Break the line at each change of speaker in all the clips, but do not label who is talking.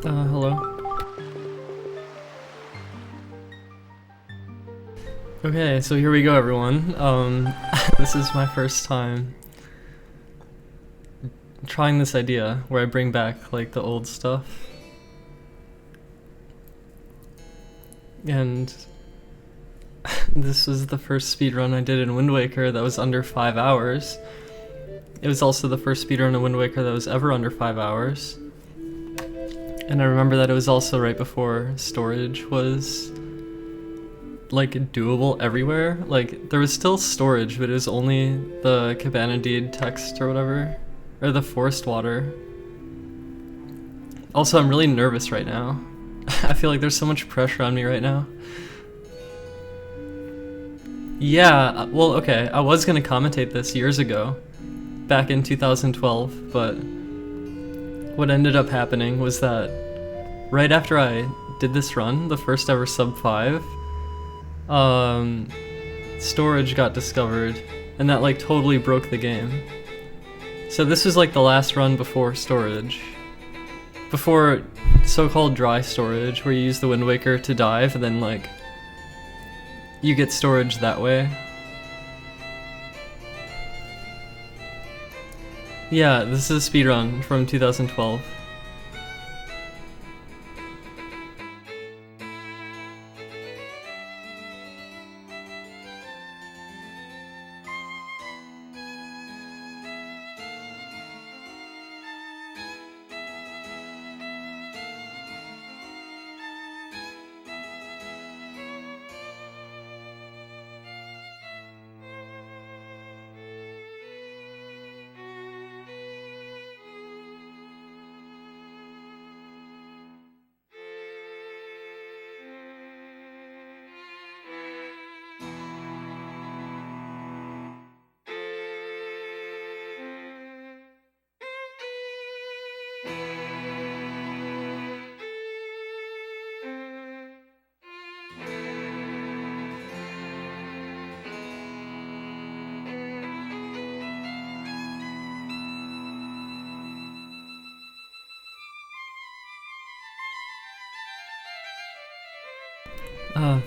Hello. Okay, so here we go, everyone. This is my first time trying this idea where I bring back, like, the old stuff. And this was the first speedrun I did in Wind Waker that was under 5 hours. It was also the first speedrun in Wind Waker that was ever under 5 hours. And I remember that it was also right before storage was, like, doable everywhere. Like, there was still storage, but it was only the Cabana Deed text or whatever. Or the forest water. Also, I'm really nervous right now. I feel like there's so much pressure on me right now. Yeah, well, okay, I was gonna commentate this years ago, back in 2012, but what ended up happening was that right after I did this run, the first ever sub 5, storage got discovered, and that, like, totally broke the game. So this was, like, the last run before storage. Before so-called dry storage, where you use the Wind Waker to dive, and then, like, you get storage that way. Yeah, this is a speedrun from 2012.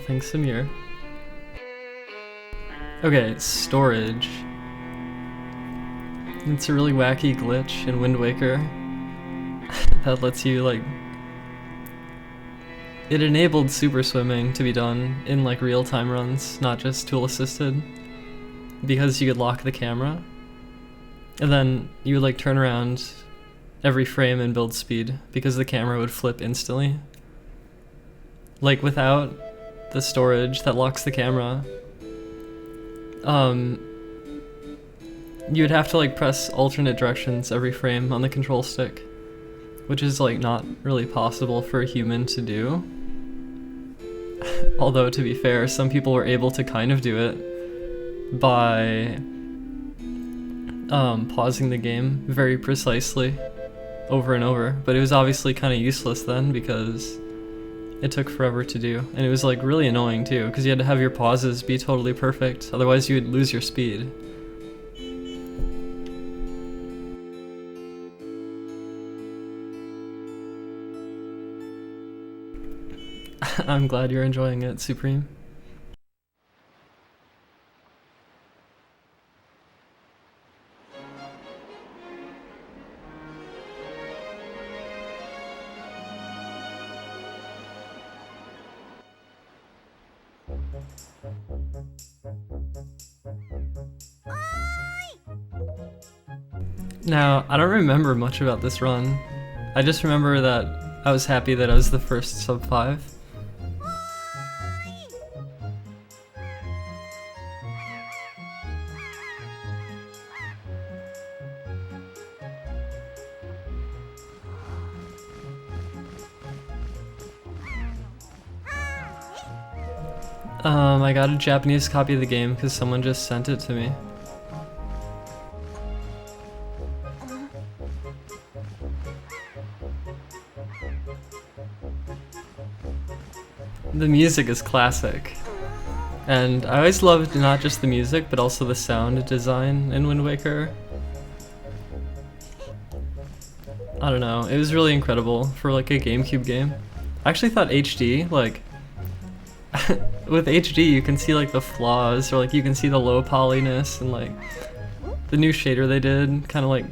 Thanks, Amir. Okay, storage. It's a really wacky glitch in Wind Waker that lets you, like... It enabled super swimming to be done in, like, real-time runs, not just tool-assisted, because you could lock the camera, and then you would, like, turn around every frame and build speed, because the camera would flip instantly. Like, without the storage that locks the camera, you would have to, like, press alternate directions every frame on the control stick, which is, like, not really possible for a human to do. Although, to be fair, some people were able to kind of do it by pausing the game very precisely over and over, but it was obviously kind of useless then because it took forever to do, and it was, like, really annoying too, because you had to have your pauses be totally perfect, otherwise you would lose your speed. I'm glad you're enjoying it, Supreme. Now, I don't remember much about this run. I just remember that I was happy that I was the first sub 5. I got a Japanese copy of the game because someone just sent it to me. The music is classic. And I always loved not just the music, but also the sound design in Wind Waker. I don't know, it was really incredible for like a GameCube game. I actually thought HD, like, with HD you can see like the flaws, or like you can see the low polyness, and like the new shader they did kind of like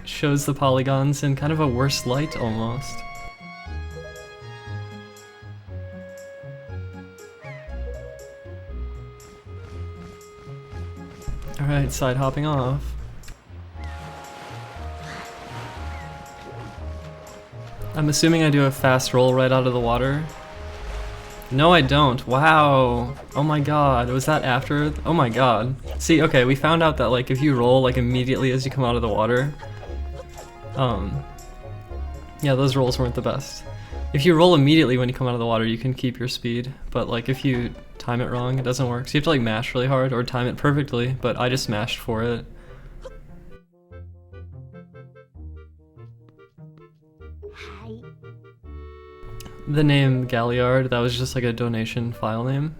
shows the polygons in kind of a worse light almost. Alright, side hopping off. I'm assuming I do a fast roll right out of the water. No, I don't. Wow. Oh my god. Was that after? Oh my god. See, okay, we found out that like if you roll like immediately as you come out of the water, yeah, those rolls weren't the best. If you roll immediately when you come out of the water, you can keep your speed, but like if you time it wrong, it doesn't work. So you have to like mash really hard or time it perfectly, but I just mashed for it. The name Galliard, that was just like a donation file name.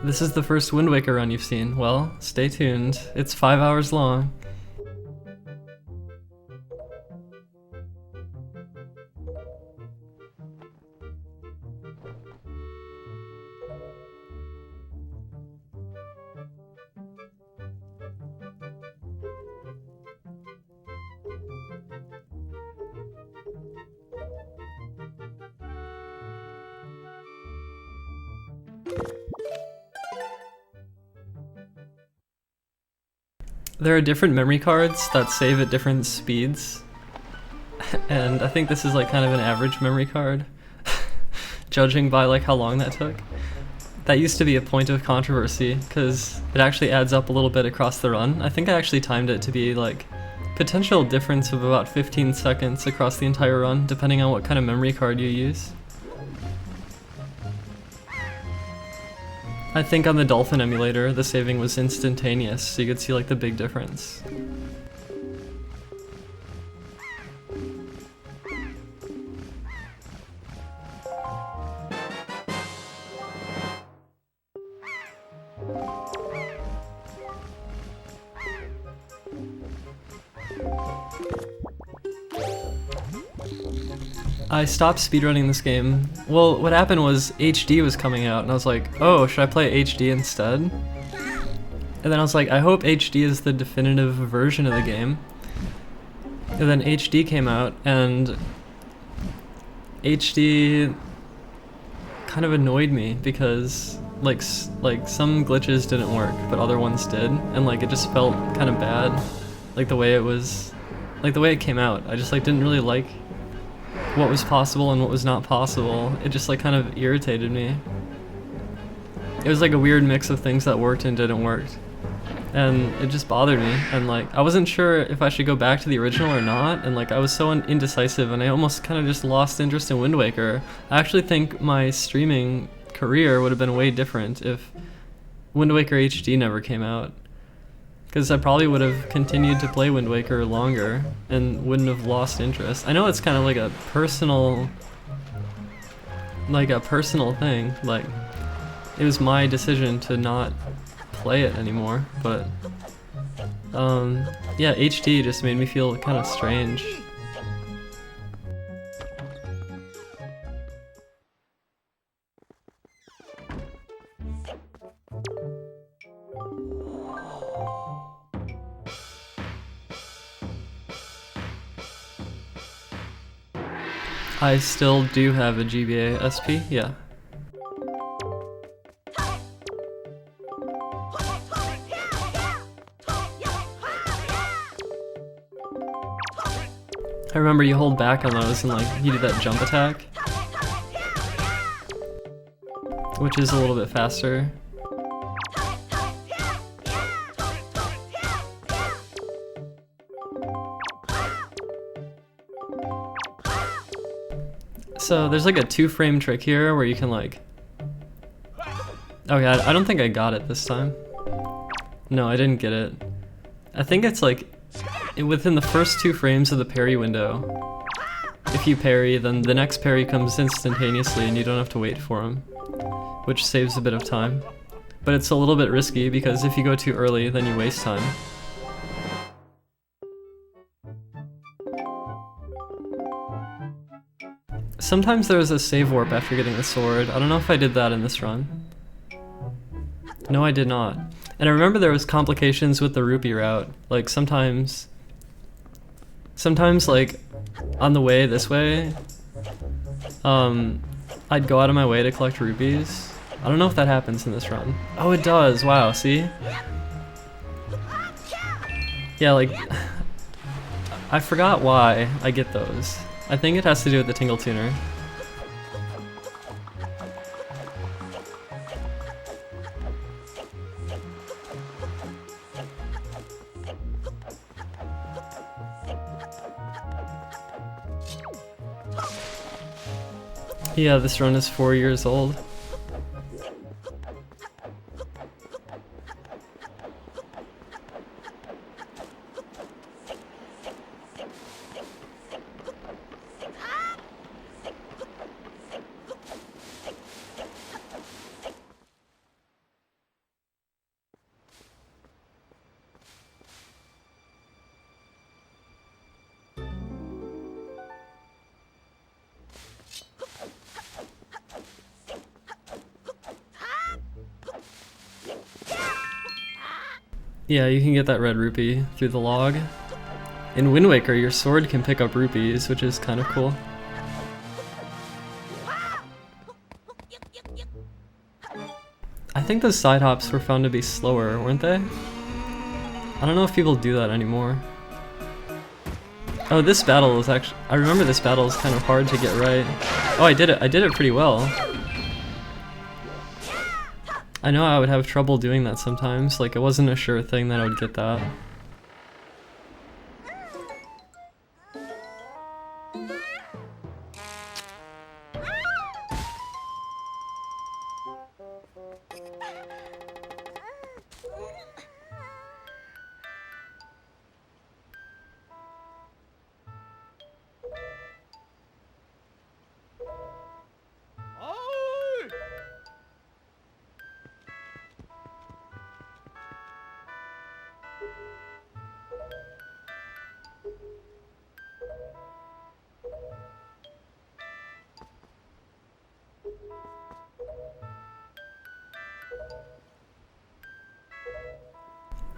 This is the first Wind Waker run you've seen. Well, stay tuned. It's 5 hours long. There are different memory cards that save at different speeds, and I think this is like kind of an average memory card, judging by like how long that took. That used to be a point of controversy, because it actually adds up a little bit across the run. I think I actually timed it to be like potential difference of about 15 seconds across the entire run, depending on what kind of memory card you use. I think on the Dolphin emulator, the saving was instantaneous, so you could see like the big difference. I stopped speedrunning this game. Well, what happened was HD was coming out, and I was like, oh, should I play HD instead? And then I was like, I hope HD is the definitive version of the game. And then HD came out, and HD kind of annoyed me because like some glitches didn't work, but other ones did, and like it just felt kind of bad, like the way it was, like the way it came out. I just like didn't really like what was possible and what was not possible. It just like kind of irritated me. It was like a weird mix of things that worked and didn't work, and it just bothered me, and like I wasn't sure if I should go back to the original or not, and like I was so indecisive, and I almost kind of just lost interest in Wind Waker. I actually think my streaming career would have been way different if Wind Waker HD never came out, because I probably would have continued to play Wind Waker longer and wouldn't have lost interest. I know it's kind of like a personal thing, like it was my decision to not play it anymore, but yeah, HD just made me feel kind of strange. I still do have a GBA SP, yeah. I remember you hold back on those and like you do that jump attack, which is a little bit faster. So there's like a 2-frame trick here where you can like... Oh god, I don't think I got it this time. No, I didn't get it. I think it's like within the first 2 frames of the parry window. If you parry, then the next parry comes instantaneously and you don't have to wait for him. which saves a bit of time. But it's a little bit risky because if you go too early, then you waste time. Sometimes there was a save warp after getting the sword. I don't know if I did that in this run. No, I did not. And I remember there was complications with the rupee route. Like sometimes like on the way this way, I'd go out of my way to collect rupees. I don't know if that happens in this run. Oh, it does. Wow, see? Yeah, like I forgot why I get those. I think it has to do with the Tingle Tuner. Yeah, this run is 4 years old. Yeah, you can get that red rupee through the log. In Wind Waker, your sword can pick up rupees, which is kind of cool. I think those side hops were found to be slower, weren't they? I don't know if people do that anymore. Oh, this battle is actually... I remember this battle is kind of hard to get right. Oh, I did it pretty well. I know I would have trouble doing that sometimes, like it wasn't a sure thing that I would get that.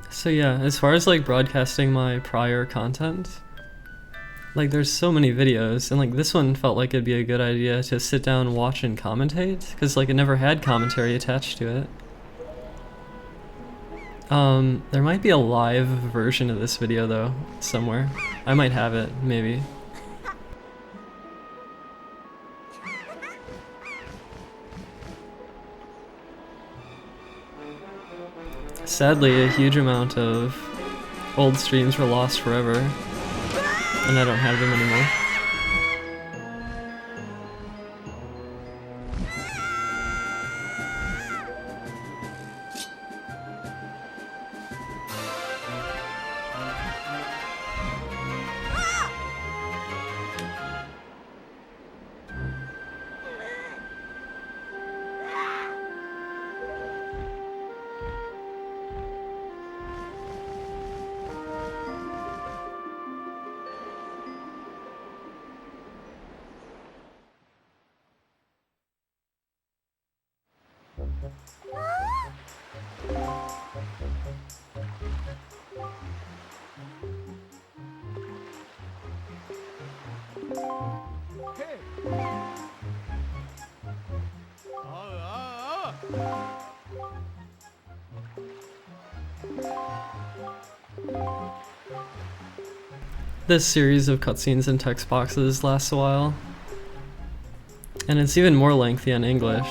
So yeah, as far as like broadcasting my prior content, like there's so many videos, and like this one felt like it'd be a good idea to sit down, watch, and commentate, because like it never had commentary attached to it. There might be a live version of this video though, somewhere. I might have it, maybe. Sadly, a huge amount of old streams were lost forever, and I don't have them anymore. This series of cutscenes and text boxes lasts a while, and it's even more lengthy in English.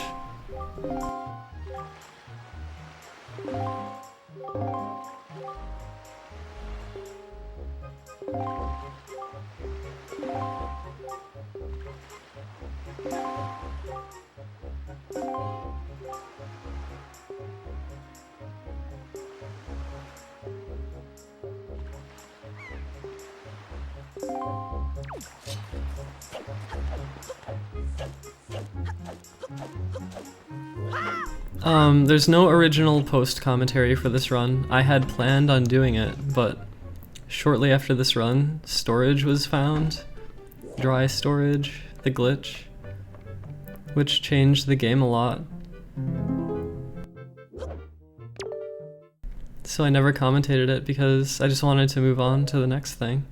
There's no original post commentary for this run. I had planned on doing it, but shortly after this run, storage was found. Dry storage, the glitch, which changed the game a lot. So I never commentated it because I just wanted to move on to the next thing.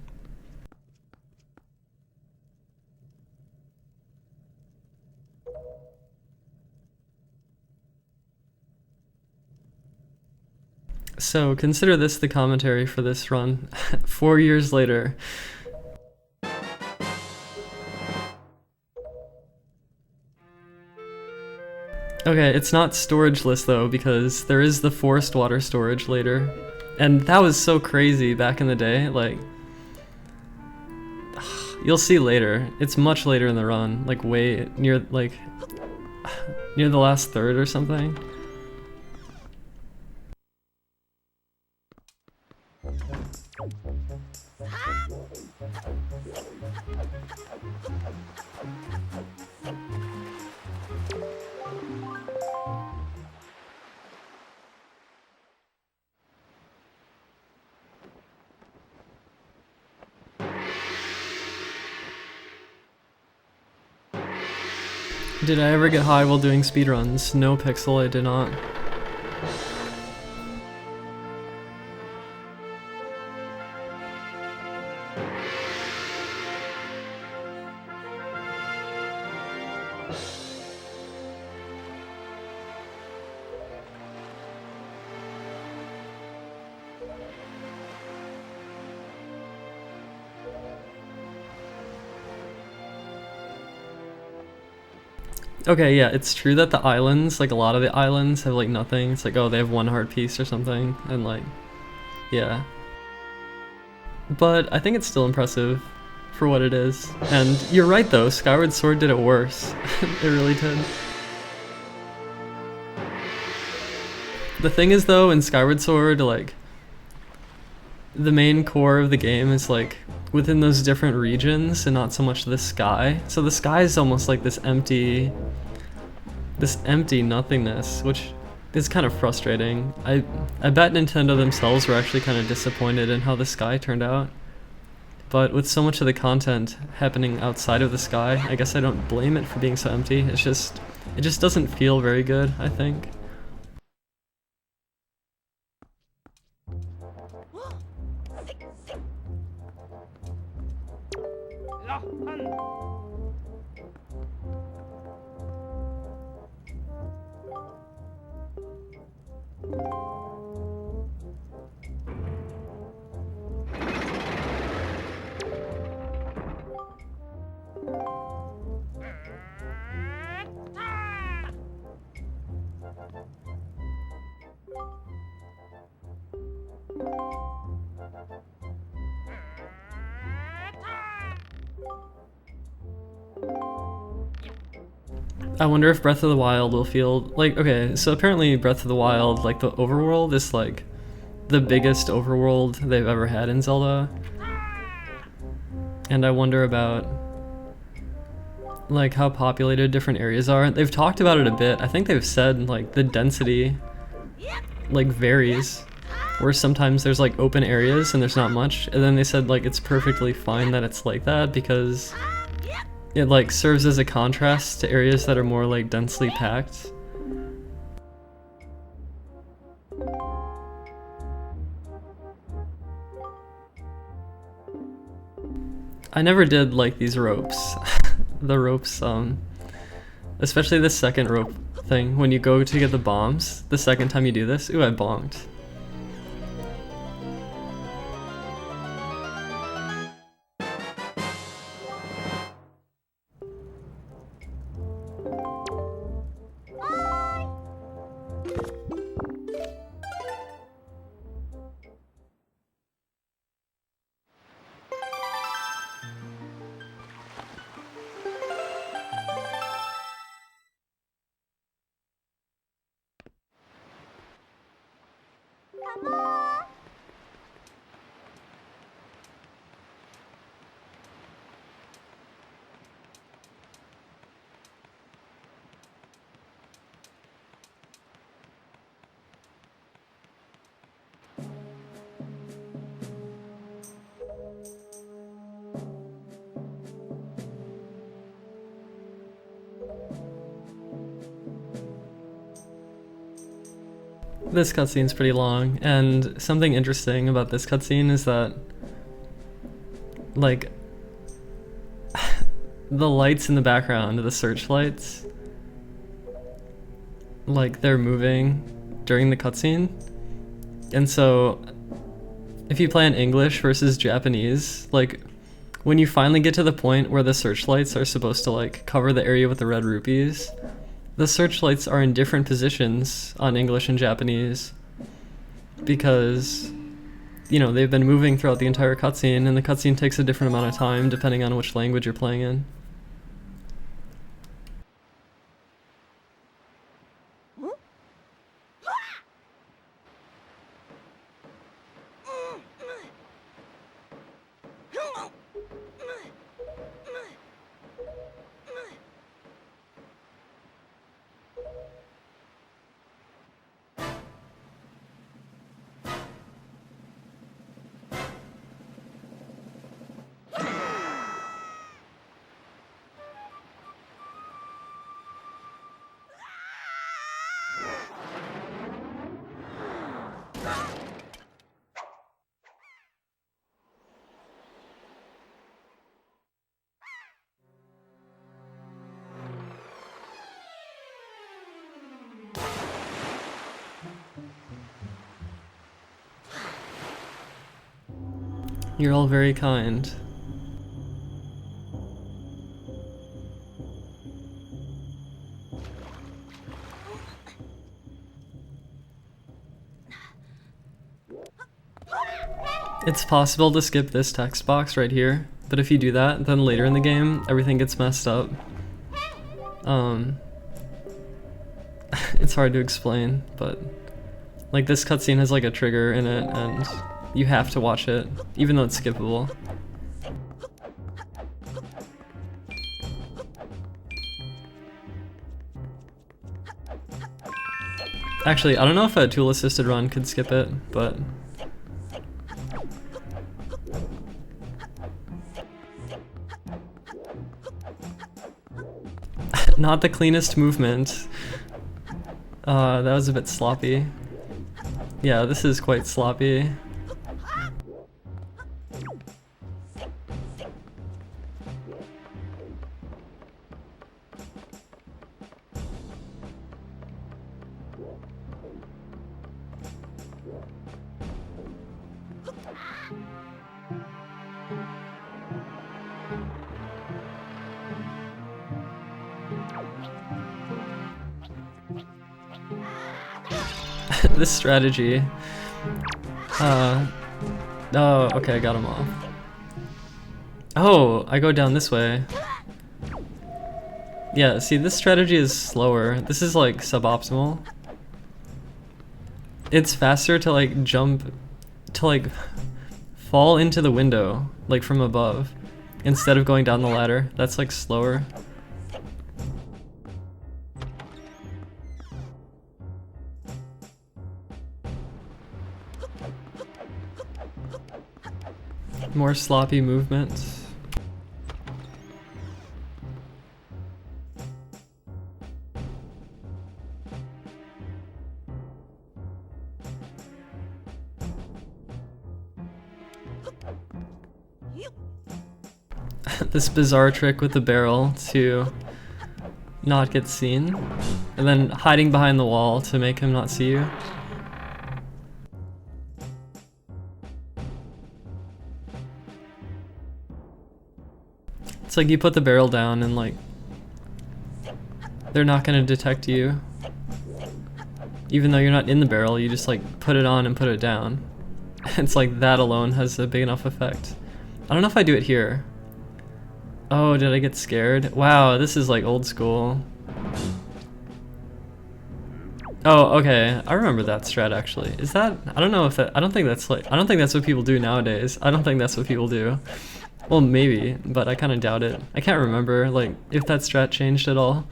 So consider this the commentary for this run, 4 years later. Okay, it's not storageless though, because there is the forced water storage later. And that was so crazy back in the day, like... You'll see later. It's much later in the run, like way near the last third or something. Did I ever get high while doing speedruns? No, Pixel, I did not. Okay, yeah, it's true that the islands, like a lot of the islands have like nothing. It's like, oh, they have one heart piece or something, and like, yeah. But I think it's still impressive for what it is. And you're right though, Skyward Sword did it worse. It really did. The thing is though, in Skyward Sword, like, the main core of the game is like within those different regions and not so much the sky. So the sky is almost like this empty nothingness, which is kind of frustrating. I bet Nintendo themselves were actually kind of disappointed in how the sky turned out. But with so much of the content happening outside of the sky, I guess I don't blame it for being so empty. It just doesn't feel very good, I think. I wonder if Breath of the Wild will feel like, okay, so apparently Breath of the Wild, like the overworld is like the biggest overworld they've ever had in Zelda. And I wonder about like how populated different areas are. They've talked about it a bit. I think they've said like the density like varies, where sometimes there's like open areas and there's not much, and then they said like it's perfectly fine that it's like that because it like serves as a contrast to areas that are more like densely packed. I never did like these ropes. The ropes, especially the second rope thing, when you go to get the bombs, the second time you do this, ooh, I bonked. This cutscene's pretty long, and something interesting about this cutscene is that, like, the lights in the background, the searchlights, like, they're moving during the cutscene. And so, if you play in English versus Japanese, like, when you finally get to the point where the searchlights are supposed to, like, cover the area with the red rupees, the searchlights are in different positions on English and Japanese because, you know, they've been moving throughout the entire cutscene, and the cutscene takes a different amount of time depending on which language you're playing in. You're all very kind. It's possible to skip this text box right here, but if you do that, then later in the game, everything gets messed up. It's hard to explain, but like this cutscene has like a trigger in it, and you have to watch it, even though it's skippable. Actually, I don't know if a tool-assisted run could skip it, but... Not the cleanest movement. That was a bit sloppy. Yeah, this is quite sloppy. This strategy. Oh, okay, I got him off. Oh, I go down this way. Yeah, see, this strategy is slower. This is like suboptimal. It's faster to like jump, to like fall into the window, like from above, instead of going down the ladder. That's like slower. More sloppy movements. This bizarre trick with the barrel to not get seen, and then hiding behind the wall to make him not see you. It's like you put the barrel down and like they're not gonna detect you. Even though you're not in the barrel, you just like put it on and put it down. It's like that alone has a big enough effect. I don't know if I do it here. Oh, did I get scared? Wow, this is like old school. Oh, okay. I remember that strat actually. Is that, I don't know if that, I don't think that's what people do nowadays. I don't think that's what people do. Well, maybe, but I kind of doubt it. I can't remember, like, if that strat changed at all.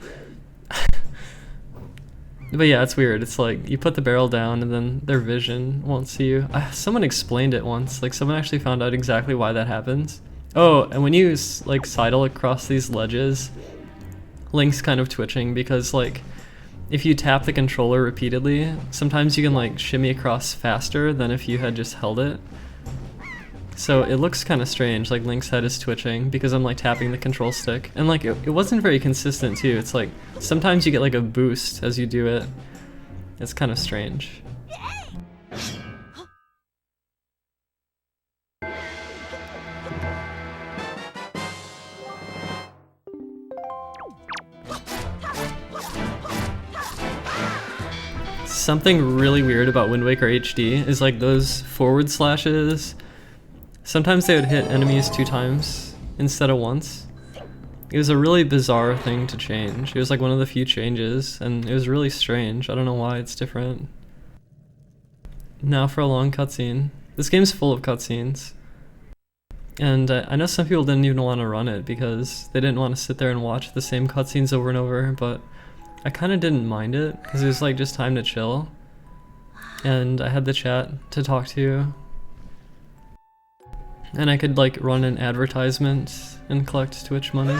But yeah, it's weird. It's like, you put the barrel down and then their vision won't see you. Someone explained it once. Like, someone actually found out exactly why that happens. Oh, and when you, like, sidle across these ledges, Link's kind of twitching because, like, if you tap the controller repeatedly, sometimes you can like shimmy across faster than if you had just held it. So it looks kind of strange, like Link's head is twitching because I'm like tapping the control stick. And like it wasn't very consistent too. It's like sometimes you get like a boost as you do it. It's kind of strange. Something really weird about Wind Waker HD is like those forward slashes. Sometimes they would hit enemies 2 times instead of once. It was a really bizarre thing to change. It was like one of the few changes, and it was really strange. I don't know why it's different. Now for a long cutscene. This game's full of cutscenes. And I know some people didn't even want to run it because they didn't want to sit there and watch the same cutscenes over and over, but I kind of didn't mind it because it was like just time to chill. And I had the chat to talk to. And I could like run an advertisement and collect Twitch money.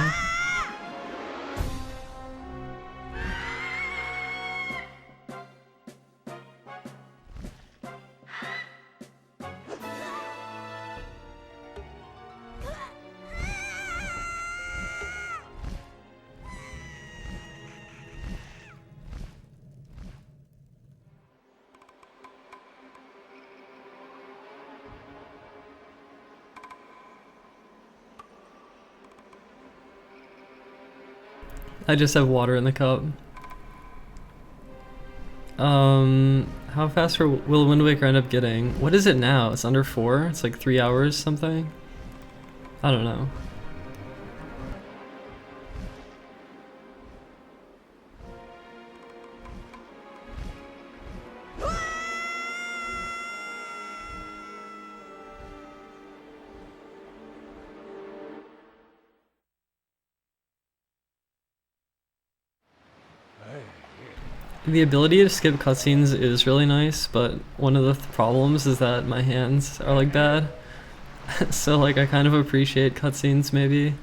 I just have water in the cup. How fast will Wind Waker end up getting? What is it now? It's under 4? It's like 3 hours something? I don't know. The ability to skip cutscenes is really nice, but one of the problems is that my hands are like bad. So like I kind of appreciate cutscenes maybe.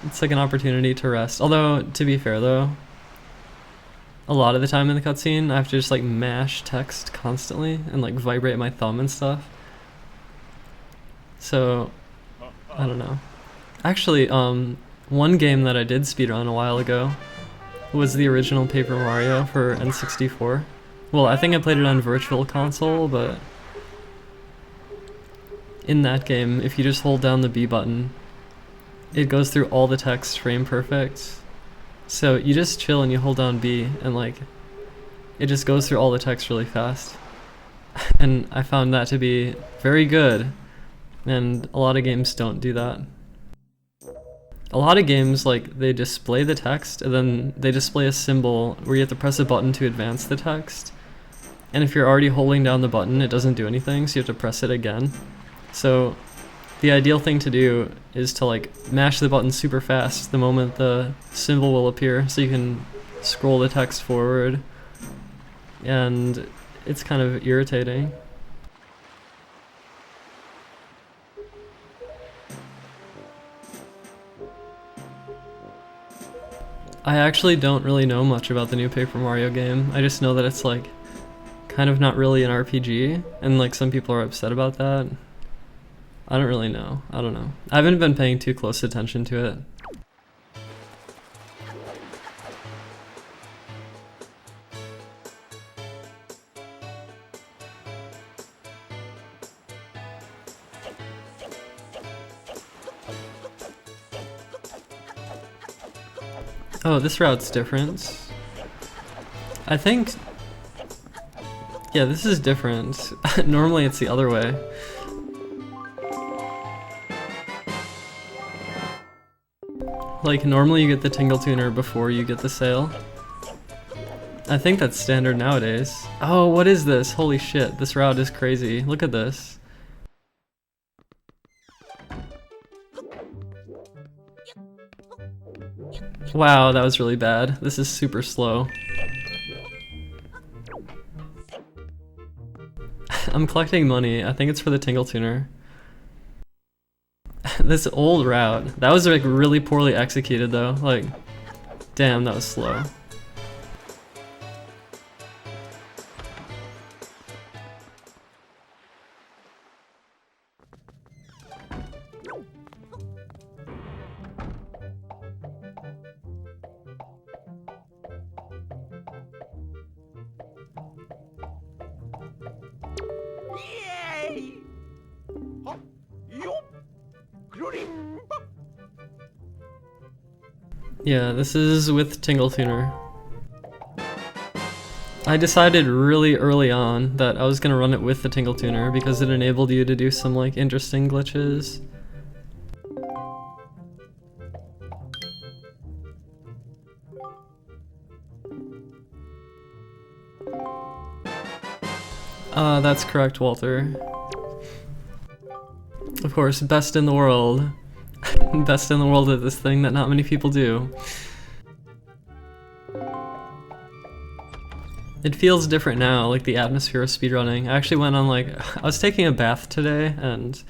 It's like an opportunity to rest. Although, to be fair though, a lot of the time in the cutscene I have to just like mash text constantly and like vibrate my thumb and stuff. So, I don't know. Actually, one game that I did speedrun a while ago was the original Paper Mario for N64. Well, I think I played it on Virtual Console, but in that game, if you just hold down the B button, it goes through all the text frame perfect. So you just chill and you hold down B, and like, it just goes through all the text really fast. And I found that to be very good, and a lot of games don't do that. A lot of games, like, they display the text, and then they display a symbol where you have to press a button to advance the text. And if you're already holding down the button, it doesn't do anything, so you have to press it again. So the ideal thing to do is to like mash the button super fast the moment the symbol will appear, so you can scroll the text forward. And it's kind of irritating. I actually don't really know much about the new Paper Mario game. I just know that it's like kind of not really an RPG, and like some people are upset about that. I don't really know. I don't know. I haven't been paying too close attention to it. Oh, this route's different. I think... yeah, this is different. Normally it's the other way. Like, normally you get the Tingle Tuner before you get the sail. I think that's standard nowadays. Oh, what is this? Holy shit, this route is crazy. Look at this. Wow, that was really bad. This is super slow. I'm collecting money. I think it's for the Tingle Tuner. This old route. That was like really poorly executed though. Like, damn, that was slow. Yeah, this is with Tingle Tuner. I decided really early on that I was gonna run it with the Tingle Tuner because it enabled you to do some like interesting glitches. That's correct, Walter. Of course, best in the world. Best in the world at this thing that not many people do. It feels different now, like the atmosphere of speedrunning. I actually went on I was taking a bath today and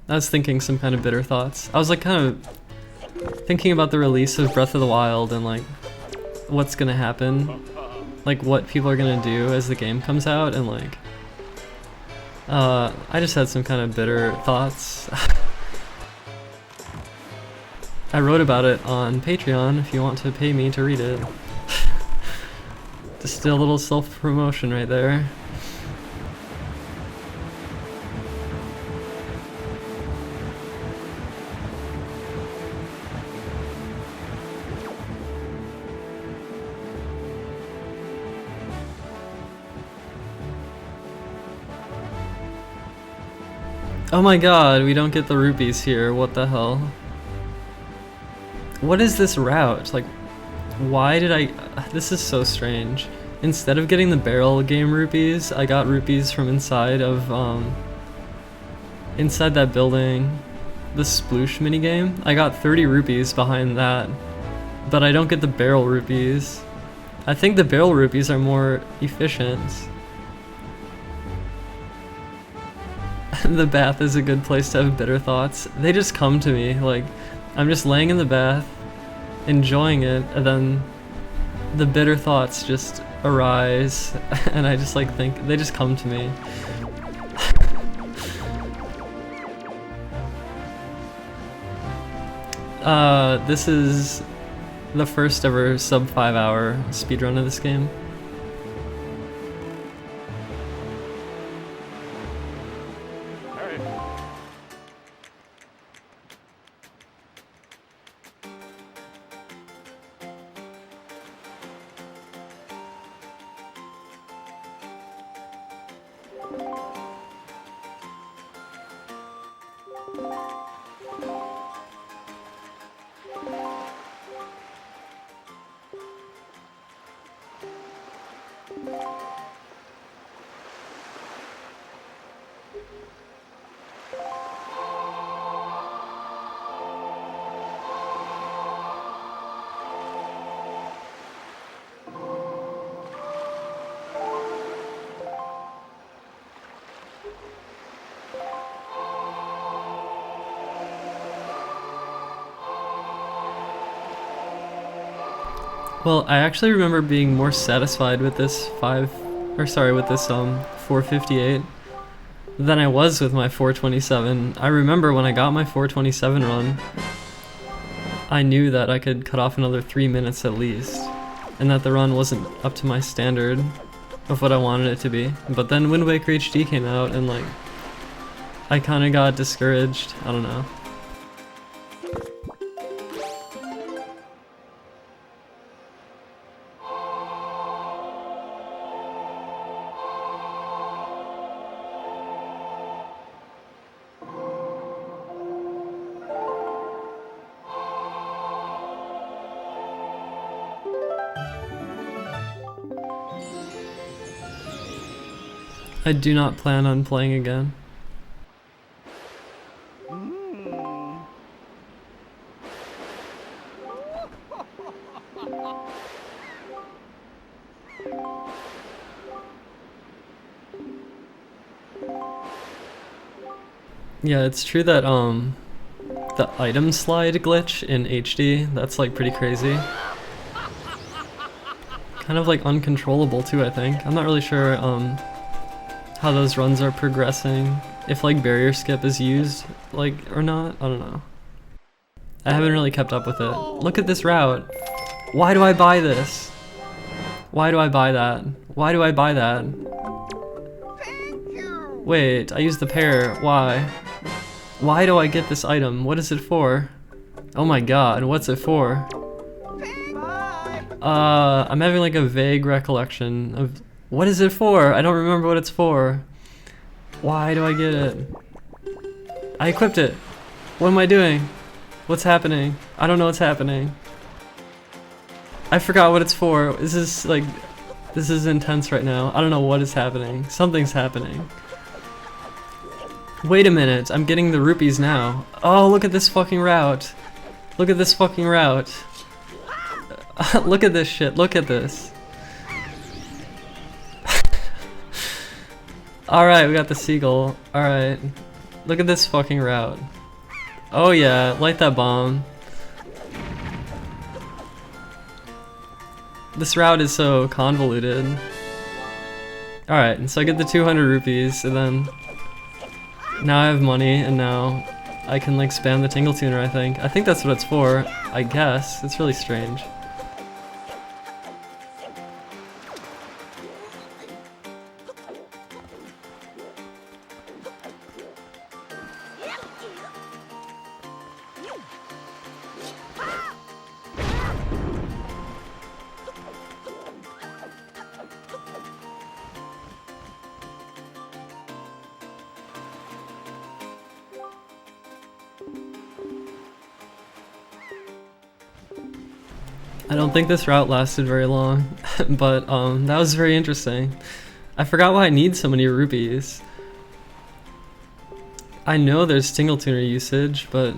I was thinking some kind of bitter thoughts. I was like kind of thinking about the release of Breath of the Wild and like what's gonna happen. Like what people are gonna do as the game comes out and like I just had some kind of bitter thoughts. I wrote about it on Patreon if you want to pay me to read it. Just a little self-promotion right there. Oh my god, we don't get the rupees here, what the hell? What is this route? Like, why did this is so strange. Instead of getting the barrel game rupees, I got rupees from inside of, inside that building, the sploosh minigame. I got 30 rupees behind that, but I don't get the barrel rupees. I think the barrel rupees are more efficient. The bath is a good place to have bitter thoughts. They just come to me, like, I'm just laying in the bath, enjoying it, and then the bitter thoughts just arise, and I just like think, they just come to me. This is the first ever sub 5 hour speedrun of this game. Well, I actually remember being more satisfied with this 458 than I was with my 427. I remember when I got my 427 run, I knew that I could cut off another 3 minutes at least, and that the run wasn't up to my standard of what I wanted it to be. But then Wind Waker HD came out and like, I kinda got discouraged, I don't know. I do not plan on playing again. Yeah, it's true that the item slide glitch in HD, that's like pretty crazy. Kind of like uncontrollable too, I think. I'm not really sure how those runs are progressing If like barrier skip is used, like, or not, I don't know. I haven't really kept up with it. Look at this route. Why do I buy this? Why do I buy that? Why do I buy that? Wait, I used the pear. Why? Why do I get this item? What is it for? Oh my god, what's it for? I'm having like a vague recollection of... What is it for? I don't remember what it's for. Why do I get it? I equipped it. What am I doing? What's happening? I don't know what's happening. I forgot what it's for. This is like... This is intense right now. I don't know what is happening. Something's happening. Wait a minute, I'm getting the rupees now. Oh, look at this fucking route. Look at this fucking route. Look at this shit, look at this. Alright, we got the seagull. Alright. Look at this fucking route. Oh yeah, light that bomb. This route is so convoluted. Alright, and so I get the 200 rupees, and then... Now I have money, and now I can like spam the Tingle Tuner, I think. I think that's what it's for, I guess. It's really strange. I don't think this route lasted very long, but that was very interesting. I forgot why I need so many rupees. I know there's Tingle Tuner usage, but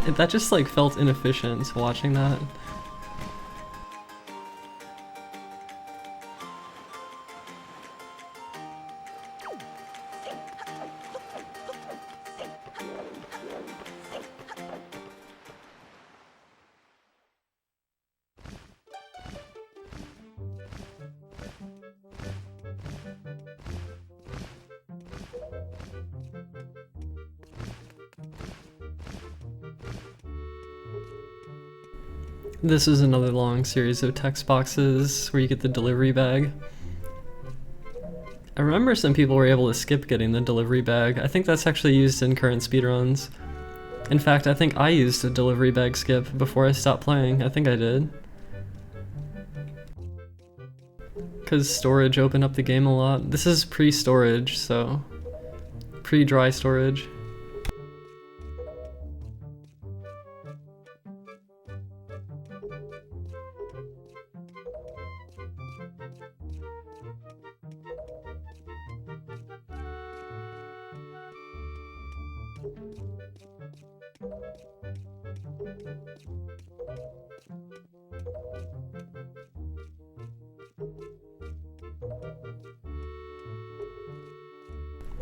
that just like felt inefficient watching that. This is another long series of text boxes where you get the delivery bag. I remember some people were able to skip getting the delivery bag. I think that's actually used in current speedruns. In fact, I think I used a delivery bag skip before I stopped playing. I think I did. Because storage opened up the game a lot. This is pre-storage, so... pre-dry storage.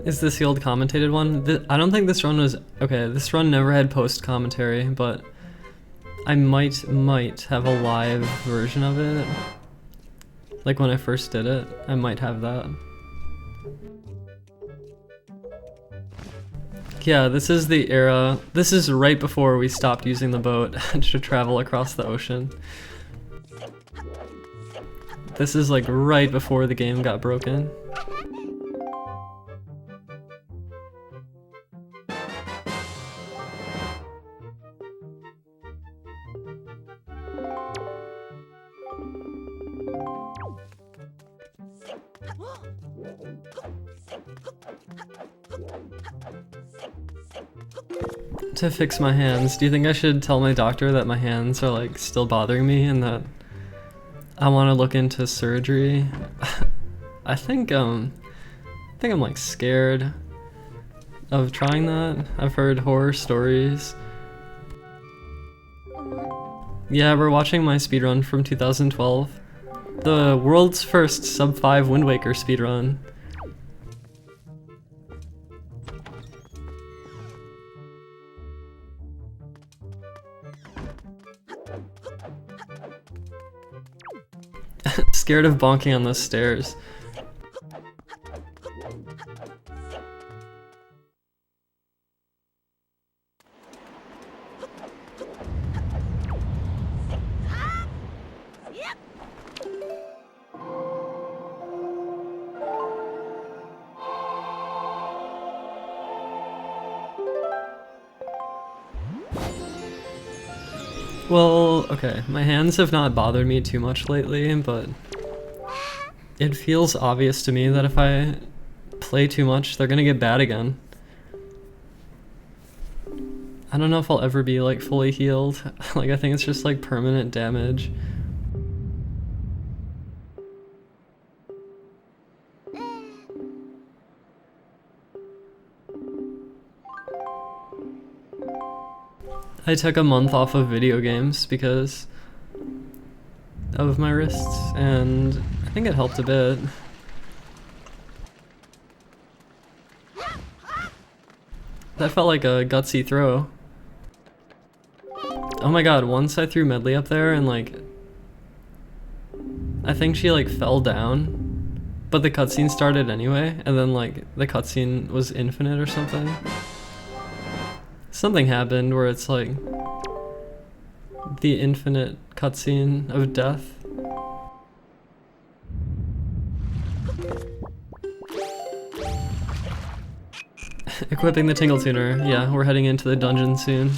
Is this the old commentated one? I don't think this run was... Okay, this run never had post-commentary, but I might have a live version of it. Like when I first did it, I might have that. Yeah, this is the era... This is right before we stopped using the boat to travel across the ocean. This is like right before the game got broken. To fix my hands, do you think I should tell my doctor that my hands are like still bothering me and that I want to look into surgery? I think I'm like scared of trying that. I've heard horror stories. Yeah, we're watching my speedrun from 2012. The world's first sub 5 Wind Waker speedrun. Scared of bonking on those stairs. Well, okay, my hands have not bothered me too much lately, but it feels obvious to me that if I play too much, they're gonna get bad again. I don't know if I'll ever be like fully healed. Like, I think it's just like permanent damage. I took a month off of video games because of my wrists, and I think it helped a bit. That felt like a gutsy throw. Oh my god, once I threw Medley up there and like, I think she like fell down, but the cutscene started anyway, and then like the cutscene was infinite or something. Something happened where it's like the infinite cutscene of death. Equipping the Tingle Tuner. Yeah, we're heading into the dungeon soon.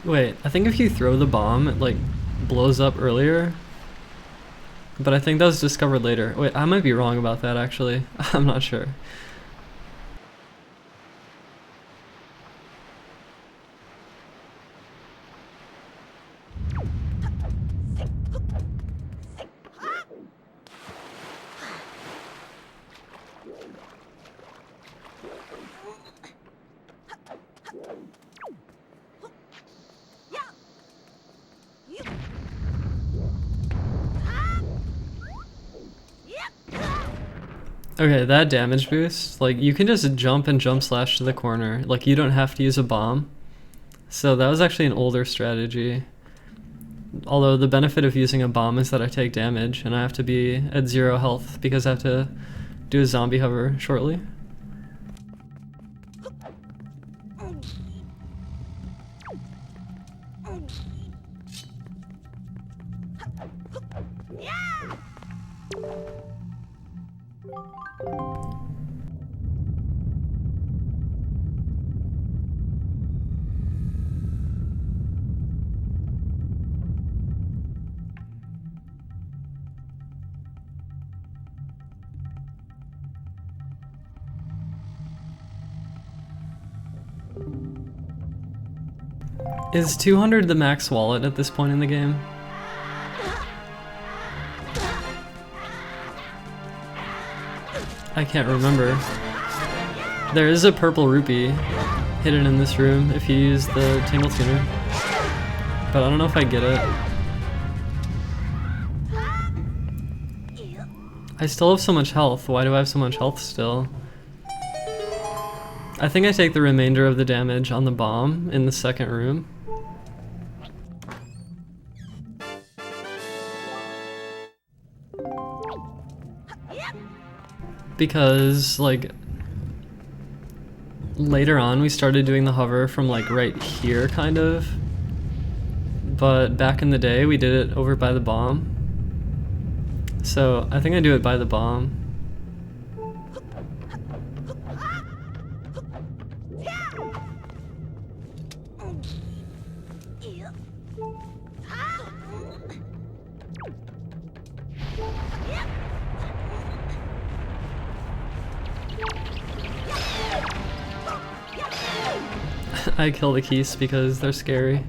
Wait, I think if you throw the bomb, it like blows up earlier. But I think that was discovered later. Wait, I might be wrong about that actually. I'm not sure. Okay, that damage boost, like you can just jump and jump slash to the corner. Like you don't have to use a bomb. So that was actually an older strategy. Although the benefit of using a bomb is that I take damage and I have to be at 0 health because I have to do a zombie hover shortly. Is 200 the max wallet at this point in the game? I can't remember. There is a purple rupee hidden in this room if you use the Tingle Tuner, but I don't know if I get it. I still have so much health. Why do I have so much health still? I think I take the remainder of the damage on the bomb in the second room. Because, like, later on we started doing the hover from, like, right here, kind of. But back in the day we did it over by the bomb. So I think I do it by the bomb. I kill the keys because they're scary.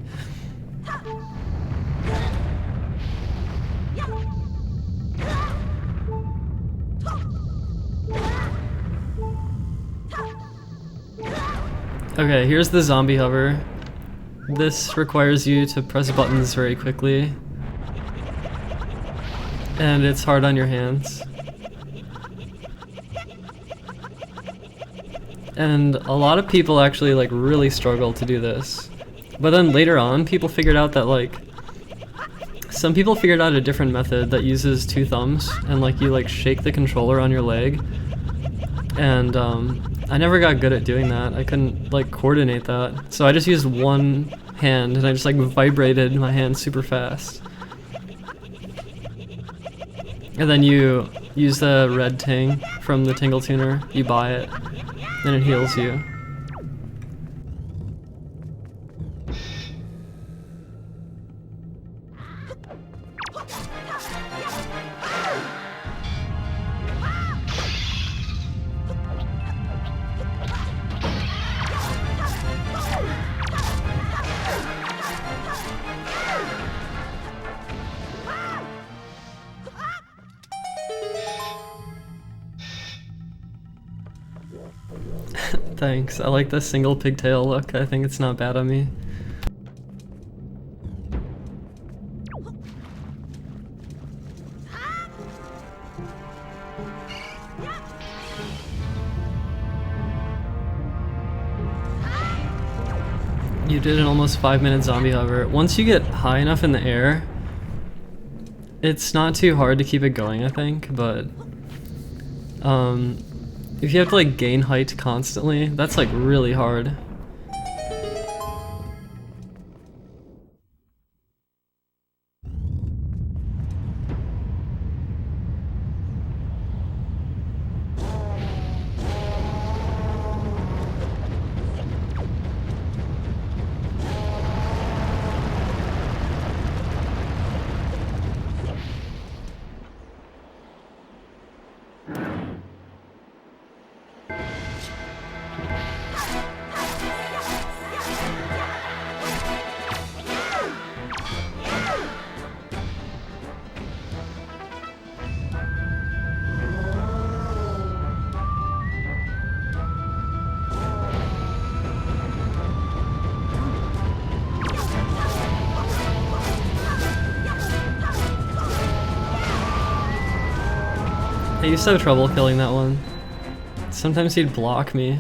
Okay, here's the zombie hover. This requires you to press buttons very quickly, and it's hard on your hands. And a lot of people actually like really struggle to do this. But then later on, people figured out that like Some people figured out a different method that uses 2 thumbs and like you like shake the controller on your leg. And I never got good at doing that. I couldn't like coordinate that. So I just used one hand and I just like vibrated my hand super fast. And then you use the red ting from the Tingle Tuner, you buy it, and it heals you. Thanks, I like the single pigtail look, I think it's not bad on me. You did an almost 5-minute zombie hover. Once you get high enough in the air, it's not too hard to keep it going, I think, but if you have to like gain height constantly, that's like really hard. I used to have trouble killing that one. Sometimes he'd block me.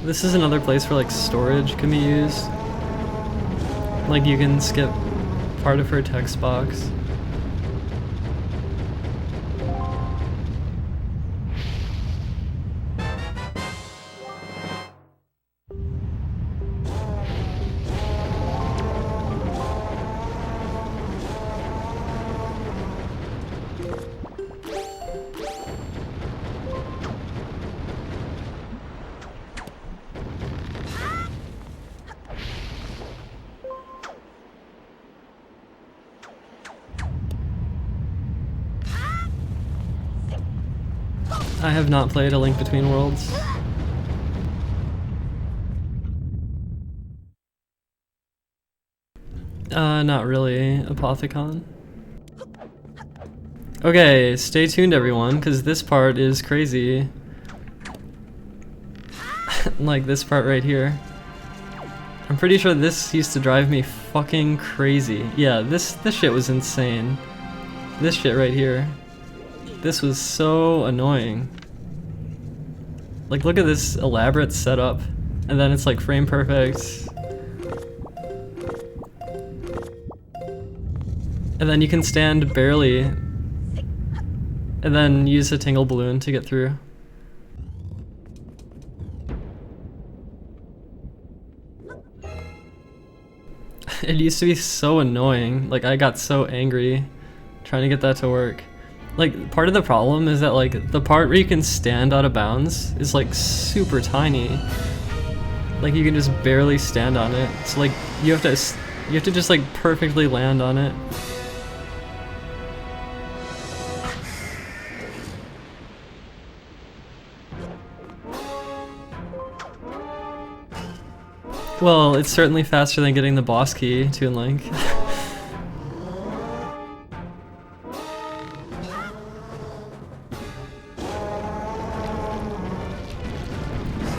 This is another place where like storage can be used. Like you can skip part of her text box. I have not played A Link Between Worlds. Not really, Apothecon. Okay, stay tuned everyone, because this part is crazy. Like this part right here. I'm pretty sure this used to drive me fucking crazy. Yeah, this shit was insane. This shit right here. This was so annoying. Like, look at this elaborate setup, and then it's like frame perfect. And then you can stand barely, and then use a tingle balloon to get through. It used to be so annoying. Like, I got so angry trying to get that to work. Like, part of the problem is that, like, the part where you can stand out of bounds is, like, super tiny. Like, you can just barely stand on it. So, like, you have to just, like, perfectly land on it. Well, it's certainly faster than getting the boss key to Toon Link.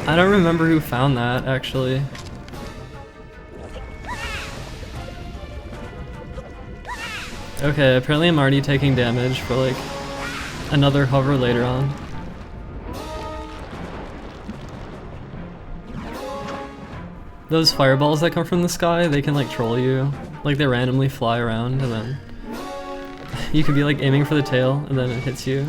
I don't remember who found that, actually. Okay, apparently I'm already taking damage for like another hover later on. Those fireballs that come from the sky, they can like troll you. Like they randomly fly around and then you could be like aiming for the tail and then it hits you.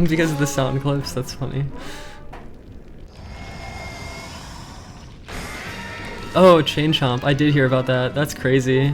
Because of the sound clips, that's funny. Oh, Chain Chomp, I did hear about that. That's crazy.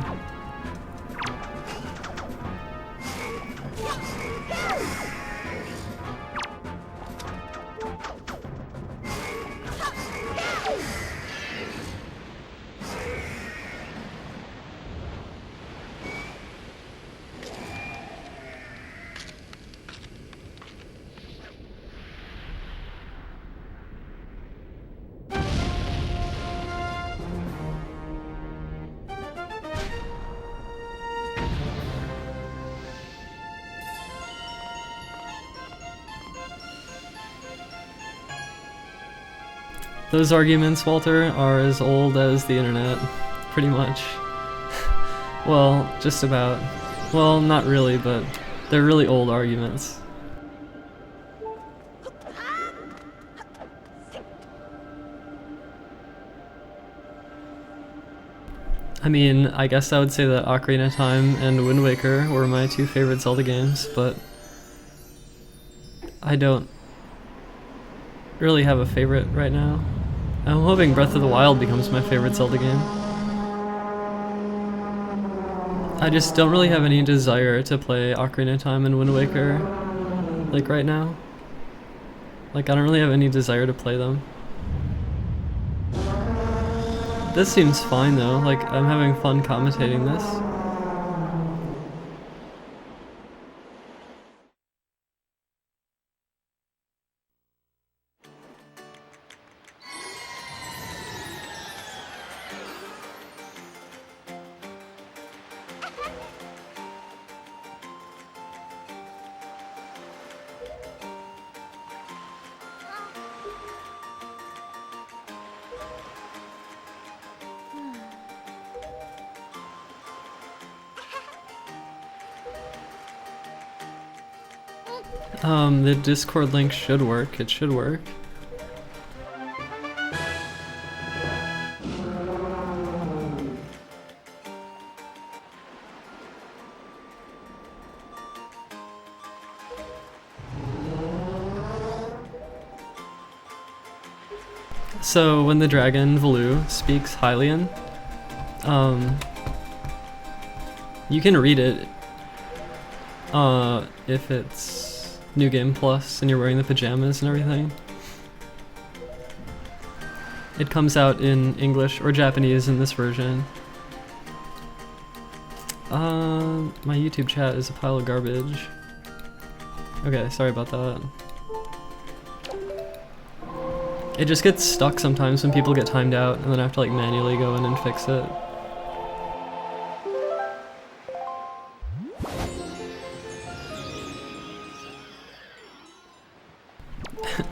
Those arguments, Walter, are as old as the internet, pretty much. Well, just about. Well, not really, but they're really old arguments. I mean, I guess I would say that Ocarina of Time and Wind Waker were my two favorite Zelda games, but I don't really have a favorite right now. I'm hoping Breath of the Wild becomes my favorite Zelda game. I just don't really have any desire to play Ocarina of Time and Wind Waker, like right now. Like I don't really have any desire to play them. This seems fine though, like I'm having fun commentating this. The Discord link should work. It should work. So when the dragon Valoo speaks Hylian, you can read it if it's New Game Plus and you're wearing the pajamas and everything. It comes out in English or Japanese in this version. My YouTube chat is a pile of garbage. Okay, sorry about that. It just gets stuck sometimes when people get timed out and then I have to like manually go in and fix it.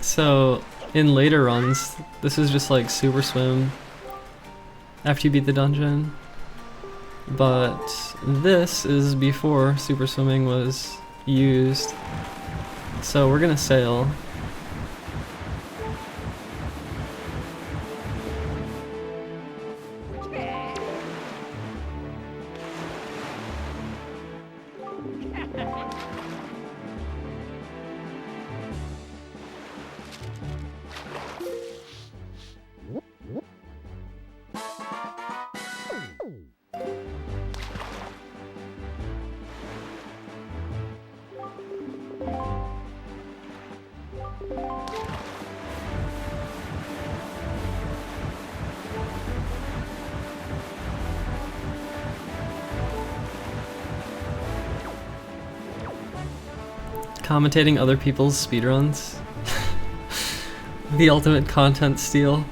So, in later runs, this is just like Super Swim after you beat the dungeon, but this is before Super Swimming was used, so we're gonna sail. Commentating other people's speedruns. The ultimate content steal.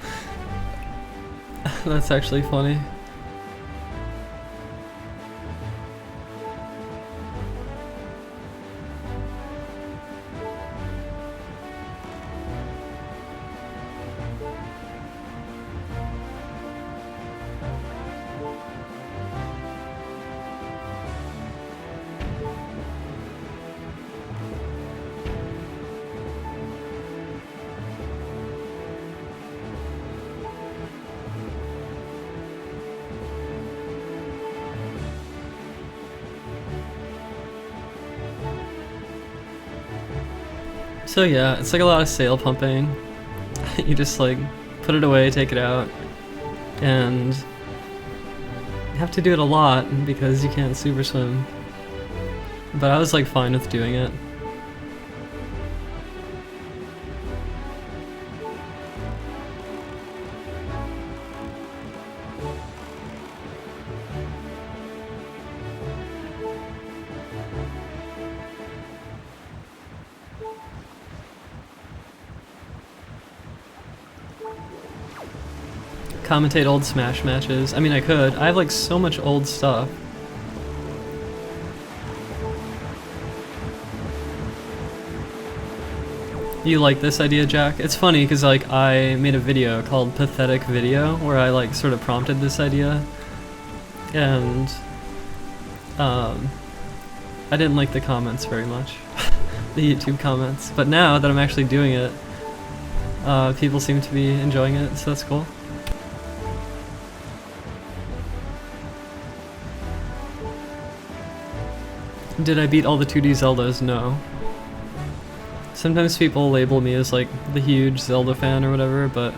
That's actually funny. So yeah, it's like a lot of sail pumping. You just like put it away, take it out, and you have to do it a lot because you can't super swim. But I was like fine with doing it. Commentate old Smash matches. I mean, I could. I have like so much old stuff. You like this idea, Jack? It's funny because like I made a video called Pathetic Video where I like sort of prompted this idea, and I didn't like the comments very much, the YouTube comments. But now that I'm actually doing it, people seem to be enjoying it, so that's cool. Did I beat all the 2D Zeldas? No. Sometimes people label me as like the huge Zelda fan or whatever, but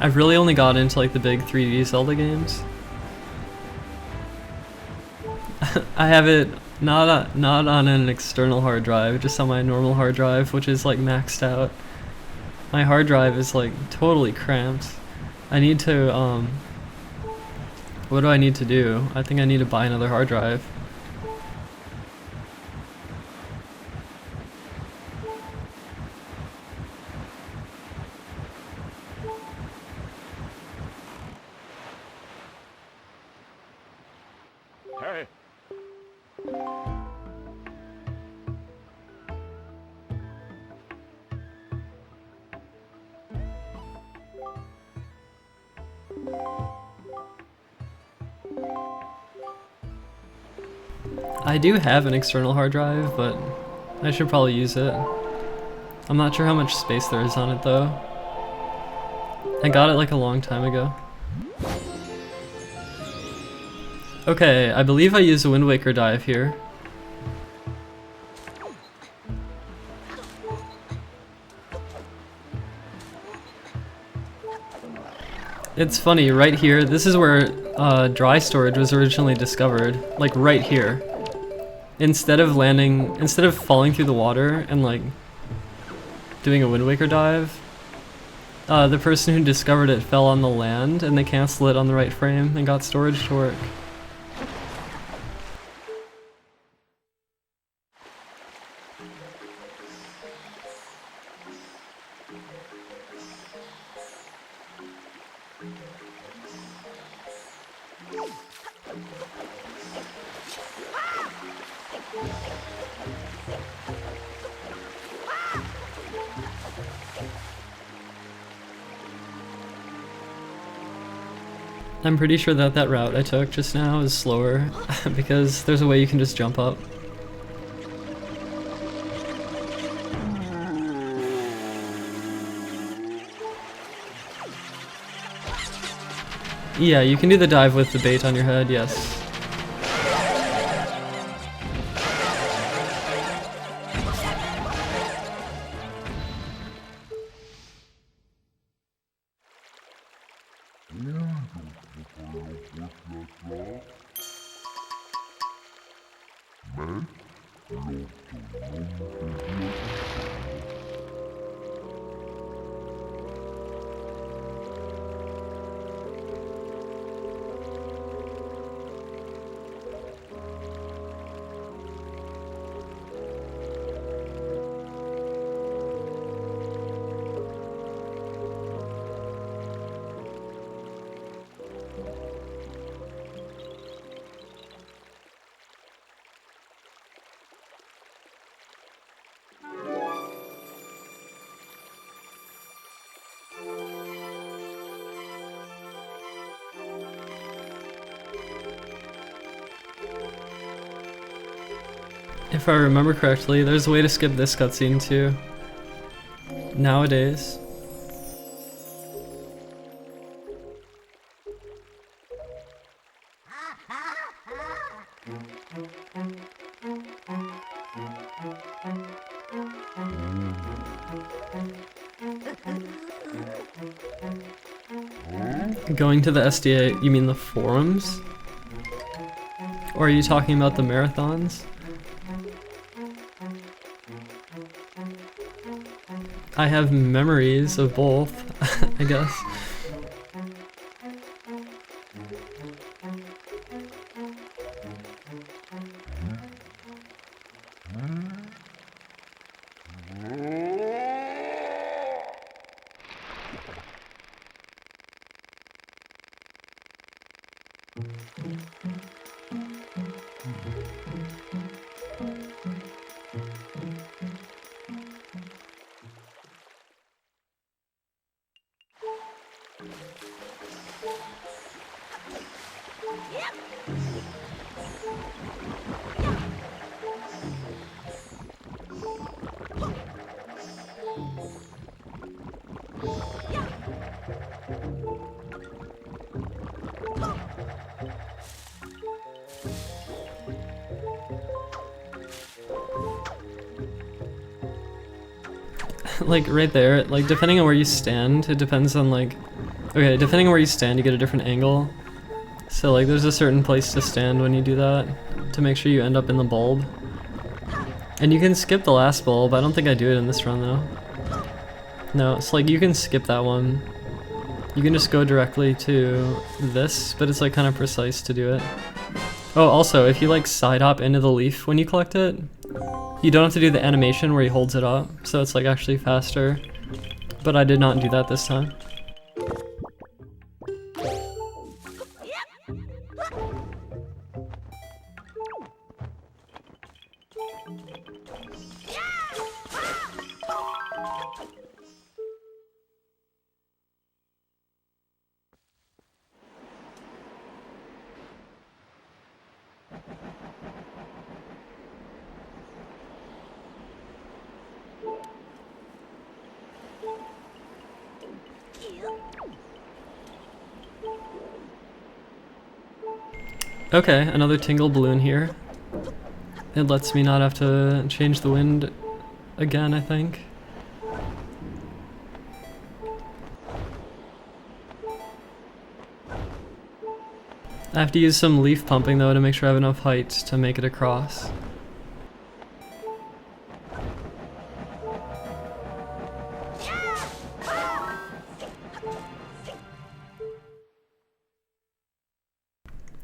I've really only got into like the big 3D Zelda games. I have it not on an external hard drive, just on my normal hard drive, which is like maxed out. My hard drive is like totally cramped. I need to what do I need to do? I think I need to buy another hard drive.
Hey.
I do have an external hard drive, but I should probably use it. I'm not sure how much space there is on it though. I got it like a long time ago. Okay, I believe I used a Wind Waker dive here. It's funny, right here, this is where dry storage was originally discovered, like right here. Instead of falling through the water and like doing a Wind Waker dive, the person who discovered it fell on the land and they canceled it on the right frame and got storage to work. I'm pretty sure that that route I took just now is slower because there's a way you can just jump up. Yeah, you can do the dive with the bait on your head, yes. If I remember correctly, there's a way to skip this cutscene too. Nowadays. Going to the SDA, you mean the forums? Or are you talking about the marathons? I have memories of both, I guess. Like right there, like depending on where you stand, it depends on like, okay, depending on where you stand, you get a different angle. So like there's a certain place to stand when you do that to make sure you end up in the bulb. And you can skip the last bulb. I don't think I do it in this run though. No, it's like you can skip that one. You can just go directly to this, but it's like kind of precise to do it. Oh, also, if you like side hop into the leaf when you collect it, you don't have to do the animation where he holds it up, so it's like actually faster. But I did not do that this time. Okay, another tingle balloon here. It lets me not have to change the wind again, I think. I have to use some leaf pumping though to make sure I have enough height to make it across.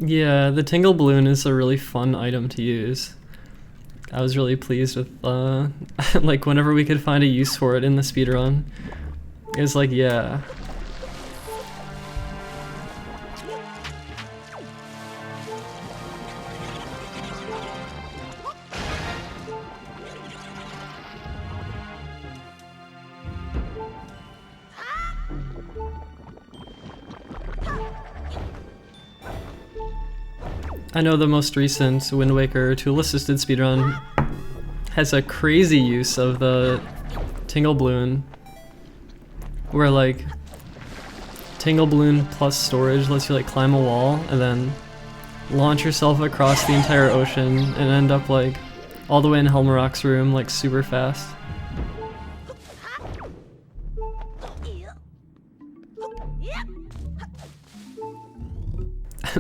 Yeah, the tingle balloon is a really fun item to use. I was really pleased with, like whenever we could find a use for it in the speedrun. It was like, yeah. I know the most recent Wind Waker tool-assisted speedrun has a crazy use of the tingle balloon, where like tingle balloon plus storage lets you like climb a wall and then launch yourself across the entire ocean and end up like all the way in Helmarock's room like super fast.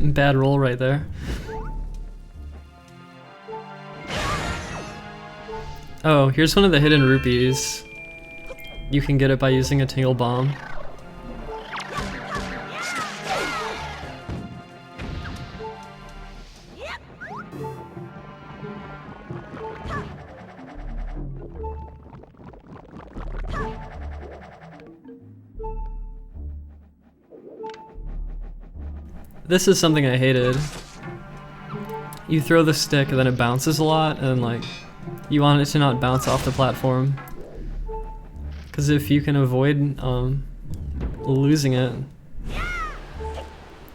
Bad roll right there. Oh, here's one of the hidden rupees. You can get it by using a tingle bomb. This is something I hated. You throw the stick and then it bounces a lot, and like, you want it to not bounce off the platform. Because if you can avoid losing it,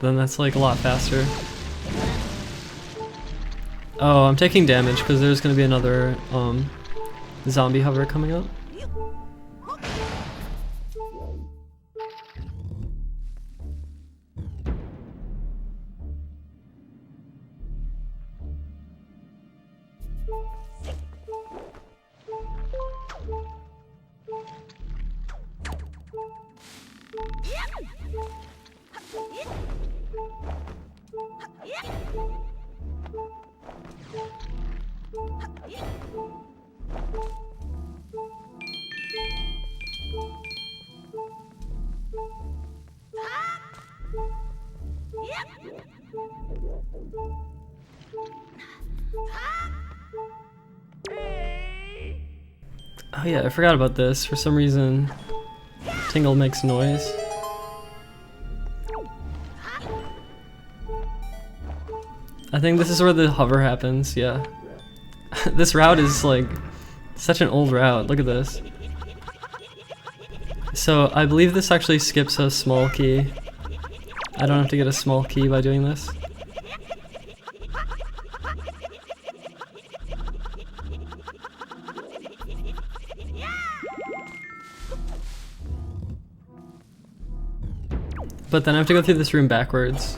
then that's like a lot faster. Oh, I'm taking damage because there's gonna be another zombie hover coming up. Oh yeah, I forgot about this. For some reason, Tingle makes noise. I think this is where the hover happens, yeah. This route is like such an old route, look at this. So I believe this actually skips a small key. I don't have to get a small key by doing this. But then I have to go through this room backwards.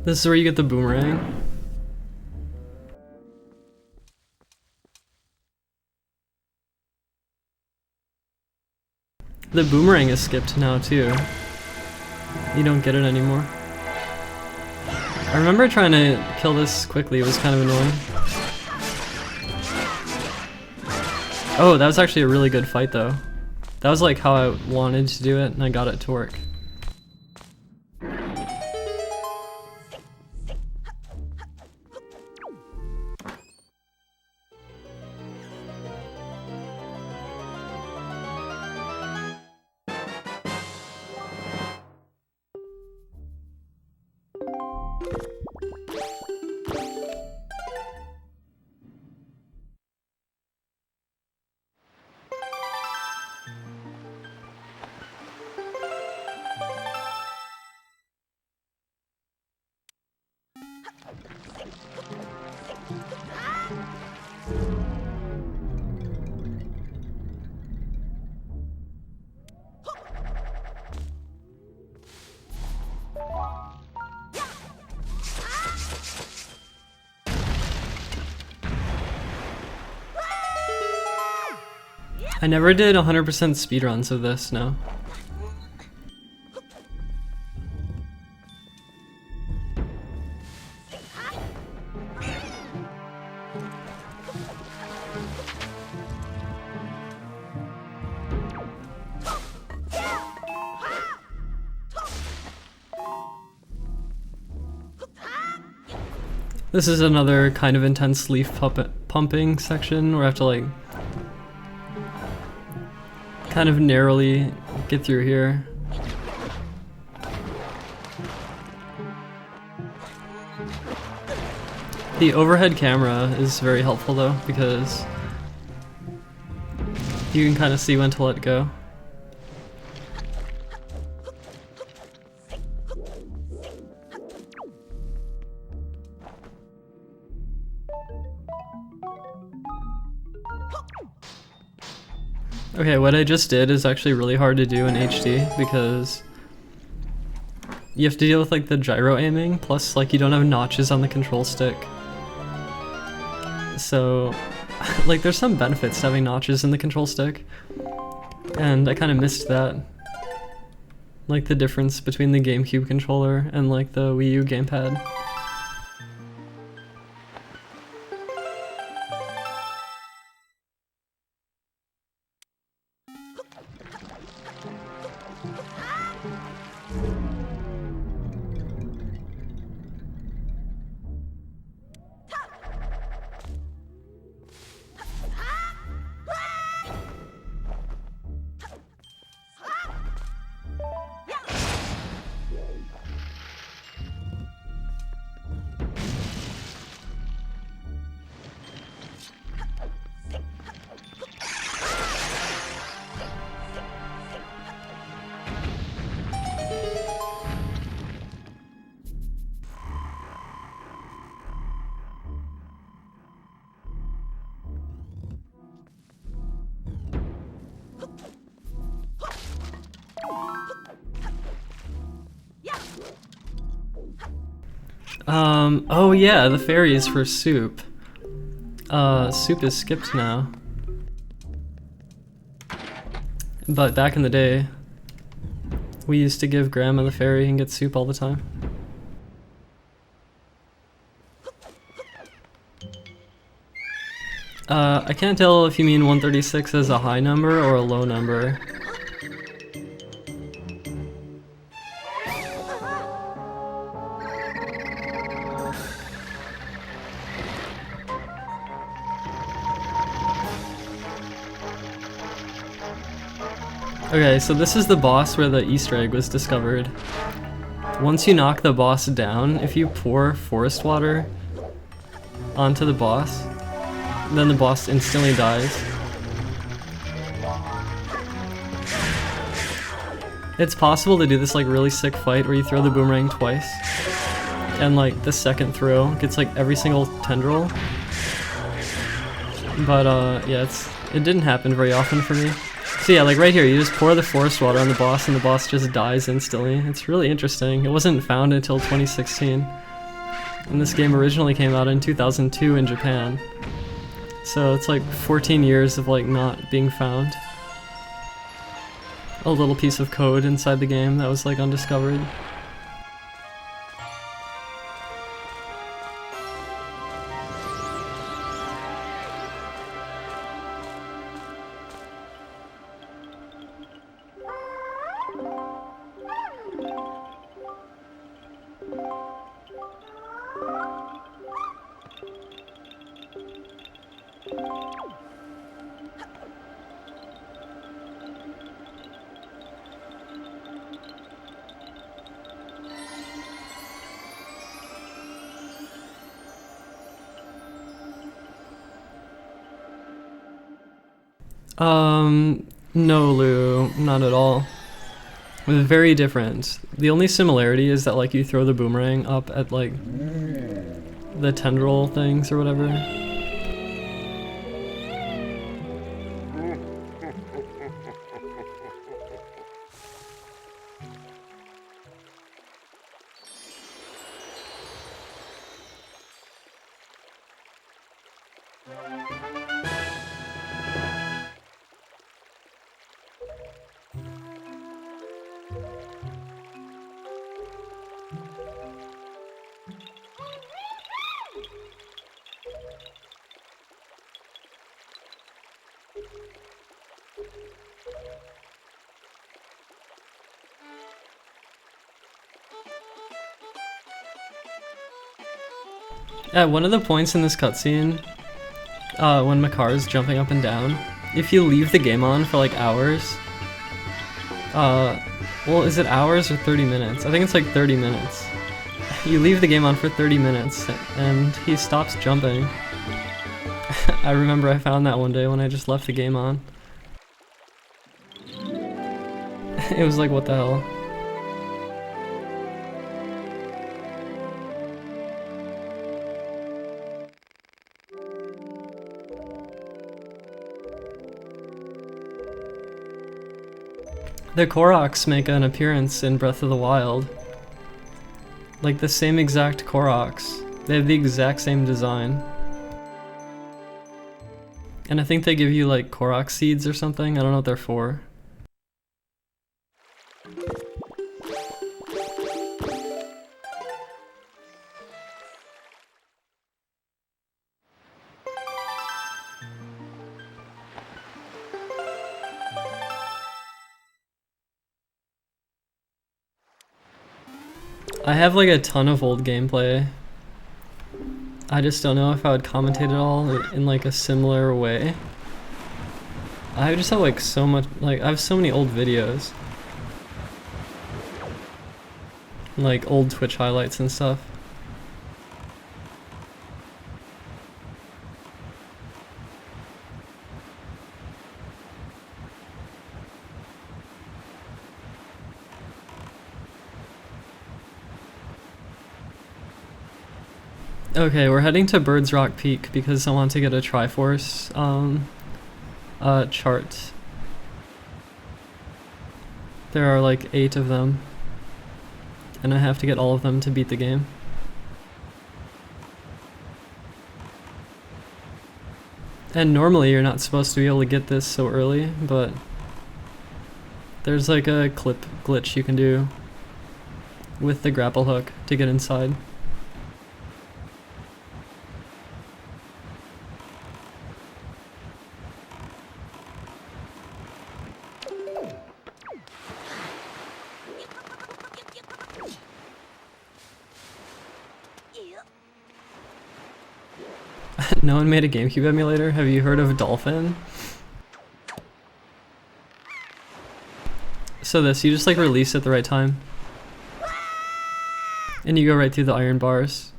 This is where you get the boomerang. The boomerang is skipped now too. You don't get it anymore. I remember trying to kill this quickly, it was kind of annoying. Oh, that was actually a really good fight though. That was like how I wanted to do it and I got it to work. I never did 100% speedruns of this, no. This is another kind of intense leaf pumping section where I have to like kind of narrowly get through here. The overhead camera is very helpful though because you can kind of see when to let go. Okay, what I just did is actually really hard to do in HD because you have to deal with like the gyro aiming, plus like you don't have notches on the control stick. So like there's some benefits to having notches in the control stick, and I kind of missed that. Like the difference between the GameCube controller and like the Wii U gamepad. Oh yeah, the fairy is for soup. Soup is skipped now. But back in the day, we used to give Grandma the fairy and get soup all the time. I can't tell if you mean 136 as a high number or a low number. Okay, so this is the boss where the Easter egg was discovered. Once you knock the boss down, if you pour forest water onto the boss, then the boss instantly dies. It's possible to do this like really sick fight where you throw the boomerang twice, and like the second throw gets like every single tendril. But yeah, it didn't happen very often for me. So yeah, like right here, you just pour the forest water on the boss and the boss just dies instantly. It's really interesting. It wasn't found until 2016. And this game originally came out in 2002 in Japan. So it's like 14 years of like not being found. A little piece of code inside the game that was like undiscovered. No, Lou, not at all. Very different. The only similarity is that like you throw the boomerang up at like the tendril things or whatever. At one of the points in this cutscene, when Makar is jumping up and down, if you leave the game on for like hours, well, is it hours or 30 minutes? I think it's like 30 minutes. You leave the game on for 30 minutes and he stops jumping. I remember I found that one day when I just left the game on. It was like, what the hell? The Koroks make an appearance in Breath of the Wild. Like the same exact Koroks. They have the exact same design. And I think they give you like Korok seeds or something. I don't know what they're for. I have like a ton of old gameplay. I just don't know if I would commentate it all in like a similar way. I just have like so much, like I have so many old videos. Like old Twitch highlights and stuff. Okay, we're heading to Birds Rock Peak because I want to get a Triforce chart. There are like 8 of them, and I have to get all of them to beat the game. And normally you're not supposed to be able to get this so early, but there's like a clip glitch you can do with the grapple hook to get inside. No one made a GameCube emulator? Have you heard of Dolphin? So this, you just like release at the right time. And you go right through the iron bars.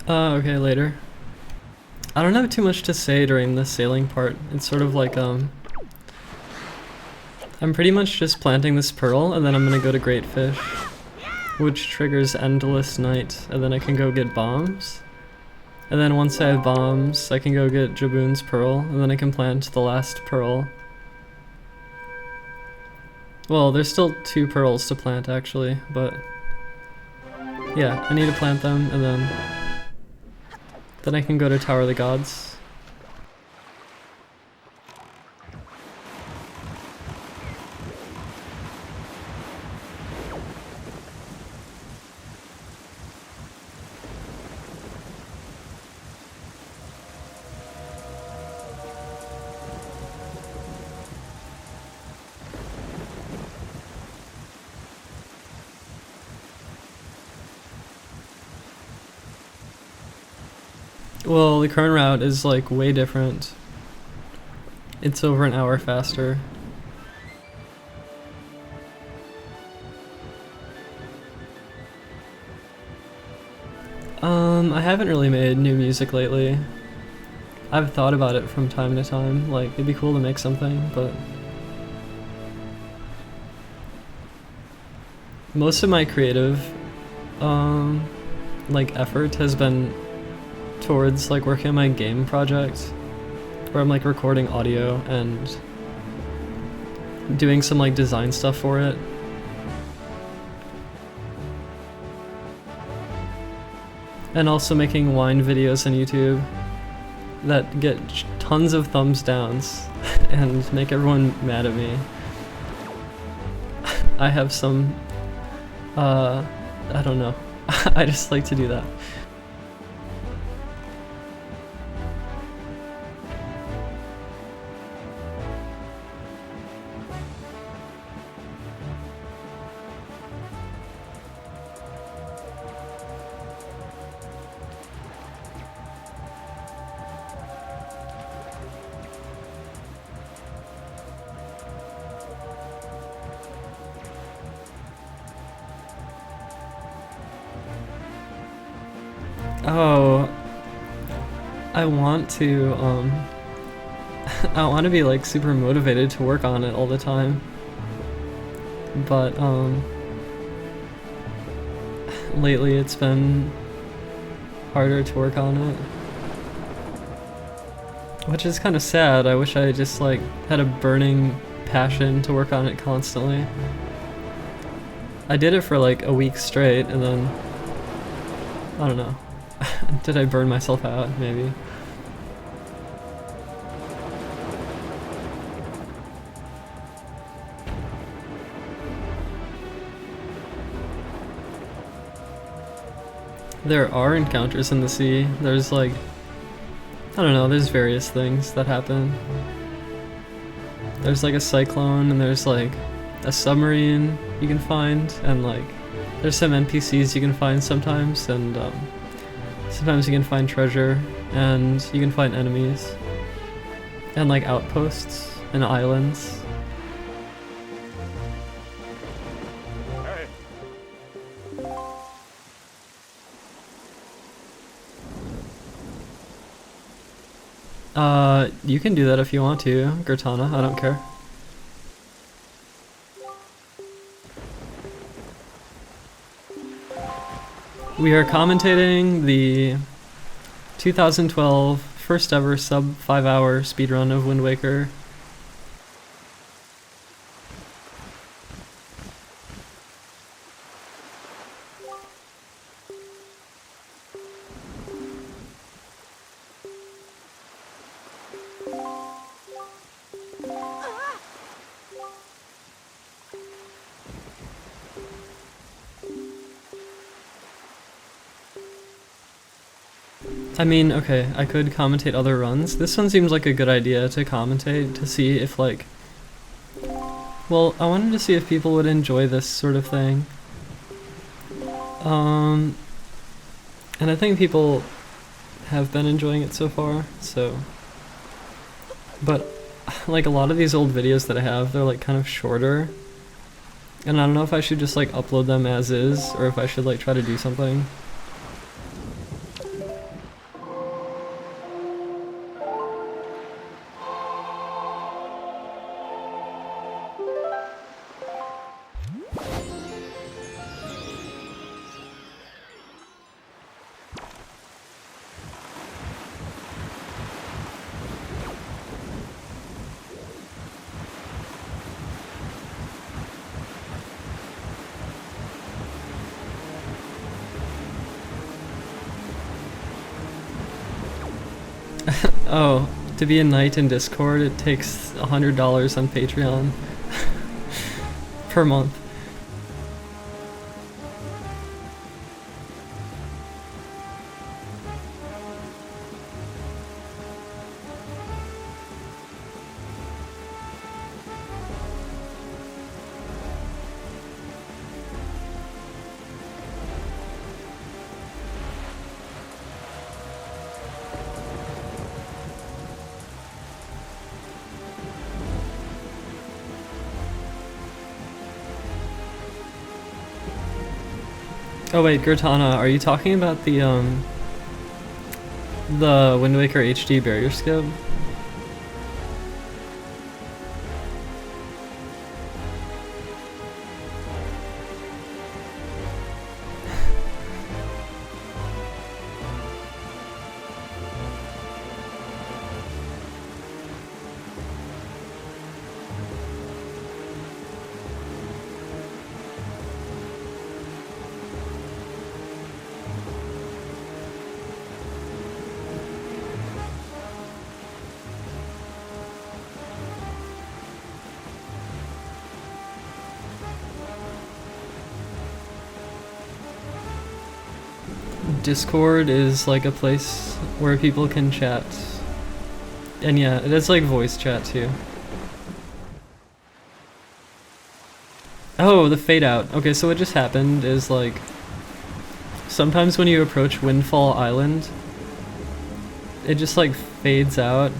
Okay, later. I don't have too much to say during the sailing part. It's sort of like, I'm pretty much just planting this pearl, and then I'm gonna go to Great Fish, which triggers Endless Night, and then I can go get bombs. And then once I have bombs, I can go get Jaboon's pearl, and then I can plant the last pearl. Well, there's still 2 pearls to plant, actually, but yeah, I need to plant them, and then I can go to Tower of the Gods. Well, the current route is like way different. It's over an hour faster. I haven't really made new music lately. I've thought about it from time to time, like it'd be cool to make something, but most of my creative like effort has been towards like working on my game project, where I'm like recording audio and doing some like design stuff for it. And also making wine videos on YouTube that get tons of thumbs downs and make everyone mad at me. I have some, I don't know. I just like to do that. I want to, I want to be like super motivated to work on it all the time. But, lately it's been harder to work on it. Which is kind of sad. I wish I just like had a burning passion to work on it constantly. I did it for like a week straight and then, I don't know. Did I burn myself out? Maybe. There are encounters in the sea. There's like, I don't know, there's various things that happen. There's like a cyclone and there's like a submarine you can find, and like there's some NPCs you can find sometimes, and sometimes you can find treasure, and you can find enemies, and like outposts and islands. You can do that if you want to, Gertana, I don't care. We are commentating the 2012 first ever sub 5 hour speedrun of Wind Waker. I mean, okay, I could commentate other runs. This one seems like a good idea to commentate, to see if like... Well, I wanted to see if people would enjoy this sort of thing. And I think people have been enjoying it so far, so... But, like, a lot of these old videos that I have, they're like kind of shorter. And I don't know if I should just like upload them as is, or if I should like try to do something. Oh, to be a knight in Discord, it takes $100 on Patreon per month. Oh wait, Gertana, are you talking about the Wind Waker HD barrier skip? Discord is like a place where people can chat. And yeah, it is like voice chat too. Oh, the fade out. Okay, so what just happened is like sometimes when you approach Windfall Island, it just like fades out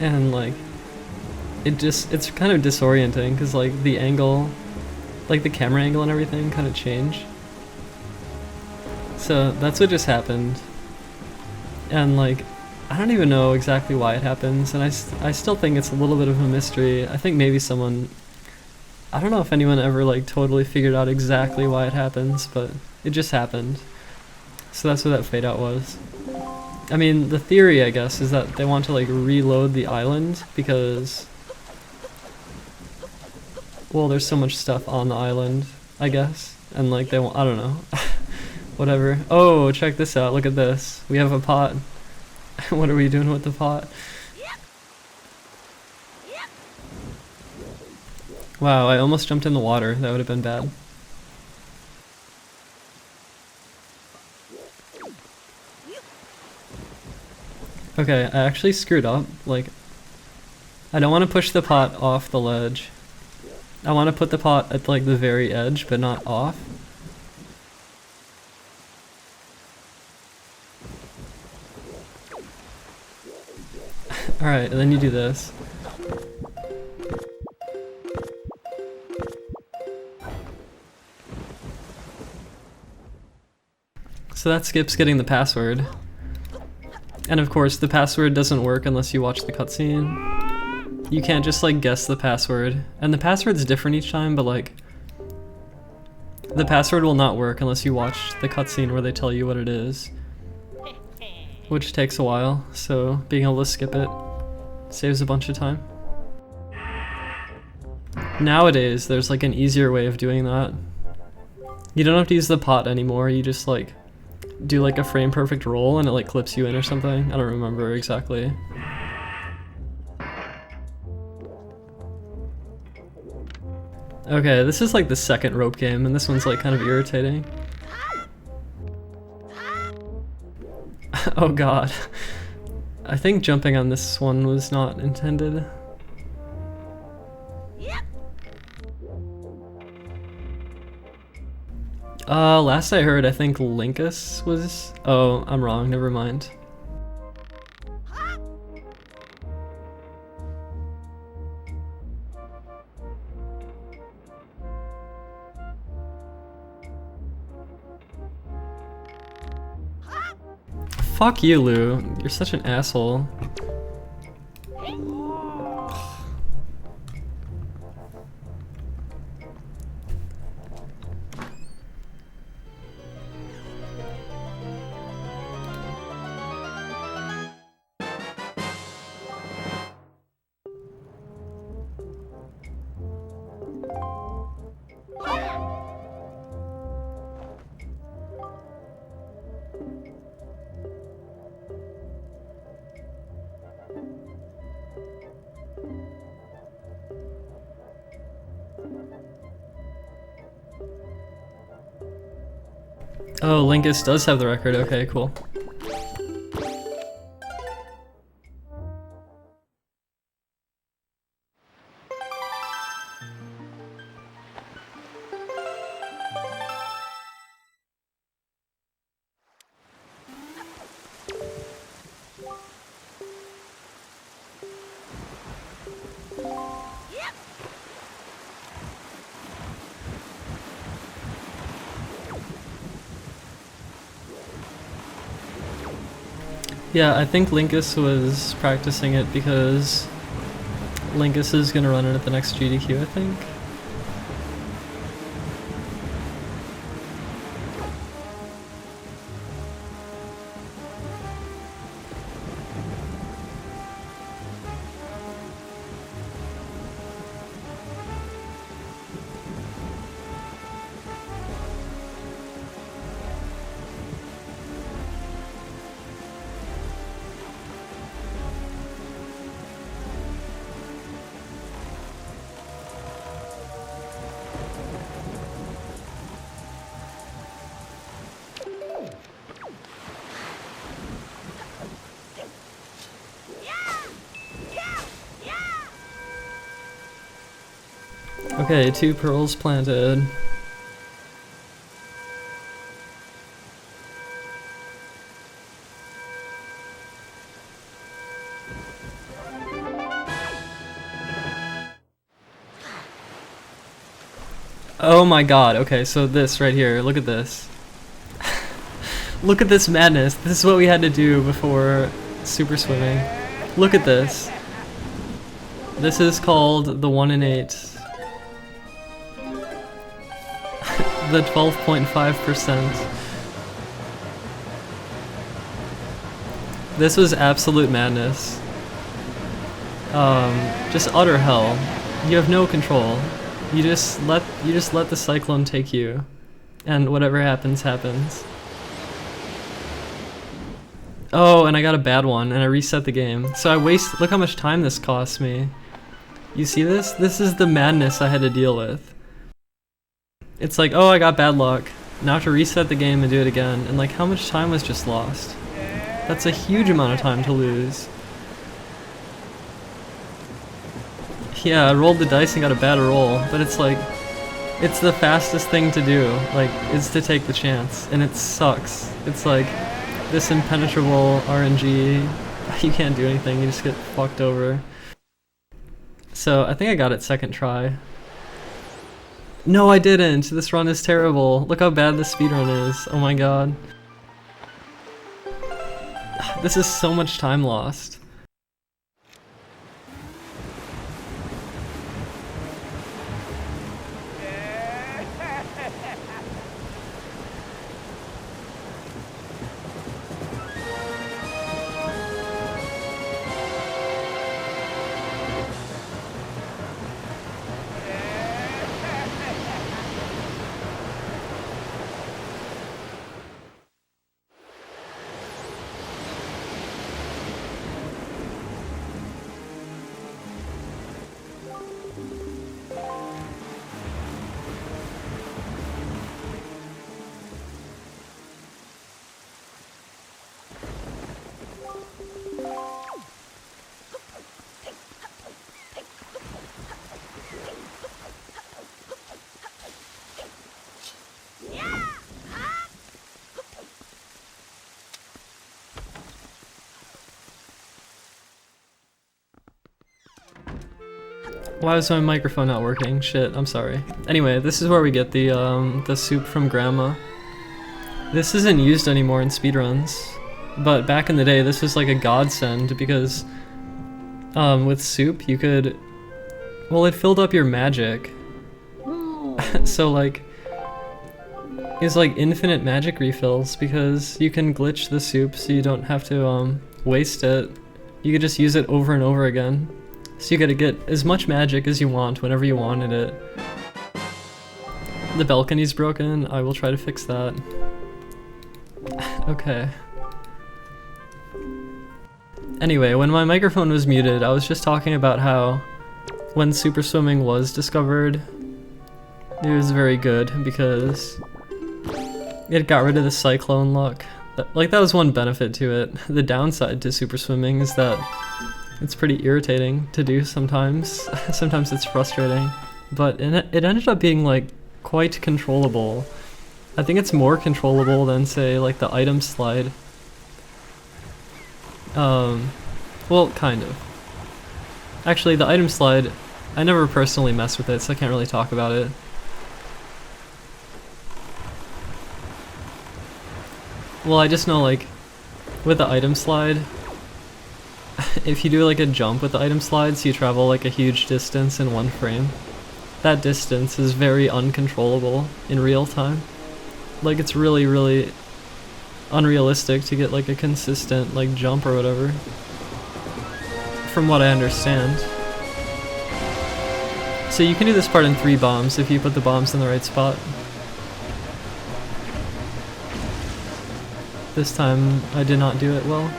and like it's kind of disorienting because like the angle, like the camera angle and everything kind of change. So that's what just happened. And like, I don't even know exactly why it happens, and I still think it's a little bit of a mystery. I think maybe someone, I don't know if anyone ever like totally figured out exactly why it happens, but it just happened. So that's what that fade out was. I mean, the theory, I guess, is that they want to like reload the island because, well, there's so much stuff on the island, I guess, and like they want, I don't know. Whatever. Oh, check this out, look at this. We have a pot. What are we doing with the pot? Wow, I almost jumped in the water. That would have been bad. Okay, I actually screwed up. Like, I don't want to push the pot off the ledge. I want to put the pot at like the very edge, but not off. Alright, and then you do this. So that skips getting the password. And of course, the password doesn't work unless you watch the cutscene. You can't just like guess the password. And the password's different each time, but like, the password will not work unless you watch the cutscene where they tell you what it is. Which takes a while, so being able to skip it saves a bunch of time. Nowadays, there's like an easier way of doing that. You don't have to use the pot anymore, you just like do like a frame perfect roll and it like clips you in or something. I don't remember exactly. Okay, this is like the second rope game and this one's like kind of irritating. Oh god. I think jumping on this one was not intended. Last I heard, I think Linkus was... Oh, I'm wrong, never mind. Fuck you, Lou. You're such an asshole. Oh, Linkus does have the record. Okay, cool. Yeah, I think Linkus was practicing it because Linkus is gonna run it at the next GDQ, I think. Okay, 2 pearls planted. Oh my god, okay, so this right here, look at this. Look at this madness. This is what we had to do before super swimming. Look at this. This is called the 1 in 8. The 12.5%. This was absolute madness. Just utter hell. You have no control. You just let the cyclone take you, and whatever happens, happens. Oh, and I got a bad one, and I reset the game. So I look how much time this cost me. You see this? This is the madness I had to deal with. It's like, oh, I got bad luck. Now I have to reset the game and do it again, and like, how much time was just lost? That's a huge amount of time to lose. Yeah, I rolled the dice and got a bad roll, but it's like, it's the fastest thing to do, like, is to take the chance, and it sucks. It's like, this impenetrable RNG, you can't do anything, you just get fucked over. So, I think I got it second try. No, I didn't! This run is terrible. Look how bad this speedrun is. Oh my god. This is so much time lost. Why was my microphone not working? Shit, I'm sorry. Anyway, this is where we get the soup from Grandma. This isn't used anymore in speedruns, but back in the day this was like a godsend because with soup you could, well, it filled up your magic. So like, it's like infinite magic refills because you can glitch the soup so you don't have to waste it. You could just use it over and over again. So you gotta get as much magic as you want whenever you wanted it. The balcony's broken, I will try to fix that. Okay. Anyway, when my microphone was muted, I was just talking about how when super swimming was discovered, it was very good because it got rid of the cyclone luck. Like, that was one benefit to it. The downside to super swimming is that it's pretty irritating to do sometimes. Sometimes it's frustrating, but it ended up being like quite controllable. I think it's more controllable than, say, like the item slide. Well, kind of. Actually, the item slide, I never personally messed with it, so I can't really talk about it. Well, I just know, like, with the item slide, if you do like a jump with the item slides, you travel like a huge distance in one frame. That distance is very uncontrollable in real time. Like, it's really, really unrealistic to get like a consistent like jump or whatever, from what I understand. So you can do this part in 3 bombs if you put the bombs in the right spot. This time I did not do it well.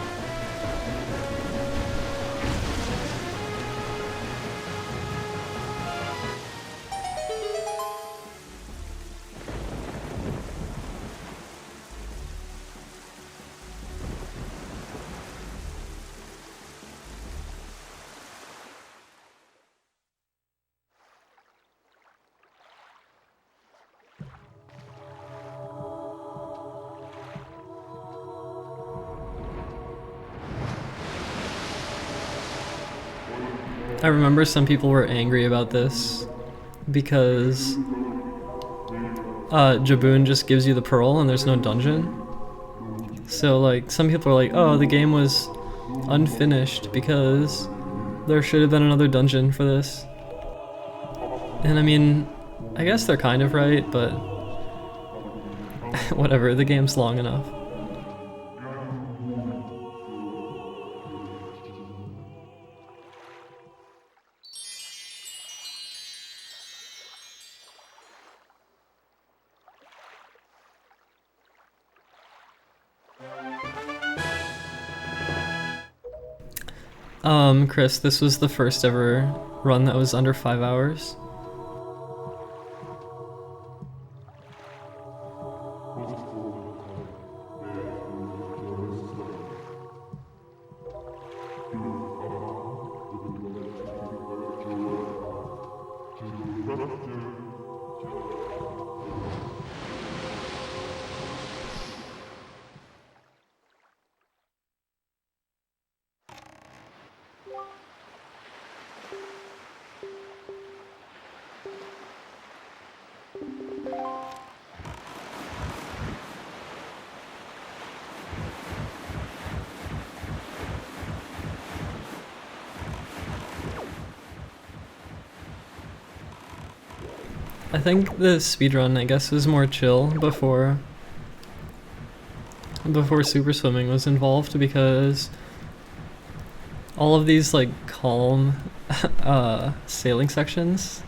I remember some people were angry about this because Jaboon just gives you the pearl and there's no dungeon. So like some people are like, oh, the game was unfinished because there should have been another dungeon for this. And I mean, I guess they're kind of right, but whatever, the game's long enough. Chris, this was the first ever run that was under 5 hours. I think the speedrun, I guess, was more chill before super swimming was involved, because all of these like calm sailing sections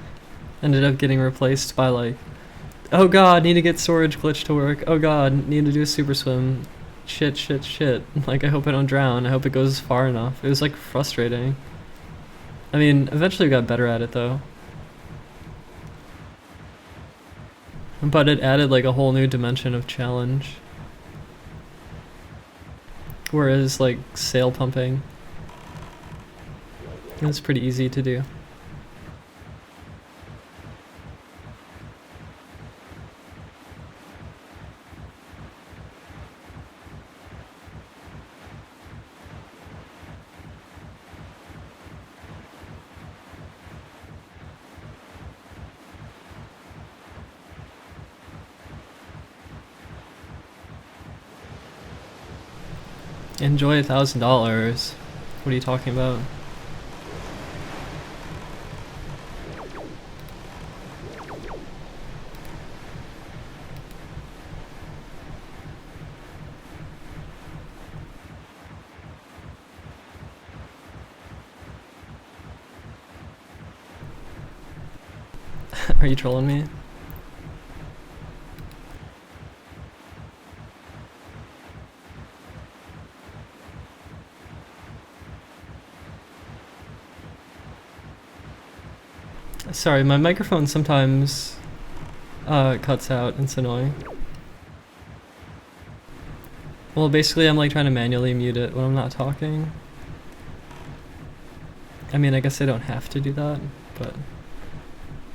ended up getting replaced by like, oh god, need to get storage glitch to work, oh god, need to do a super swim, shit, like I hope I don't drown, I hope it goes far enough. It was like frustrating. I mean, eventually we got better at it though. But it added like a whole new dimension of challenge. Whereas like sail pumping, it's pretty easy to do. Enjoy $1,000. What are you talking about? Are you trolling me? Sorry, my microphone sometimes cuts out. It's annoying. Well, basically I'm like trying to manually mute it when I'm not talking. I mean, I guess I don't have to do that, but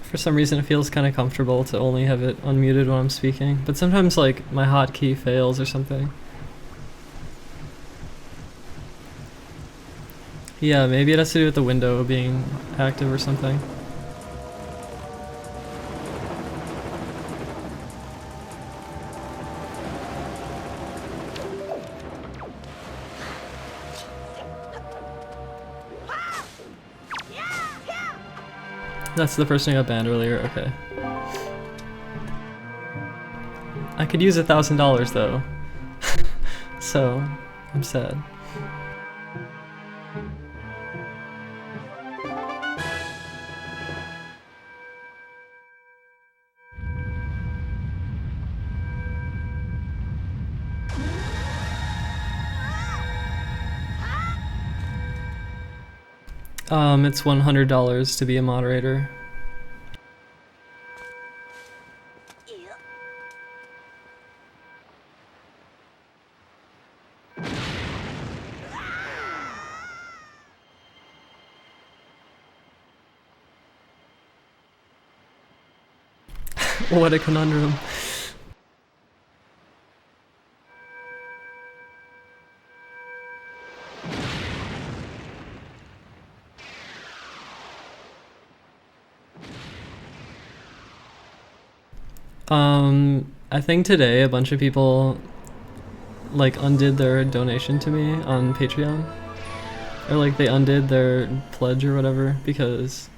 for some reason it feels kind of comfortable to only have it unmuted when I'm speaking. But sometimes like my hotkey fails or something. Yeah, maybe it has to do with the window being active or something. That's the person who got banned earlier, okay. I could use $1,000 though. So, I'm sad. It's $100 to be a moderator. What a conundrum. I think today a bunch of people like undid their donation to me on Patreon, or like they undid their pledge or whatever, because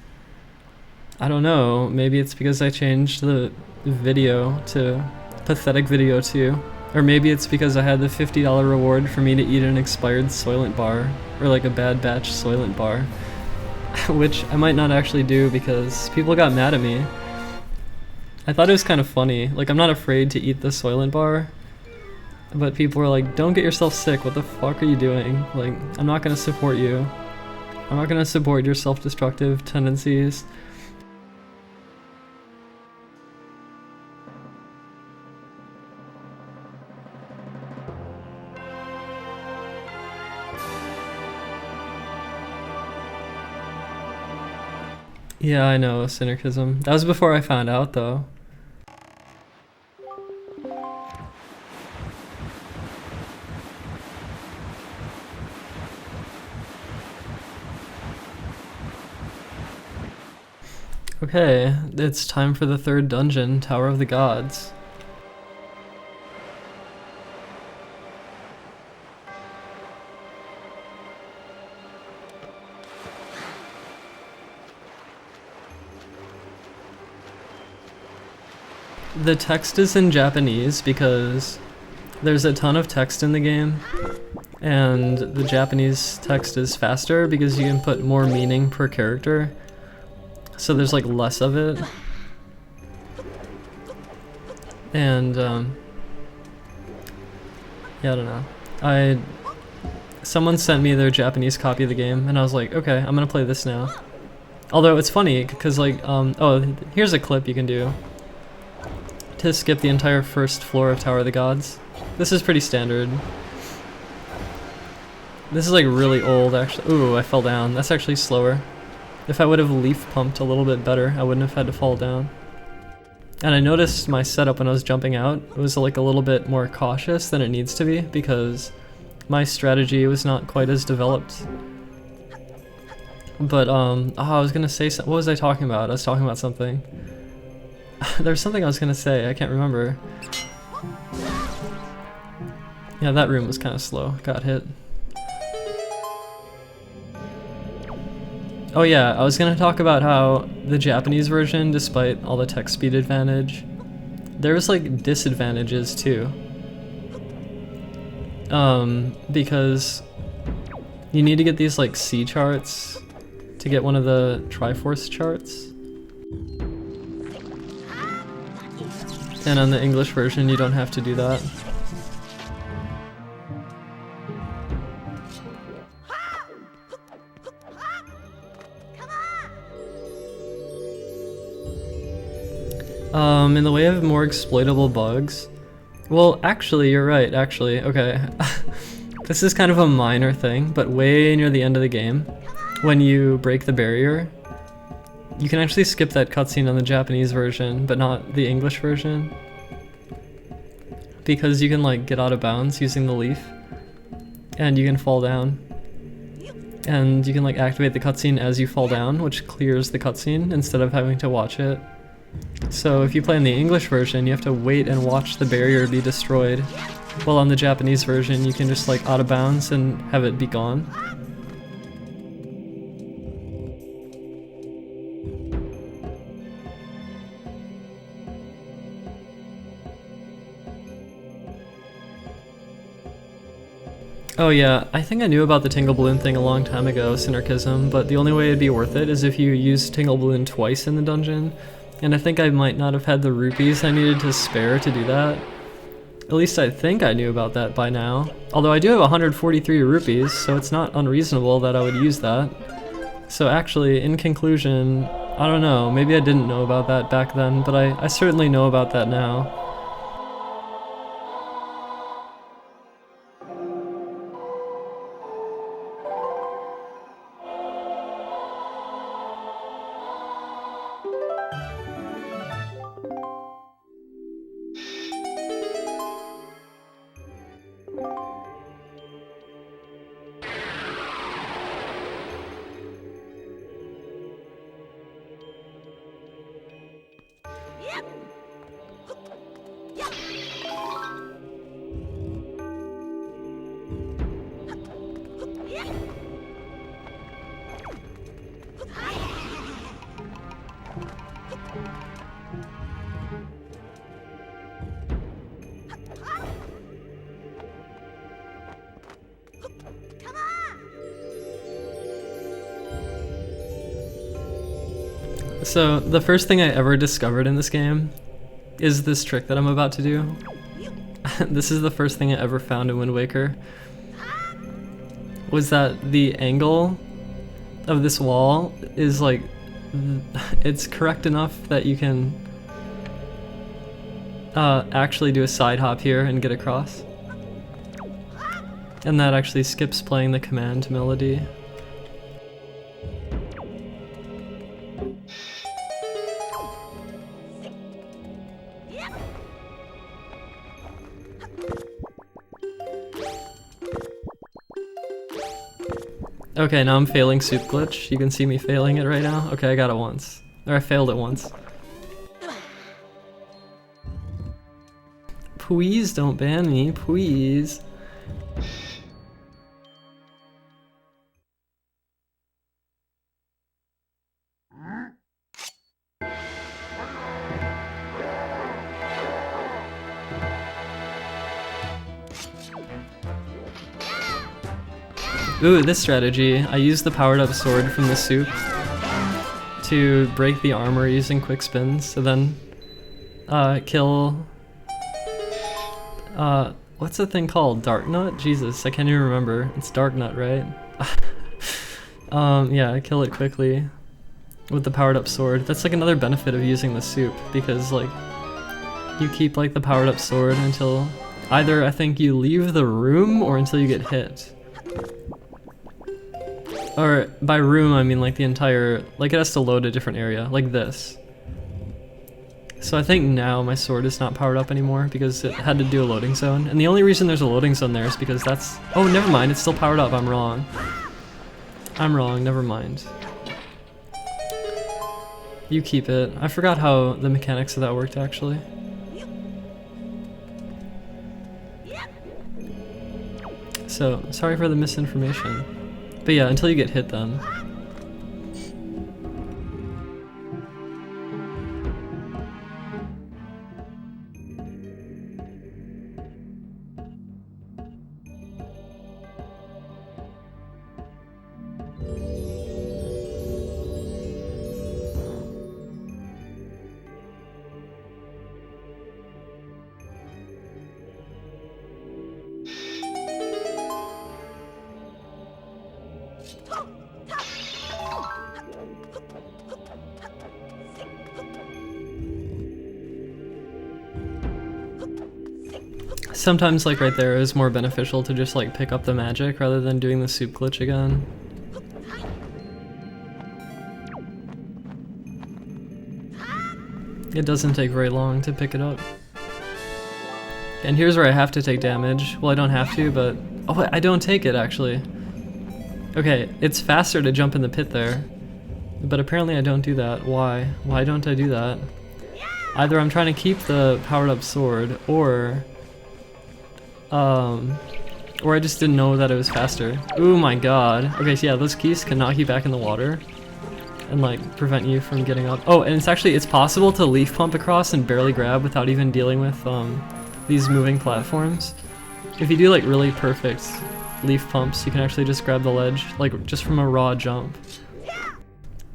I don't know, maybe it's because I changed the video to Pathetic Video 2, or maybe it's because I had the $50 reward for me to eat an expired Soylent bar, or like a Bad Batch Soylent bar, which I might not actually do because people got mad at me. I thought it was kind of funny, like I'm not afraid to eat the Soylent bar, but people were like, don't get yourself sick, what the fuck are you doing? Like, I'm not gonna support you. I'm not gonna support your self-destructive tendencies. Yeah, I know, cynicism. That was before I found out, though. Okay, it's time for the third dungeon, Tower of the Gods. The text is in Japanese because there's a ton of text in the game, and the Japanese text is faster because you can put more meaning per character, so there's like less of it. And yeah, I don't know. Someone sent me their Japanese copy of the game, and I was like, okay, I'm gonna play this now. Although it's funny because like oh, here's a clip you can do to skip the entire first floor of Tower of the Gods. This is pretty standard. This is like really old actually. Ooh, I fell down. That's actually slower. If I would have leaf pumped a little bit better, I wouldn't have had to fall down. And I noticed my setup when I was jumping out, it was like a little bit more cautious than it needs to be because my strategy was not quite as developed. But oh, I was gonna say something. What was I talking about? I was talking about something. There's something I was gonna say, I can't remember. Yeah, that room was kind of slow, got hit. Oh yeah, I was gonna talk about how the Japanese version, despite all the text speed advantage, there was like disadvantages too. Because you need to get these like C charts to get one of the Triforce charts. And on the English version, you don't have to do that. In the way of more exploitable bugs, well, actually, you're right, actually, okay. This is kind of a minor thing, but way near the end of the game, when you break the barrier, you can actually skip that cutscene on the Japanese version, but not the English version. Because you can like get out of bounds using the leaf, and you can fall down. And you can like activate the cutscene as you fall down, which clears the cutscene instead of having to watch it. So if you play in the English version, you have to wait and watch the barrier be destroyed. While on the Japanese version, you can just like out of bounds and have it be gone. Oh yeah, I think I knew about the Tingle Balloon thing a long time ago, Synergism, but the only way it'd be worth it is if you use Tingle Balloon twice in the dungeon, and I think I might not have had the rupees I needed to spare to do that. At least I think I knew about that by now. Although I do have 143 rupees, so it's not unreasonable that I would use that. So actually, in conclusion, I don't know, maybe I didn't know about that back then, but I certainly know about that now. So, the first thing I ever discovered in this game is this trick that I'm about to do. This is the first thing I ever found in Wind Waker. Was that the angle of this wall is like, it's correct enough that you can actually do a side hop here and get across. And that actually skips playing the command melody. Okay, now I'm failing soup glitch. You can see me failing it right now. Okay, I got it once. Or I failed it once. Please don't ban me, please. Ooh, this strategy. I use the powered up sword from the soup to break the armor using quick spins, so then kill what's the thing called? Dark Nut? Jesus, I can't even remember. It's Dark Nut, right? Yeah, kill it quickly with the powered up sword. That's like another benefit of using the soup, because like you keep like the powered up sword until either I think you leave the room or until you get hit. Or by room I mean like the entire, like it has to load a different area, like this. So I think now my sword is not powered up anymore because it had to do a loading zone. And the only reason there's a loading zone there is because that's, oh never mind, it's still powered up, I'm wrong. I'm wrong, never mind. You keep it. I forgot how the mechanics of that worked actually. So, sorry for the misinformation. But yeah, until you get hit then. Sometimes like right there is more beneficial to just like pick up the magic rather than doing the soup glitch again. It doesn't take very long to pick it up. And here's where I have to take damage. Well, I don't have to, but... oh, I don't take it actually. Okay, it's faster to jump in the pit there. But apparently I don't do that. Why? Why don't I do that? Either I'm trying to keep the powered up sword, or I just didn't know that it was faster. Oh my god. Okay, so yeah, those keys can knock you back in the water and like prevent you from getting up. Oh, and it's possible to leaf pump across and barely grab without even dealing with these moving platforms. If you do like really perfect leaf pumps, you can actually just grab the ledge, like just from a raw jump.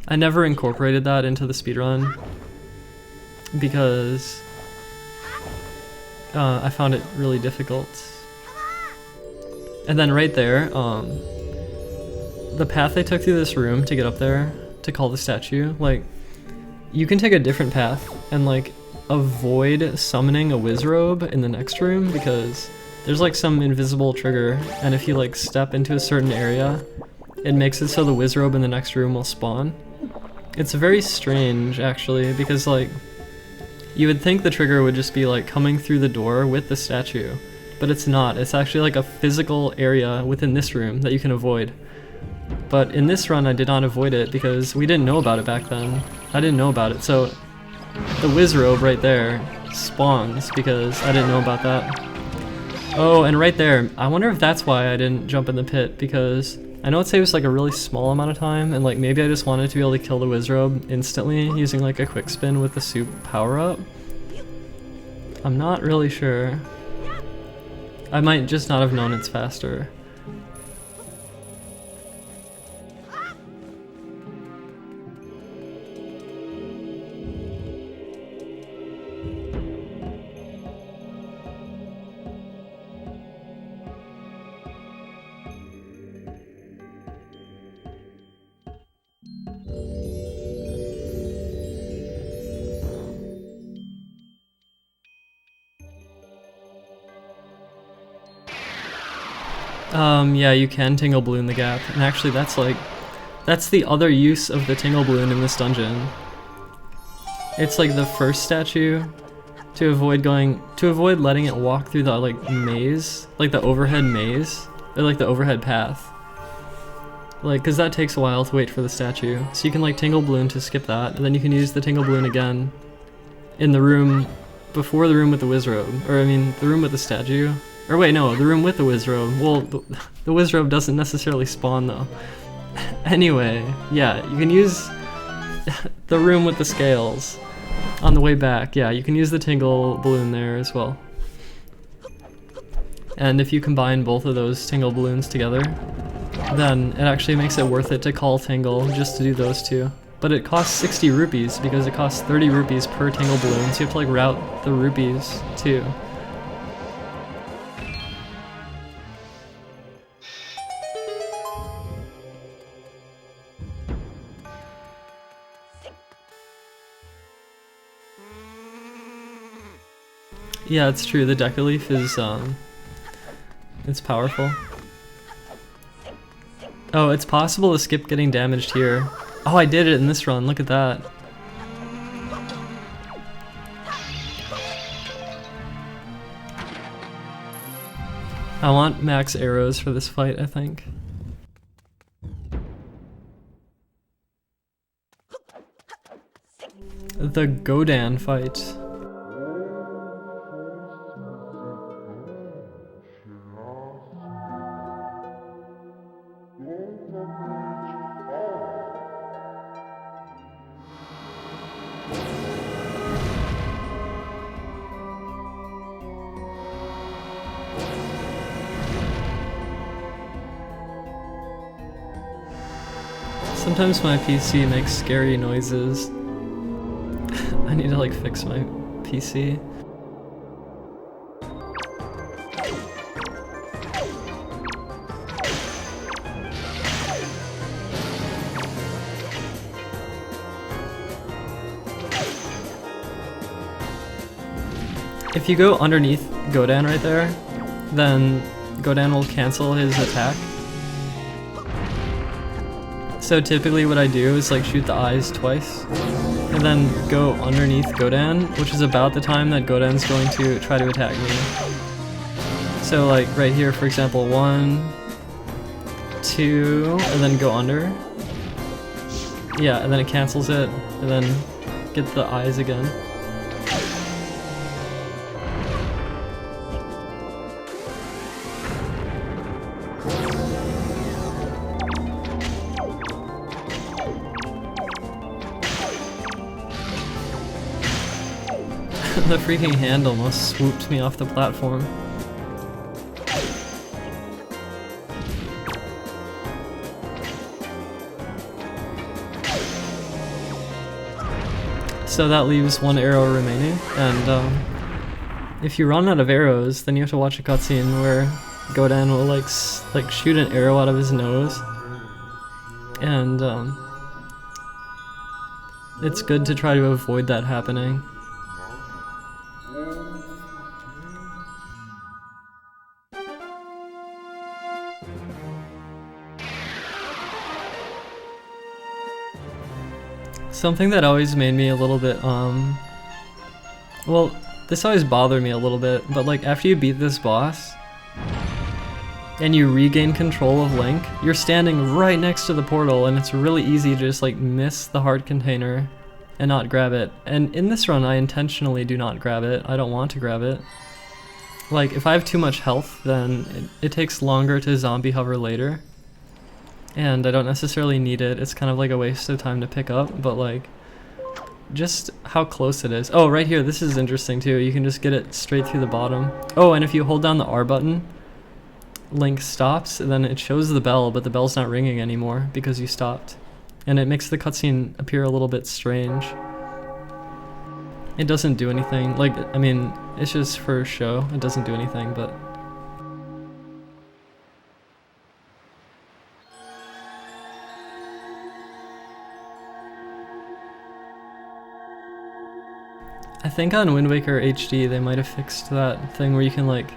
I never incorporated that into the speedrun because I found it really difficult. And then right there, the path I took through this room to get up there to call the statue, like, you can take a different path and like avoid summoning a Wizrobe in the next room because there's like some invisible trigger, and if you like step into a certain area, it makes it so the Wizrobe in the next room will spawn. It's very strange actually, because like you would think the trigger would just be like coming through the door with the statue, but it's not. It's actually like a physical area within this room that you can avoid. But in this run I did not avoid it because we didn't know about it back then. I didn't know about it, so the Wizrobe right there spawns because I didn't know about that. Oh, and right there, I wonder if that's why I didn't jump in the pit, because I know it saves like a really small amount of time, and like maybe I just wanted to be able to kill the Wizrobe instantly using like a quick spin with the soup power-up. I'm not really sure. I might just not have known it's faster. Yeah, you can Tingle Balloon the gap, and actually that's the other use of the Tingle Balloon in this dungeon. It's like the first statue to avoid letting it walk through the like maze, like the overhead maze, or like the overhead path. Like, cause that takes a while to wait for the statue. So you can like Tingle Balloon to skip that, and then you can use the Tingle Balloon again in the room before the room with the Wizrobe, or I mean the room with the statue. Or wait, no, the room with the Wizrobe. Well, the Wizrobe doesn't necessarily spawn though. Anyway, yeah, you can use the room with the scales on the way back. Yeah, you can use the Tingle Balloon there as well. And if you combine both of those Tingle Balloons together, then it actually makes it worth it to call Tingle just to do those two. But it costs 60 rupees because it costs 30 rupees per Tingle Balloon, so you have to like route the rupees too. Yeah, it's true, the Deca Leaf is, it's powerful. Oh, it's possible to skip getting damaged here. Oh, I did it in this run, look at that. I want max arrows for this fight, I think. The Godan fight. Sometimes my PC makes scary noises. I need to like fix my PC. If you go underneath Godan right there, then Godan will cancel his attack. So typically what I do is like shoot the eyes twice, and then go underneath Godan, which is about the time that Godan's going to try to attack me. So like right here, for example, 1, 2, and then go under. Yeah, and then it cancels it, and then get the eyes again. The freaking hand almost swooped me off the platform. So that leaves 1 arrow remaining, and if you run out of arrows, then you have to watch a cutscene where Godan will like shoot an arrow out of his nose, and it's good to try to avoid that happening. Something that always made me a little bit, well, this always bothered me a little bit, but like after you beat this boss, and you regain control of Link, you're standing right next to the portal, and it's really easy to just like miss the heart container and not grab it. And in this run, I intentionally do not grab it. I don't want to grab it. Like, if I have too much health, then it takes longer to zombie hover later. and I don't necessarily need it. It's kind of like a waste of time to pick up, but like just how close it is. Oh, right here, this is interesting too. You can just get it straight through the bottom. Oh, and if you hold down the R button, Link stops, and then it shows the bell, but the bell's not ringing anymore because you stopped. And it makes the cutscene appear a little bit strange. It doesn't do anything. Like, I mean, it's just for show. It doesn't do anything, but... I think on Wind Waker HD they might have fixed that thing where you can like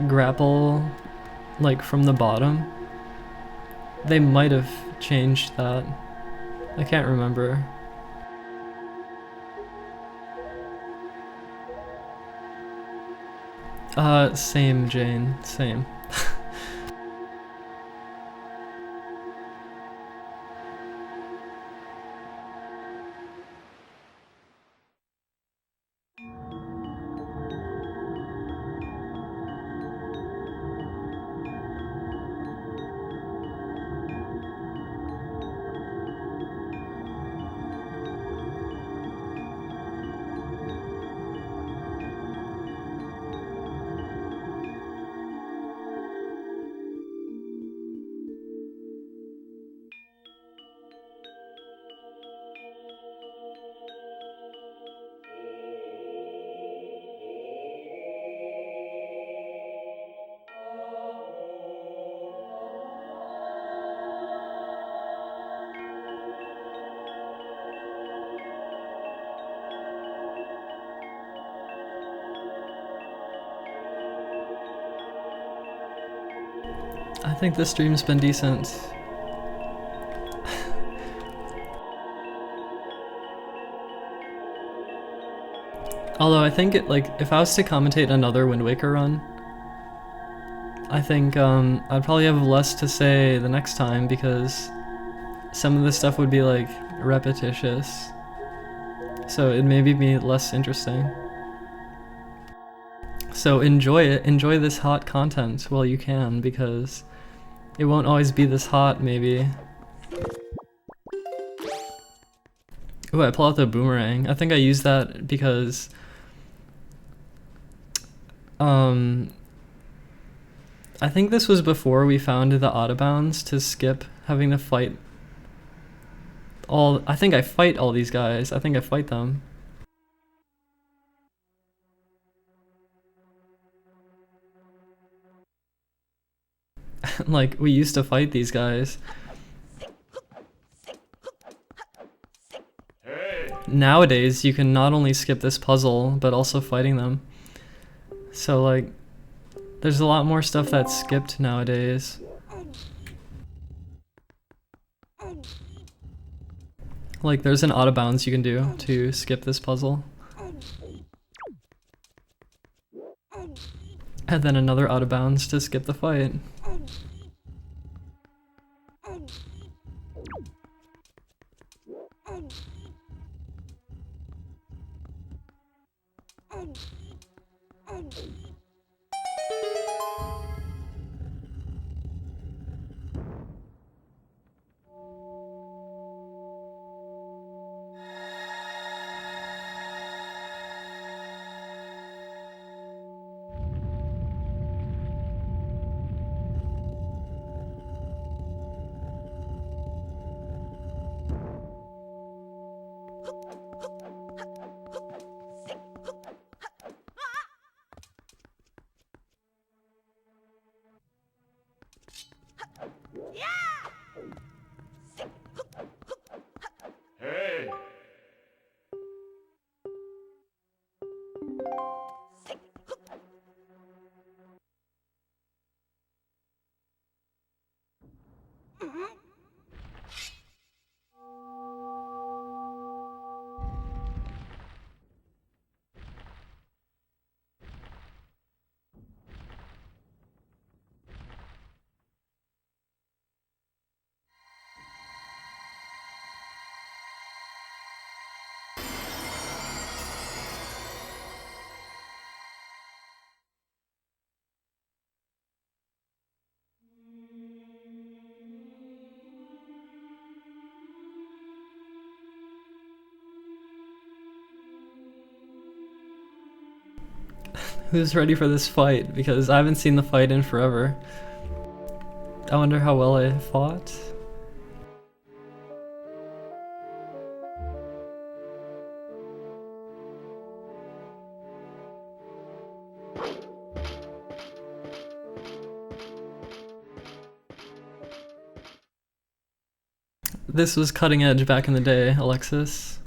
grapple like from the bottom. They might have changed that. I can't remember. Same, Jane. Same. I think this stream's been decent. Although I think if I was to commentate another Wind Waker run, I think I'd probably have less to say the next time because some of the stuff would be like repetitious. So it maybe be less interesting. So enjoy it. Enjoy this hot content while you can, because it won't always be this hot, maybe. Ooh, I pull out the boomerang. I think I use that because I think this was before we found the Autobounds to skip having to fight I think I fight all these guys. I think I fight them. Like, we used to fight these guys. Nowadays, you can not only skip this puzzle, but also fighting them. So, like, there's a lot more stuff that's skipped nowadays. Like, there's an Autobounds you can do to skip this puzzle. And then another Autobounds to skip the fight. Who's ready for this fight? Because I haven't seen the fight in forever. I wonder how well I fought. This was cutting edge back in the day, Alexis.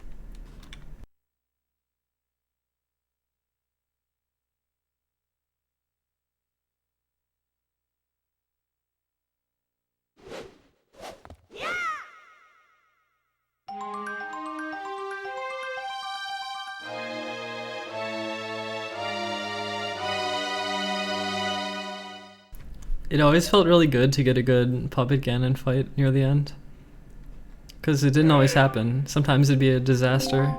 It always felt really good to get a good Puppet Ganon fight near the end. Because it didn't always happen. Sometimes it'd be a disaster.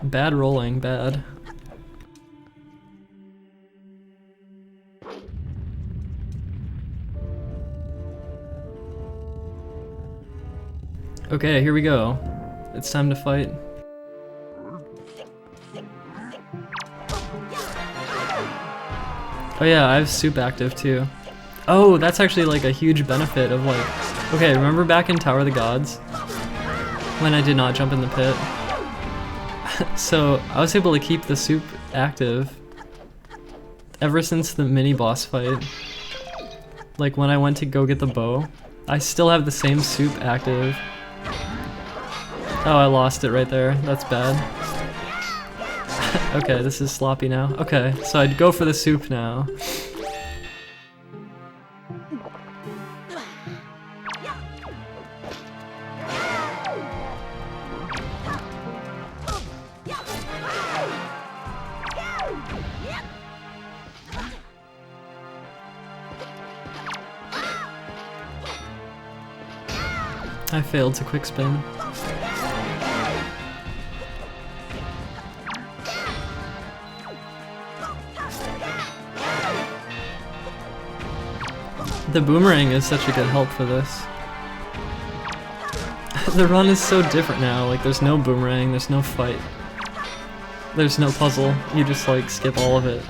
Bad rolling, bad. Okay, here we go. It's time to fight. Oh yeah, I have soup active too. Oh, that's actually like a huge benefit of like... Okay, remember back in Tower of the Gods? When I did not jump in the pit? So, I was able to keep the soup active ever since the mini-boss fight. Like when I went to go get the bow, I still have the same soup active. Oh, I lost it right there. That's bad. Okay, this is sloppy now. Okay, so I'd go for the soup now. I failed to quick spin. The boomerang is such a good help for this. The run is so different now, like there's no boomerang, there's no fight. There's no puzzle, you just like skip all of it.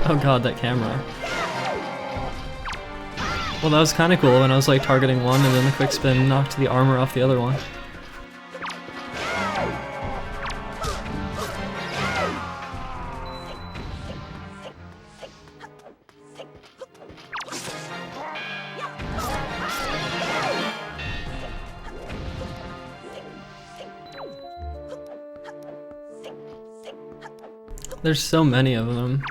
Oh god, that camera. Well, that was kinda cool when I was like targeting one and then the quick spin knocked the armor off the other one. There's so many of them.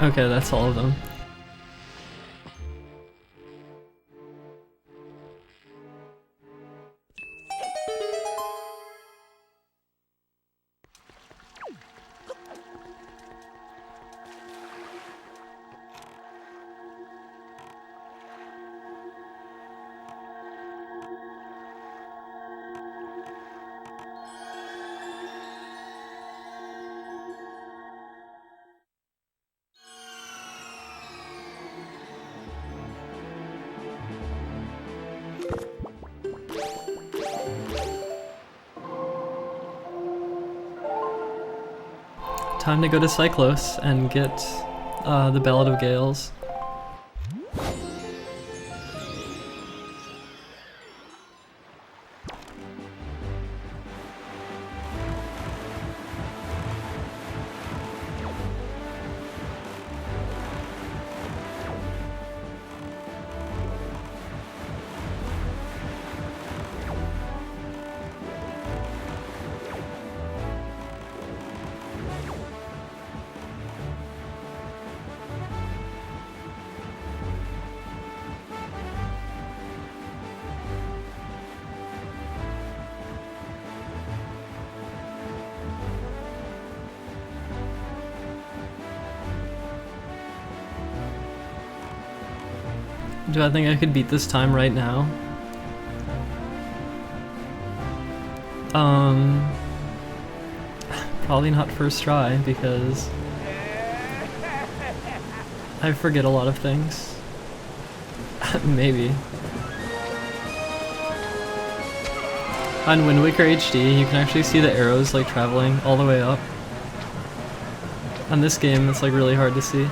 Okay, that's all of them. Time to go to Cyclos and get the Ballad of Gales. Do I think I could beat this time right now? Probably not first try, because I forget a lot of things. Maybe. On Wind Waker HD, you can actually see the arrows like traveling all the way up. On this game, it's like really hard to see.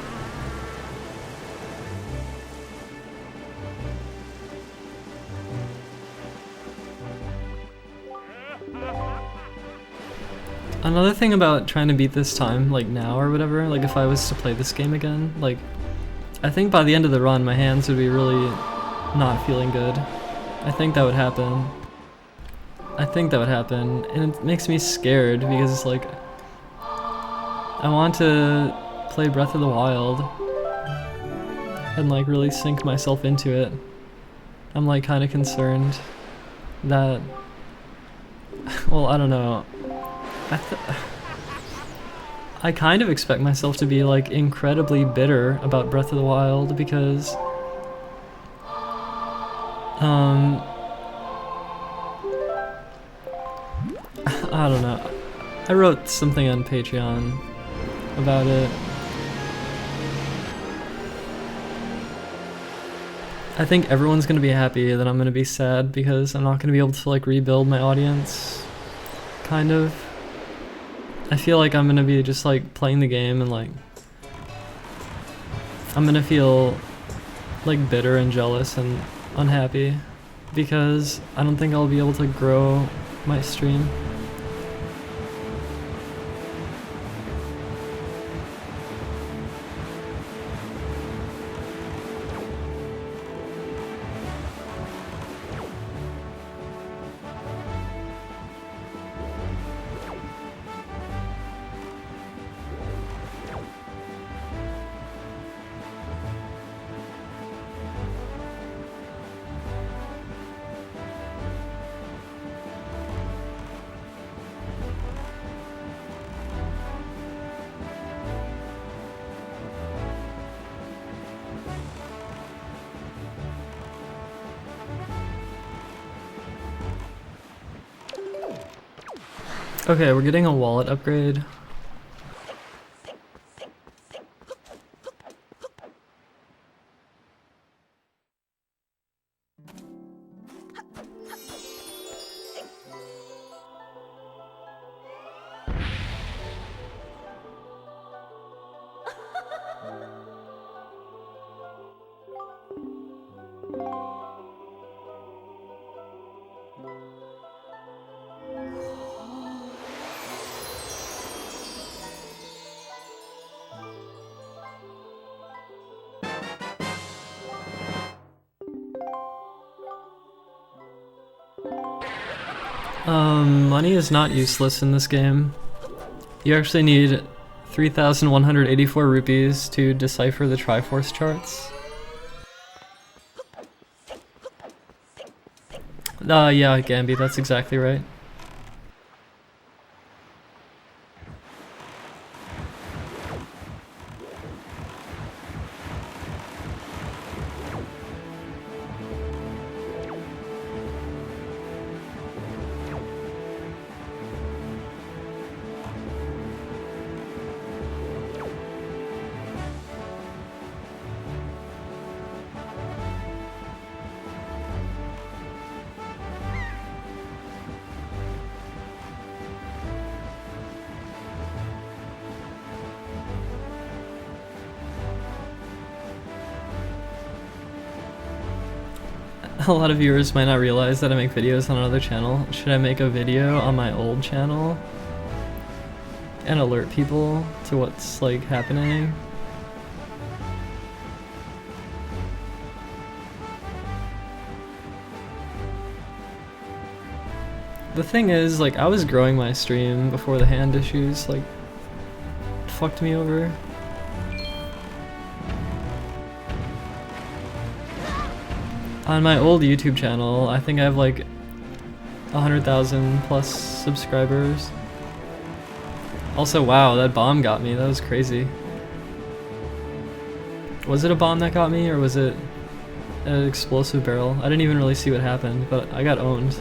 Another thing about trying to beat this time, like now or whatever, like if I was to play this game again, like I think by the end of the run my hands would be really not feeling good. I think that would happen. And it makes me scared because it's like I want to play Breath of the Wild and like really sink myself into it. I'm like kind of concerned that, well, I don't know. I kind of expect myself to be like incredibly bitter about Breath of the Wild because I don't know. I wrote something on Patreon about it. I think everyone's gonna be happy that I'm gonna be sad because I'm not gonna be able to like rebuild my audience, kind of. I feel like I'm gonna be just like playing the game and like I'm gonna feel like bitter and jealous and unhappy because I don't think I'll be able to grow my stream. Okay, we're getting a wallet upgrade. Money is not useless in this game. You actually need 3,184 rupees to decipher the Triforce charts. Yeah, Gambi, that's exactly right. A lot of viewers might not realize that I make videos on another channel. Should I make a video on my old channel and alert people to what's like happening? The thing is, like, I was growing my stream before the hand issues like fucked me over. On my old YouTube channel, I think I have like 100,000 plus subscribers. Also, wow, that bomb got me. That was crazy. Was it a bomb that got me, or was it an explosive barrel. I didn't even really see what happened, but I got owned.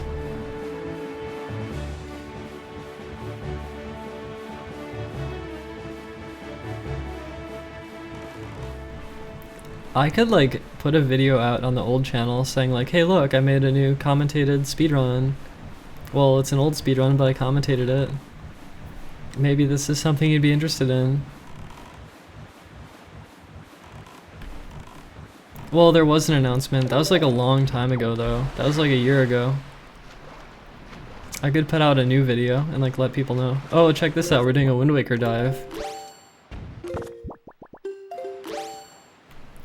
I could like put a video out on the old channel saying like, hey look, I made a new commentated speedrun. Well, it's an old speedrun, but I commentated it. Maybe this is something you'd be interested in. Well, there was an announcement. That was like a long time ago though. That was like a year ago. I could put out a new video and like let people know. Oh, check this out, we're doing a Wind Waker dive.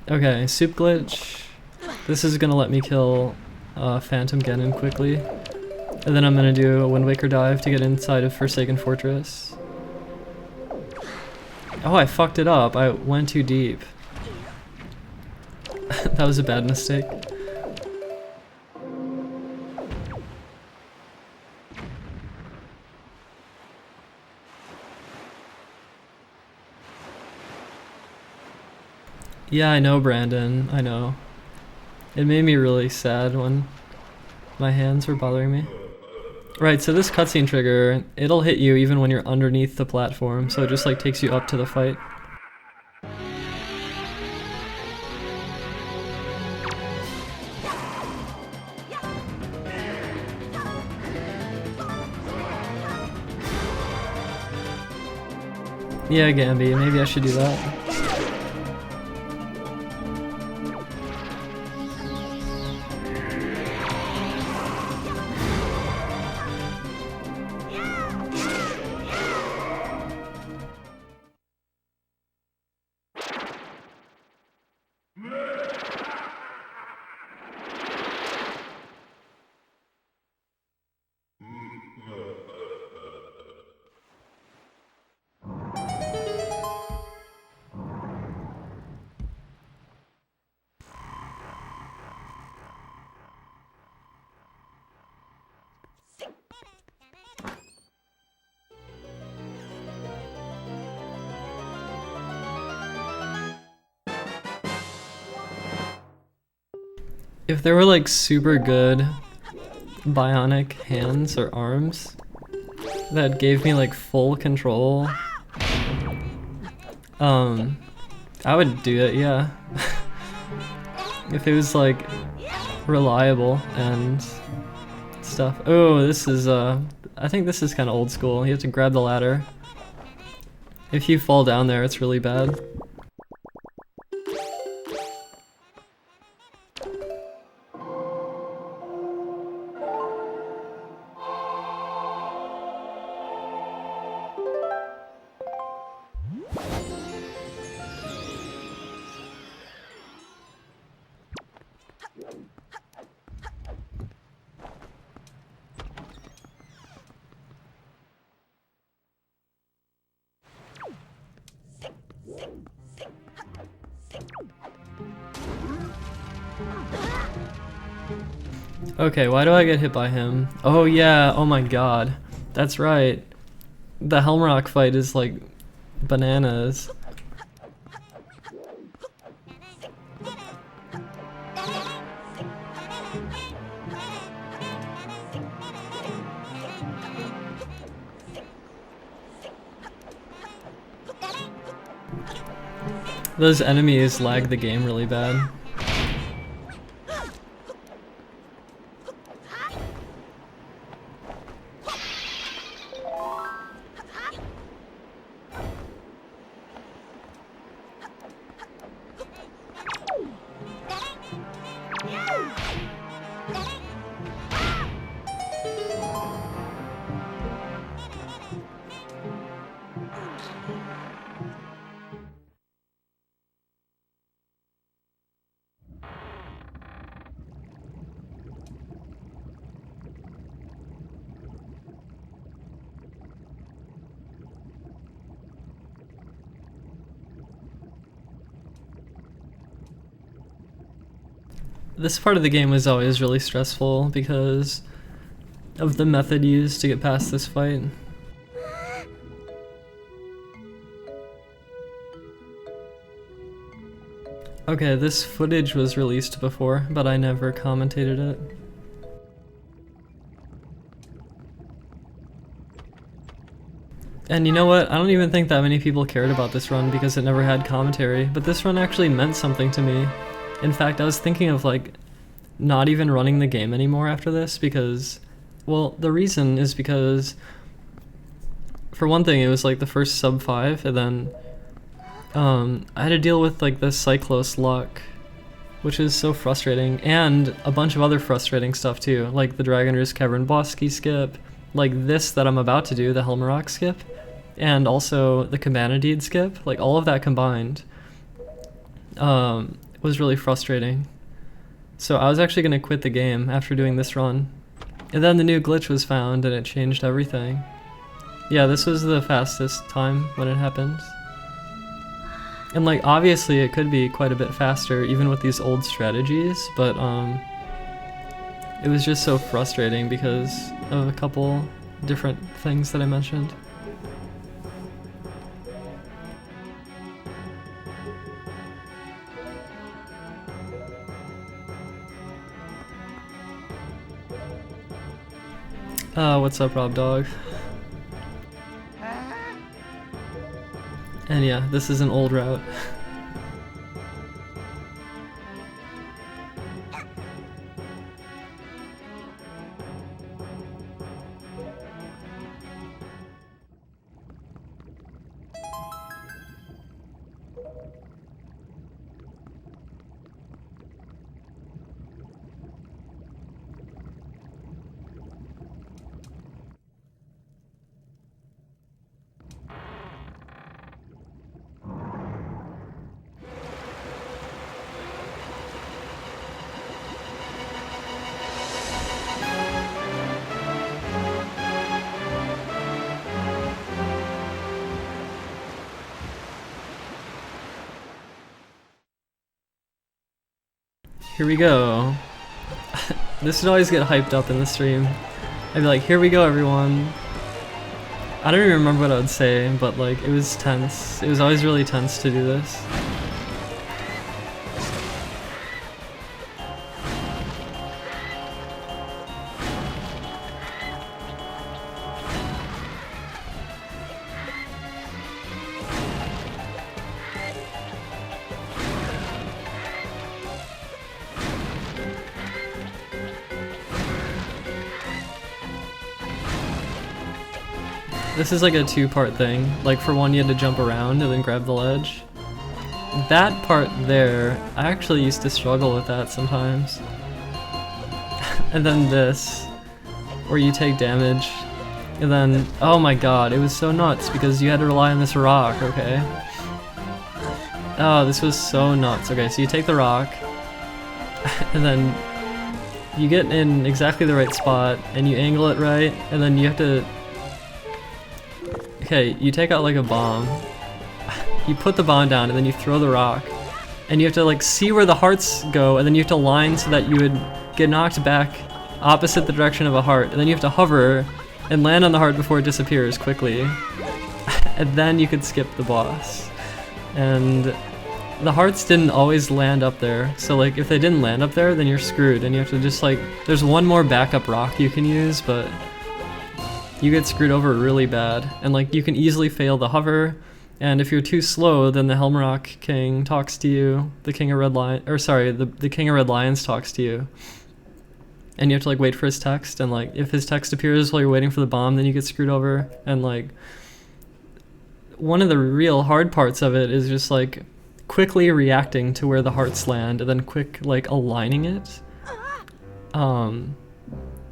Okay, soup glitch. This is gonna let me kill Phantom Ganon quickly. And then I'm gonna do a Wind Waker dive to get inside of Forsaken Fortress. Oh, I fucked it up. I went too deep. That was a bad mistake. Yeah, I know, Brandon. I know. It made me really sad when my hands were bothering me. Right, so this cutscene trigger, it'll hit you even when you're underneath the platform, so it just like takes you up to the fight. Yeah, Gambi, maybe I should do that. If there were like super good bionic hands or arms that gave me like full control, I would do it, yeah. If it was like reliable and stuff. Oh, this is I think this is kind of old school. You have to grab the ladder. If you fall down there, it's really bad. Okay, why do I get hit by him? Oh yeah, oh my god. That's right. The Helmrock fight is like bananas. Those enemies lag the game really bad. This part of the game was always really stressful because of the method used to get past this fight. Okay, this footage was released before, but I never commentated it. And you know what? I don't even think that many people cared about this run because it never had commentary, but this run actually meant something to me. In fact, I was thinking of like not even running the game anymore after this because, well, the reason is because for one thing, it was like the first sub 5, and then I had to deal with like the Cyclos luck, which is so frustrating, and a bunch of other frustrating stuff too, like the Dragon Roost Cavern Bosky skip, like this that I'm about to do, the Helmarok skip, and also the Cabanadid skip, like all of that combined was really frustrating. So I was actually going to quit the game after doing this run. And then the new glitch was found and it changed everything. Yeah, this was the fastest time when it happened. And like obviously it could be quite a bit faster even with these old strategies, but it was just so frustrating because of a couple different things that I mentioned. What's up, Rob Dog? And yeah, this is an old route. Here we go. This would always get hyped up in the stream. I'd be like, here we go everyone. I don't even remember what I would say, but like, it was tense. It was always really tense to do this. This is like a two-part thing. Like for one, you had to jump around and then grab the ledge. That part there, I actually used to struggle with that sometimes. And then this, where you take damage. And then, oh my god, it was so nuts because you had to rely on this rock, okay? Oh, this was so nuts. Okay, so you take the rock, and then you get in exactly the right spot, and you angle it right, and then you have to... Okay, you take out like a bomb, you put the bomb down, and then you throw the rock, and you have to like see where the hearts go, and then you have to line so that you would get knocked back opposite the direction of a heart, and then you have to hover and land on the heart before it disappears quickly, and then you could skip the boss. And the hearts didn't always land up there, so like if they didn't land up there, then you're screwed, and you have to just like, there's one more backup rock you can use, but you get screwed over really bad, and like you can easily fail the hover, and if you're too slow, then the Helmarok King talks to you, the King of Red Lion, or sorry, the King of Red Lions talks to you, and you have to like wait for his text, and like if his text appears while you're waiting for the bomb, then you get screwed over. And like one of the real hard parts of it is just like quickly reacting to where the hearts land, and then quick like aligning it, and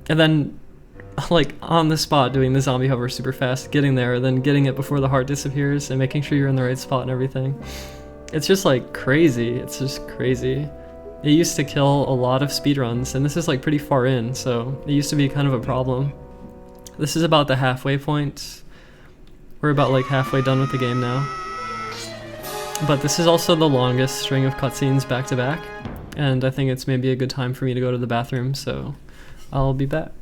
then like on the spot doing the zombie hover super fast, getting there, then getting it before the heart disappears, and making sure you're in the right spot and everything. It's just like crazy. It's just crazy. It used to kill a lot of speedruns, and this is like pretty far in, so it used to be kind of a problem. This is about the halfway point. We're about like halfway done with the game now. But this is also the longest string of cutscenes back to back, and I think it's maybe a good time for me to go to the bathroom, so I'll be back.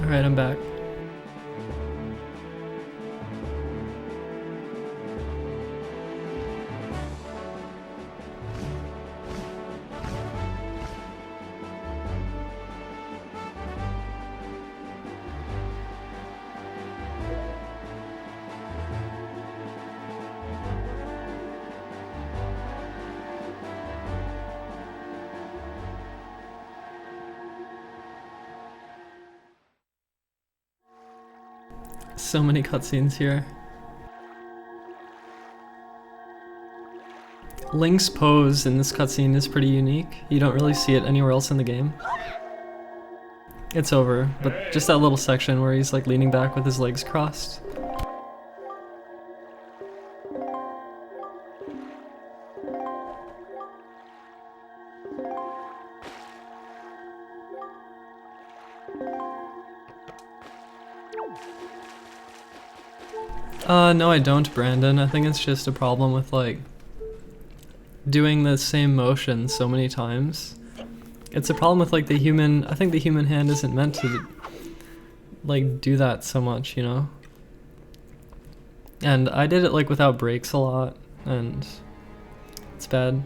Alright, I'm back. So many cutscenes here. Link's pose in this cutscene is pretty unique. You don't really see it anywhere else in the game. It's over, but just that little section where he's like leaning back with his legs crossed. No I don't, Brandon. I think it's just a problem with like doing the same motion so many times. It's a problem with like I think the human hand isn't meant to like do that so much, you know? And I did it like without breaks a lot, and it's bad.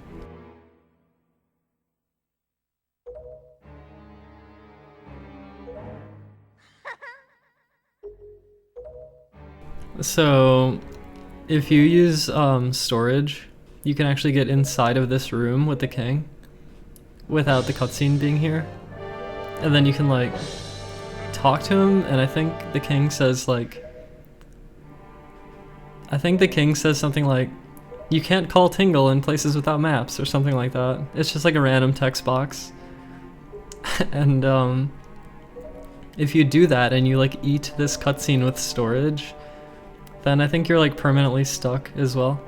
So, if you use storage, you can actually get inside of this room with the king without the cutscene being here. And then you can like talk to him, and I think the king says something like, you can't call Tingle in places without maps, or something like that. It's just like a random text box. And if you do that and you like eat this cutscene with storage, then I think you're like permanently stuck as well.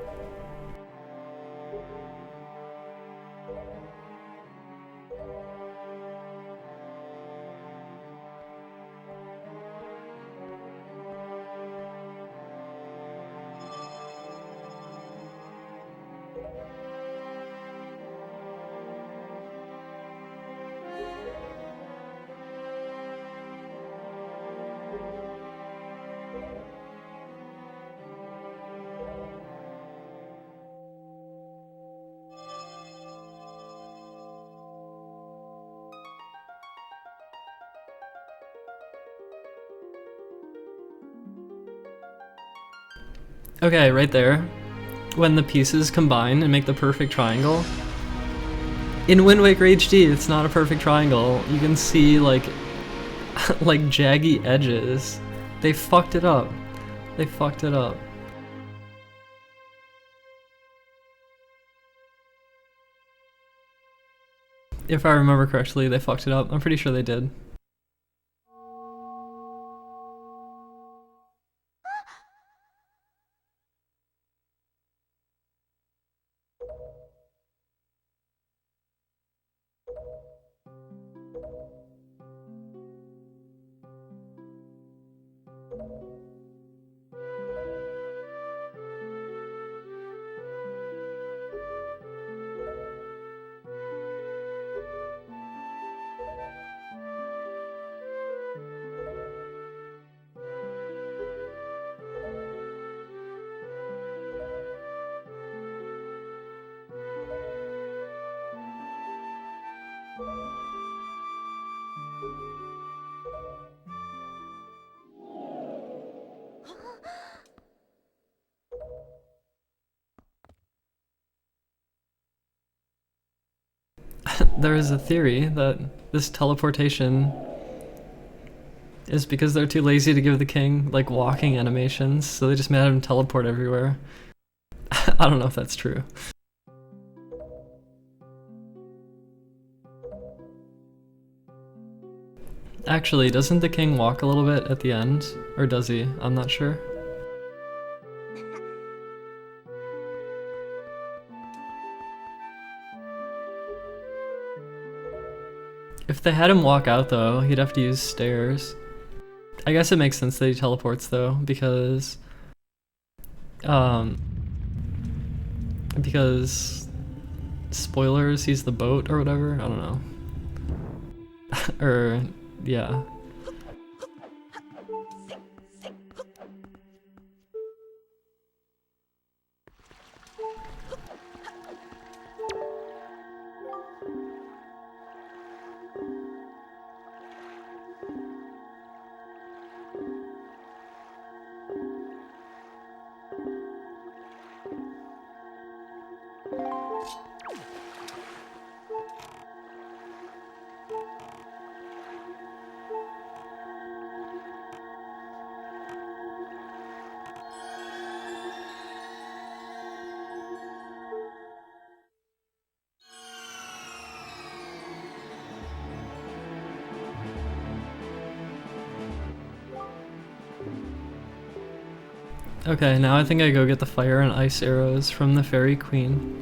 Okay, right there. When the pieces combine and make the perfect triangle. In Wind Waker HD, it's not a perfect triangle. You can see like like jaggy edges. They fucked it up. They fucked it up. If I remember correctly, they fucked it up. I'm pretty sure they did. there is a theory that this teleportation is because they're too lazy to give the king like walking animations, so they just made him teleport everywhere. I don't know if that's true. Actually, doesn't the king walk a little bit at the end? Or does he? I'm not sure. If they had him walk out though, he'd have to use stairs. I guess it makes sense that he teleports though, because spoilers, he's the boat or whatever, I don't know. Or yeah. Okay, now I think I go get the fire and ice arrows from the fairy queen.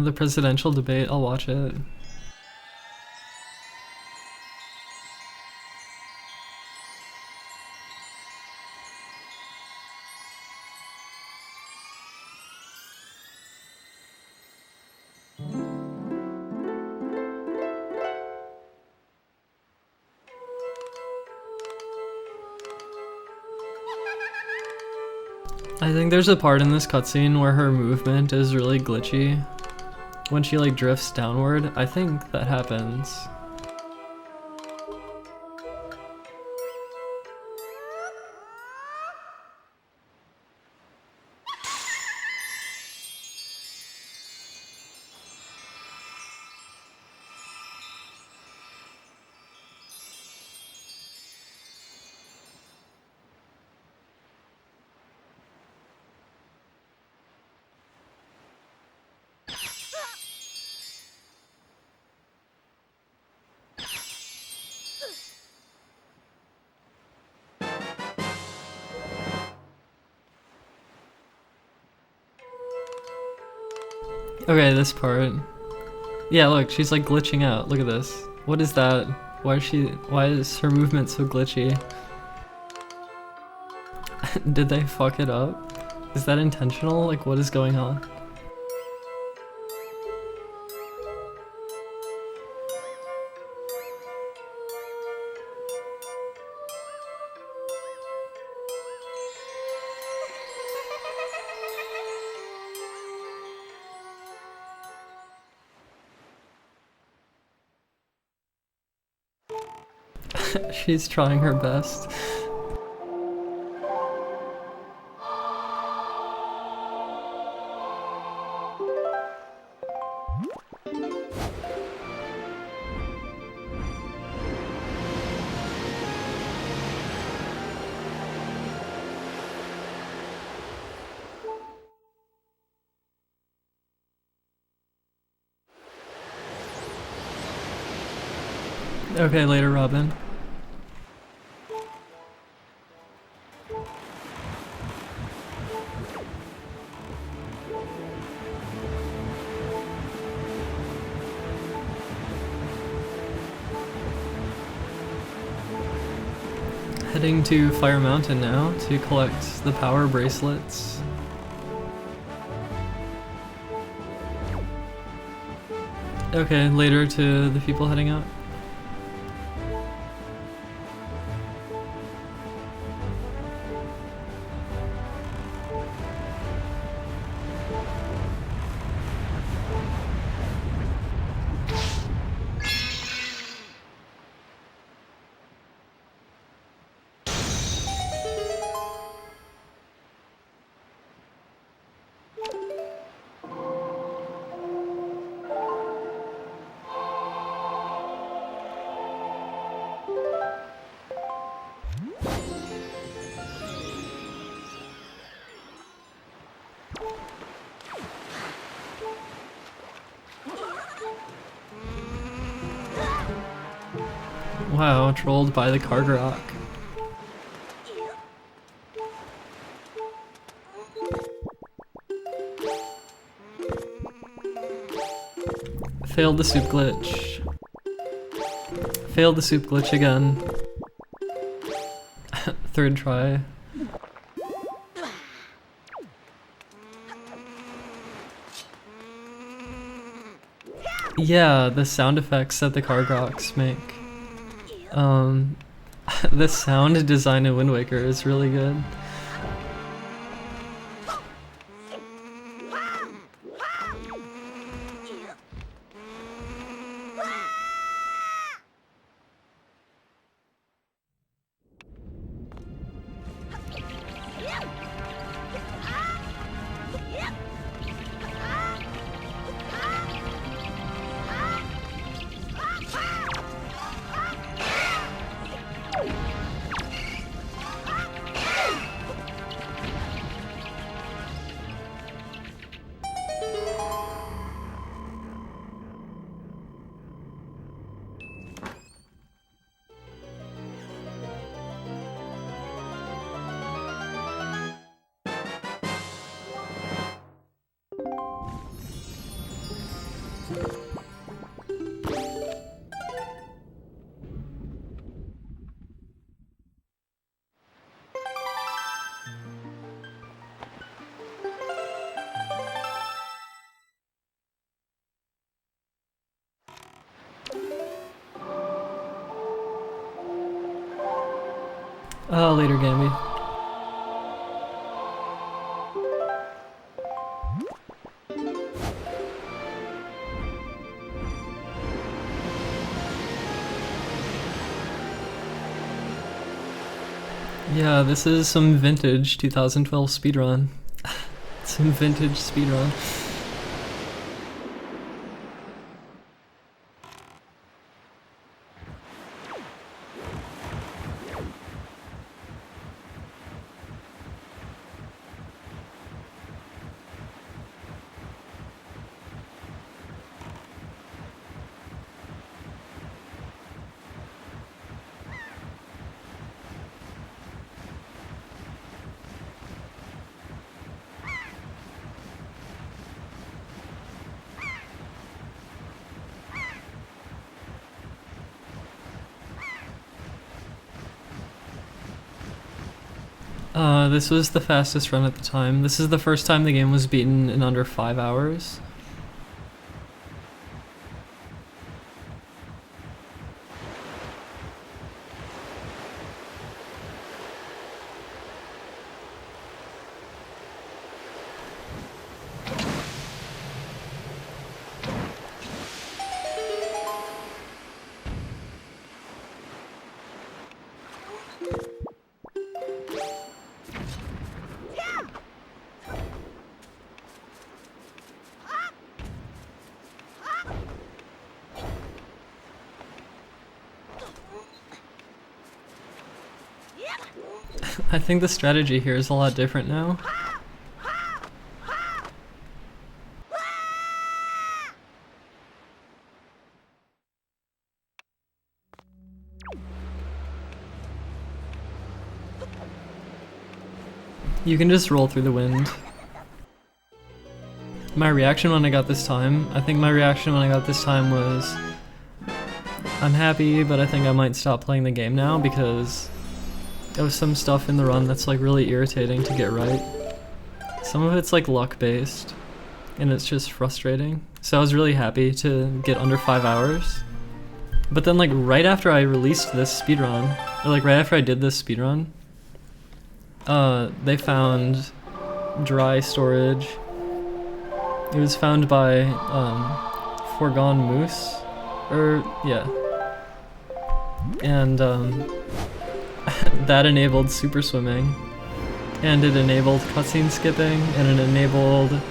The presidential debate, I'll watch it. I think there's a part in this cutscene where her movement is really glitchy. When she like drifts downward, I think that happens. Okay, this part. Yeah, look, she's like glitching out. Look at this. What is that? Why is her movement so glitchy? Did they fuck it up? Is that intentional? Like, what is going on? She's trying her best. Okay, later, Robin. Heading to Fire Mountain now to collect the power bracelets. Okay, later to the people heading out. Wow, trolled by the card rock. Failed the soup glitch. Failed the soup glitch again. Third try. Yeah, the sound effects that the card rocks make. The sound design in Wind Waker is really good. Later, Gamby. Yeah, this is some vintage 2012 speedrun. Some vintage speedrun. This was the fastest run at the time. This is the first time the game was beaten in under 5 hours. I think the strategy here is a lot different now. You can just roll through the wind. My reaction when I got this time, I think my reaction when I got this time was, I'm happy, but I think I might stop playing the game now because of some stuff in the run that's like really irritating to get right. Some of it's like luck based, and it's just frustrating. So I was really happy to get under 5 hours. But then like right after I released this speedrun, or like right after I did this speedrun, they found dry storage. It was found by Foregone Moose, yeah. And that enabled super swimming, and it enabled cutscene skipping, and it enabled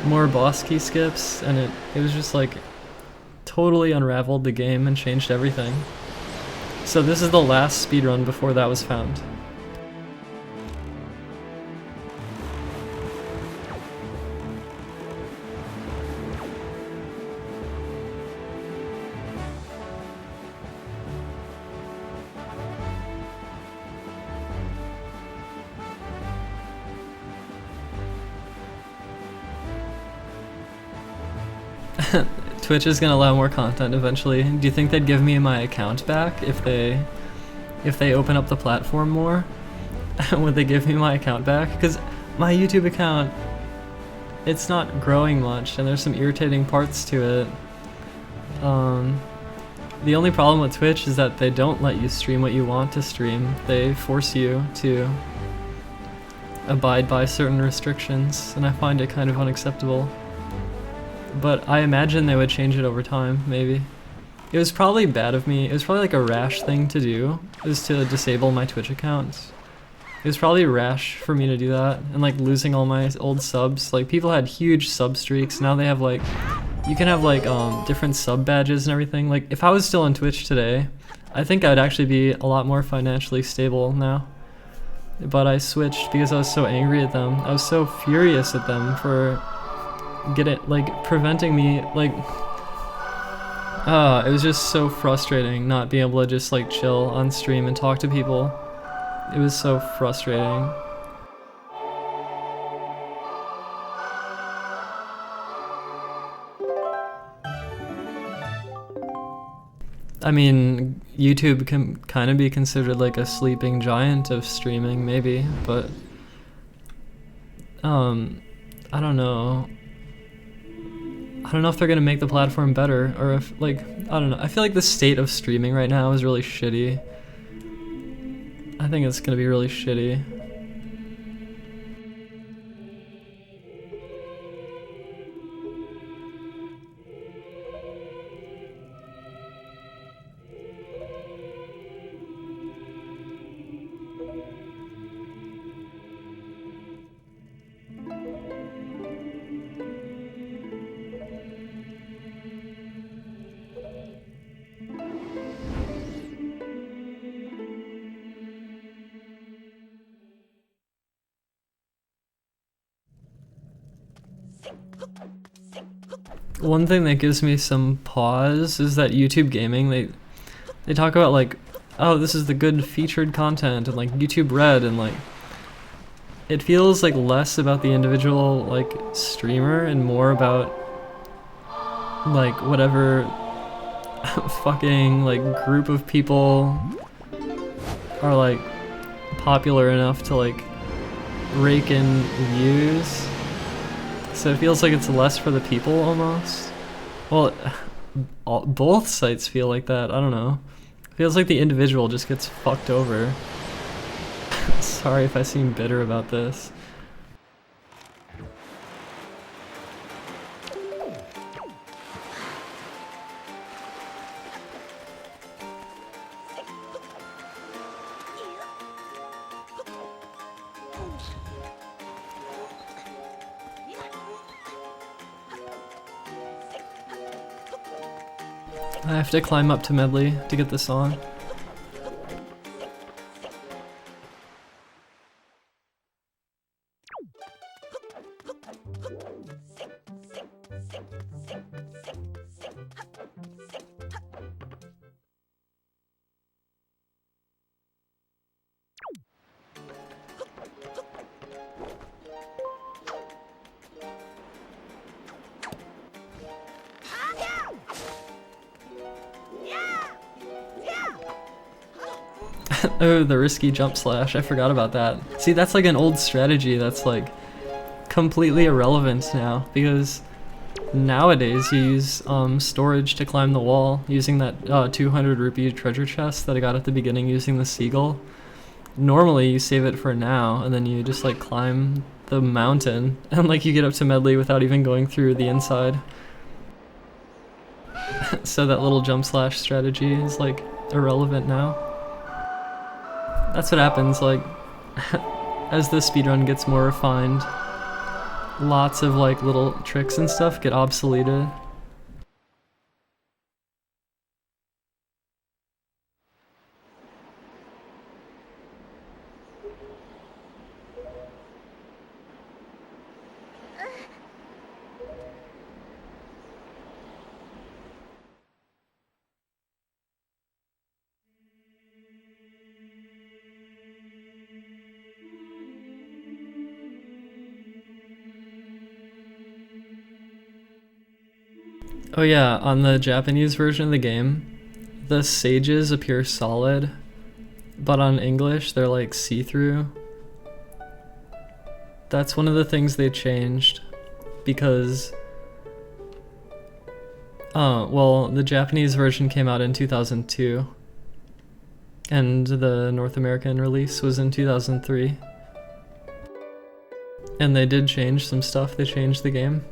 more boss key skips, and it was just like totally unraveled the game and changed everything. So this is the last speedrun before that was found. Twitch is gonna allow more content eventually. Do you think they'd give me my account back if they open up the platform more? Would they give me my account back? Because my YouTube account, it's not growing much, and there's some irritating parts to it. The only problem with Twitch is that they don't let you stream what you want to stream. They force you to abide by certain restrictions, and I find it kind of unacceptable. But I imagine they would change it over time, maybe. It was probably bad of me. It was probably like a rash thing to do, is to disable my Twitch account. It was probably rash for me to do that, and like losing all my old subs. Like people had huge sub streaks, now they have like, you can have like different sub badges and everything. Like if I was still on Twitch today, I think I'd actually be a lot more financially stable now. But I switched because I was so angry at them. I was so furious at them for preventing me, like, it was just so frustrating not being able to just like chill on stream and talk to people. It was so frustrating. I mean, YouTube can kind of be considered like a sleeping giant of streaming, maybe, but I don't know. I don't know if they're gonna make the platform better, or if, like, I don't know. I feel like the state of streaming right now is really shitty. I think it's gonna be really shitty. One thing that gives me some pause is that YouTube Gaming, they talk about like, oh, this is the good featured content, and like YouTube Red, and like, it feels like less about the individual like streamer and more about like whatever fucking like group of people are like popular enough to like rake in views. So it feels like it's less for the people almost. Well, both sites feel like that, I don't know. It feels like the individual just gets fucked over. Sorry if I seem bitter about this. I have to climb up to Medley to get this on. Oh, the risky jump slash. I forgot about that. See, that's like an old strategy that's like completely irrelevant now, because nowadays you use storage to climb the wall using that 200 rupee treasure chest that I got at the beginning using the seagull. Normally you save it for now and then you just like climb the mountain and like you get up to Medley without even going through the inside. So that little jump slash strategy is like irrelevant now. That's what happens, like as the speedrun gets more refined, lots of like little tricks and stuff get obsoleted. Oh yeah, on the Japanese version of the game, the sages appear solid, but on English they're like see-through. That's one of the things they changed, because well, the Japanese version came out in 2002, and the North American release was in 2003. And they did change some stuff, they changed the game.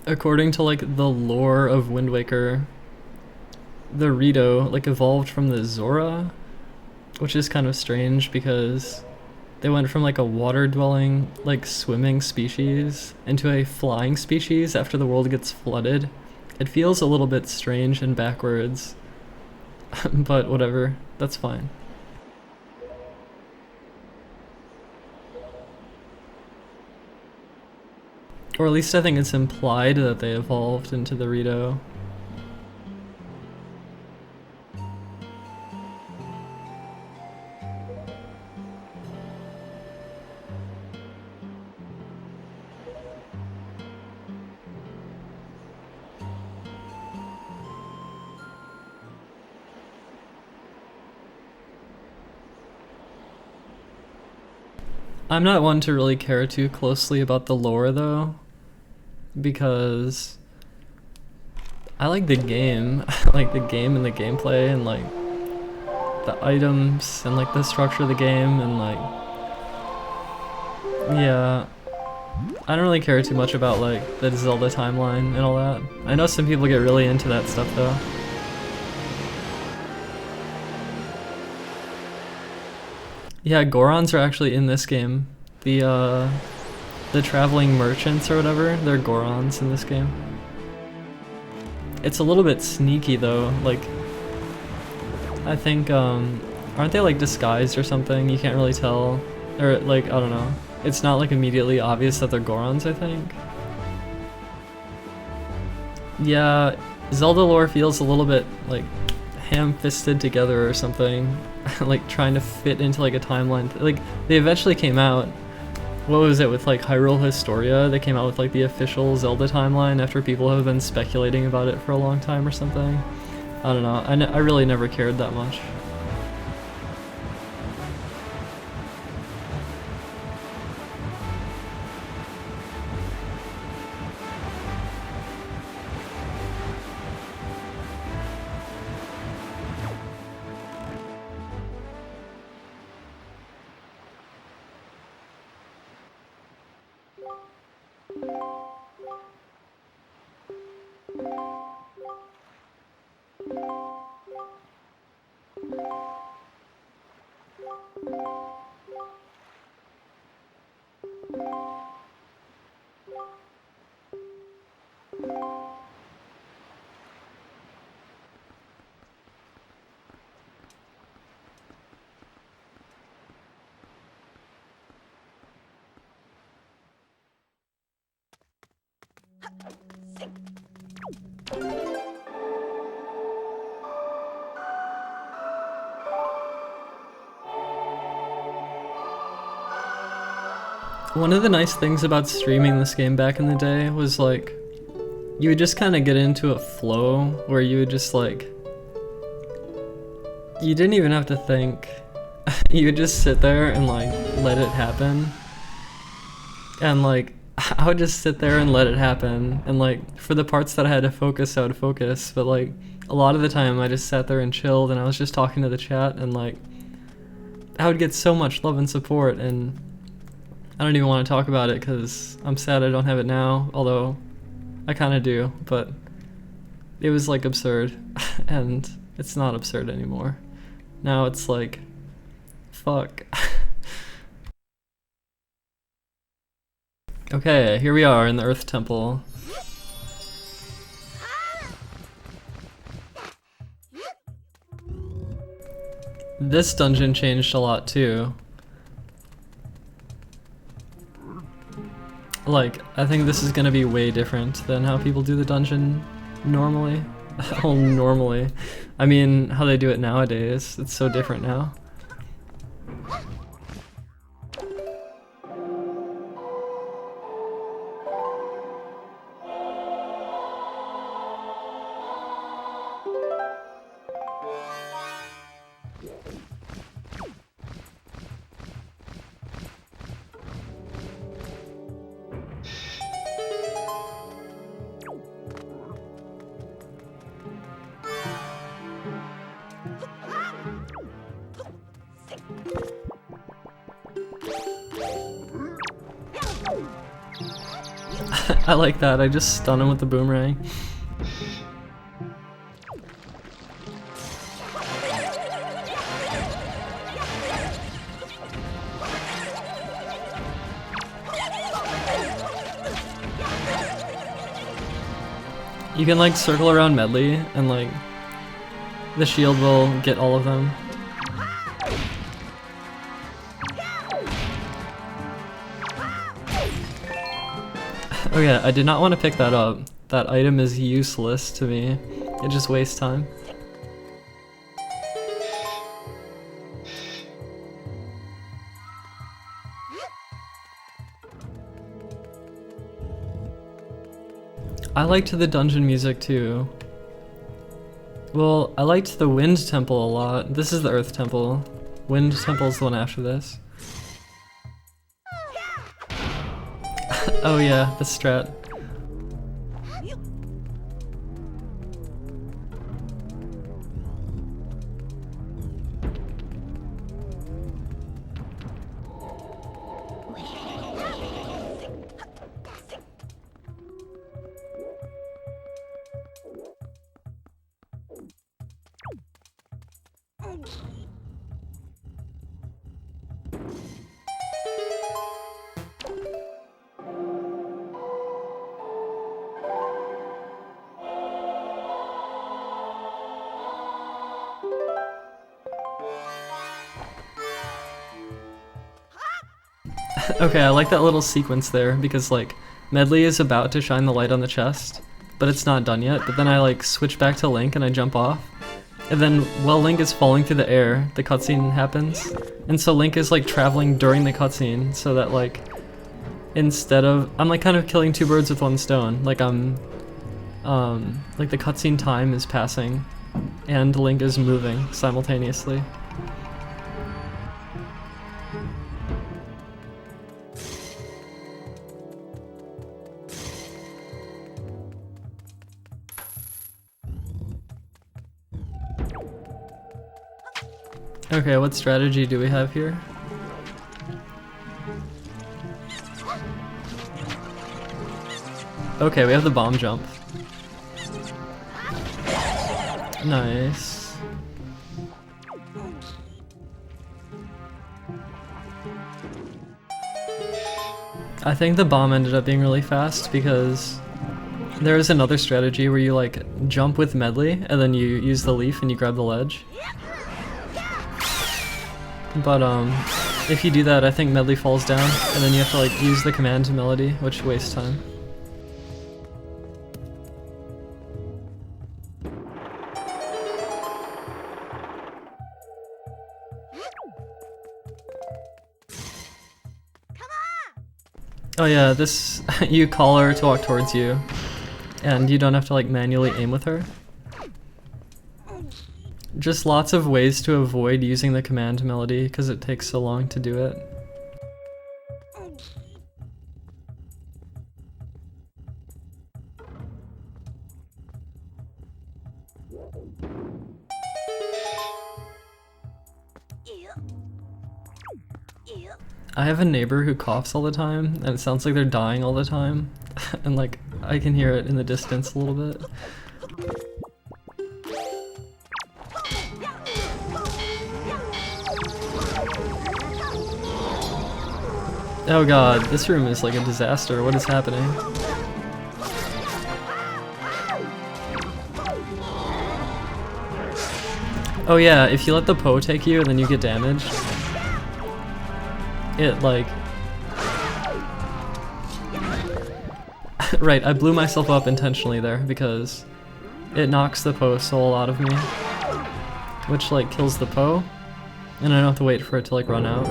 According to like the lore of Wind Waker, the Rito like evolved from the Zora, which is kind of strange because they went from like a water-dwelling, like swimming species into a flying species after the world gets flooded. It feels a little bit strange and backwards, but whatever, that's fine. Or at least I think it's implied that they evolved into the Rito. I'm not one to really care too closely about the lore though, because I like the game. I like the game and the gameplay and like the items and like the structure of the game and like, yeah, I don't really care too much about like the Zelda timeline and all that. I know some people get really into that stuff though. Yeah, Gorons are actually in this game. The traveling merchants or whatever, they're Gorons in this game. It's a little bit sneaky though, like, I think, aren't they like disguised or something? You can't really tell, or like, I don't know. It's not like immediately obvious that they're Gorons, I think. Yeah, Zelda lore feels a little bit like ham-fisted together or something. Like trying to fit into like a timeline. Like they eventually came out, what was it, with like Hyrule Historia? They came out with like the official Zelda timeline after people have been speculating about it for a long time or something. I don't know, I really never cared that much. One of the nice things about streaming this game back in the day was like, you would just kind of get into a flow where you would just like, you didn't even have to think. You would just sit there and like, let it happen. And like, I would just sit there and let it happen. And like, for the parts that I had to focus, I would focus. But like, a lot of the time I just sat there and chilled and I was just talking to the chat and like, I would get so much love and support, and I don't even want to talk about it because I'm sad I don't have it now, although I kind of do, but it was like absurd, and it's not absurd anymore. Now it's like, fuck. Okay, here we are in the Earth Temple. This dungeon changed a lot too. Like, I think this is gonna be way different than how people do the dungeon normally. Oh, normally. I mean, how they do it nowadays. It's so different now. I like that, I just stun him with the boomerang. You can like circle around Medley and like the shield will get all of them. Oh yeah, I did not want to pick that up. That item is useless to me. It just wastes time. I liked the dungeon music too. Well, I liked the Wind Temple a lot. This is the Earth Temple. Wind Temple's the one after this. Oh yeah, the strat. Okay, I like that little sequence there because like Medley is about to shine the light on the chest, but it's not done yet. But then I like switch back to Link and I jump off. And then while Link is falling through the air, the cutscene happens. And so Link is like traveling during the cutscene so that like instead of, I'm like kind of killing two birds with one stone. Like I'm, like the cutscene time is passing and Link is moving simultaneously. Okay, what strategy do we have here? Okay, we have the bomb jump. Nice. I think the bomb ended up being really fast because there is another strategy where you like jump with Medley and then you use the leaf and you grab the ledge. But if you do that, I think Medley falls down, and then you have to like use the command melody, which wastes time. Oh yeah, this you call her to walk towards you, and you don't have to like manually aim with her. Just lots of ways to avoid using the command melody because it takes so long to do it. I have a neighbor who coughs all the time, and it sounds like they're dying all the time, and like I can hear it in the distance a little bit. Oh god, this room is like a disaster. What is happening? Oh yeah, if you let the Poe take you and then you get damaged, it like... Right, I blew myself up intentionally there because it knocks the Poe soul out of me, which like kills the Poe, and I don't have to wait for it to like run out.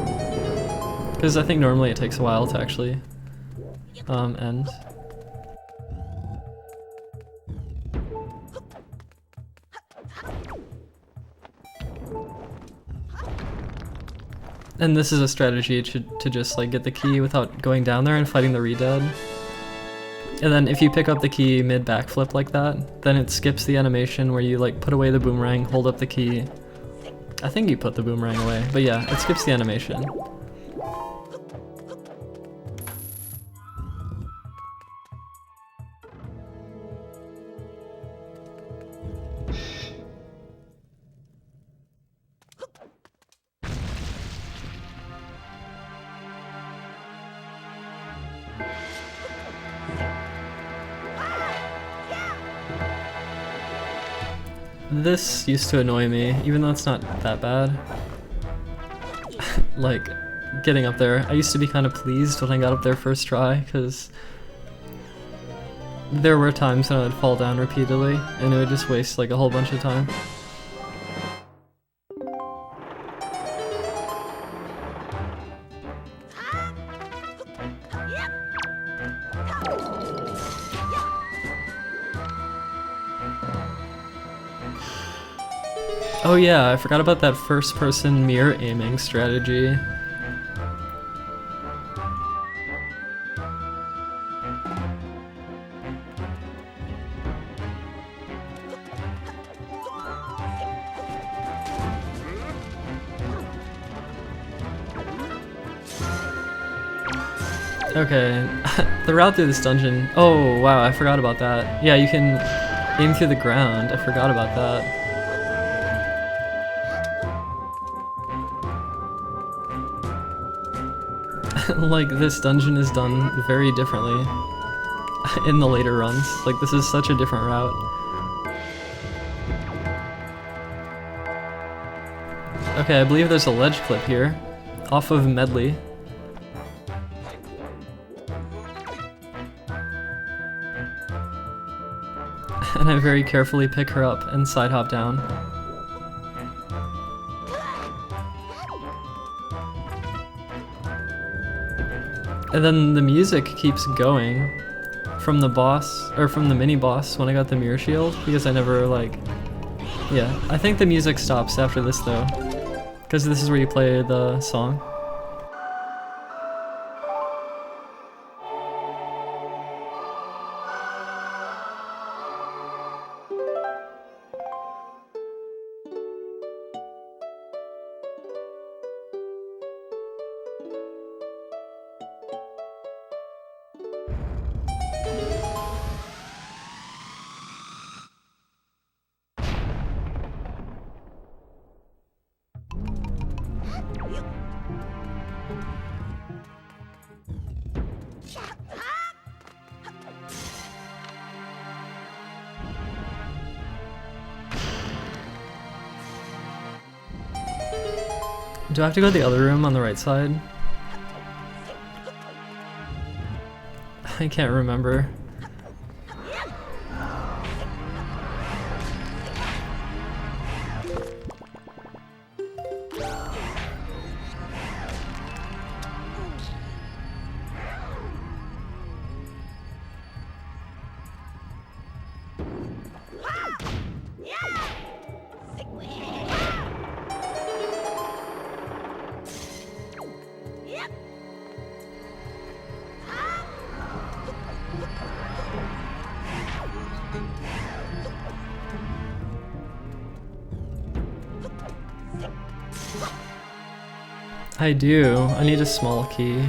Because I think normally it takes a while to actually end. And this is a strategy to just like get the key without going down there and fighting the re-dead. And then if you pick up the key mid backflip like that, then it skips the animation where you like put away the boomerang, hold up the key. I think you put the boomerang away, but yeah, it skips the animation. This used to annoy me, even though it's not that bad. Like, getting up there. I used to be kind of pleased when I got up there first try, because there were times when I would fall down repeatedly, and it would just waste like a whole bunch of time. Oh yeah, I forgot about that first-person mirror aiming strategy. Okay, the route through this dungeon. Oh wow, I forgot about that. Yeah, you can aim through the ground. I forgot about that. Like, this dungeon is done very differently in the later runs. Like, this is such a different route. Okay, I believe there's a ledge clip here, off of Medley. And I very carefully pick her up and side hop down. And then the music keeps going from the boss, or from the mini boss when I got the mirror shield, because I never like, yeah. I think the music stops after this though, because this is where you play the song. Do I have to go to the other room on the right side? I can't remember. I do. I need a small key.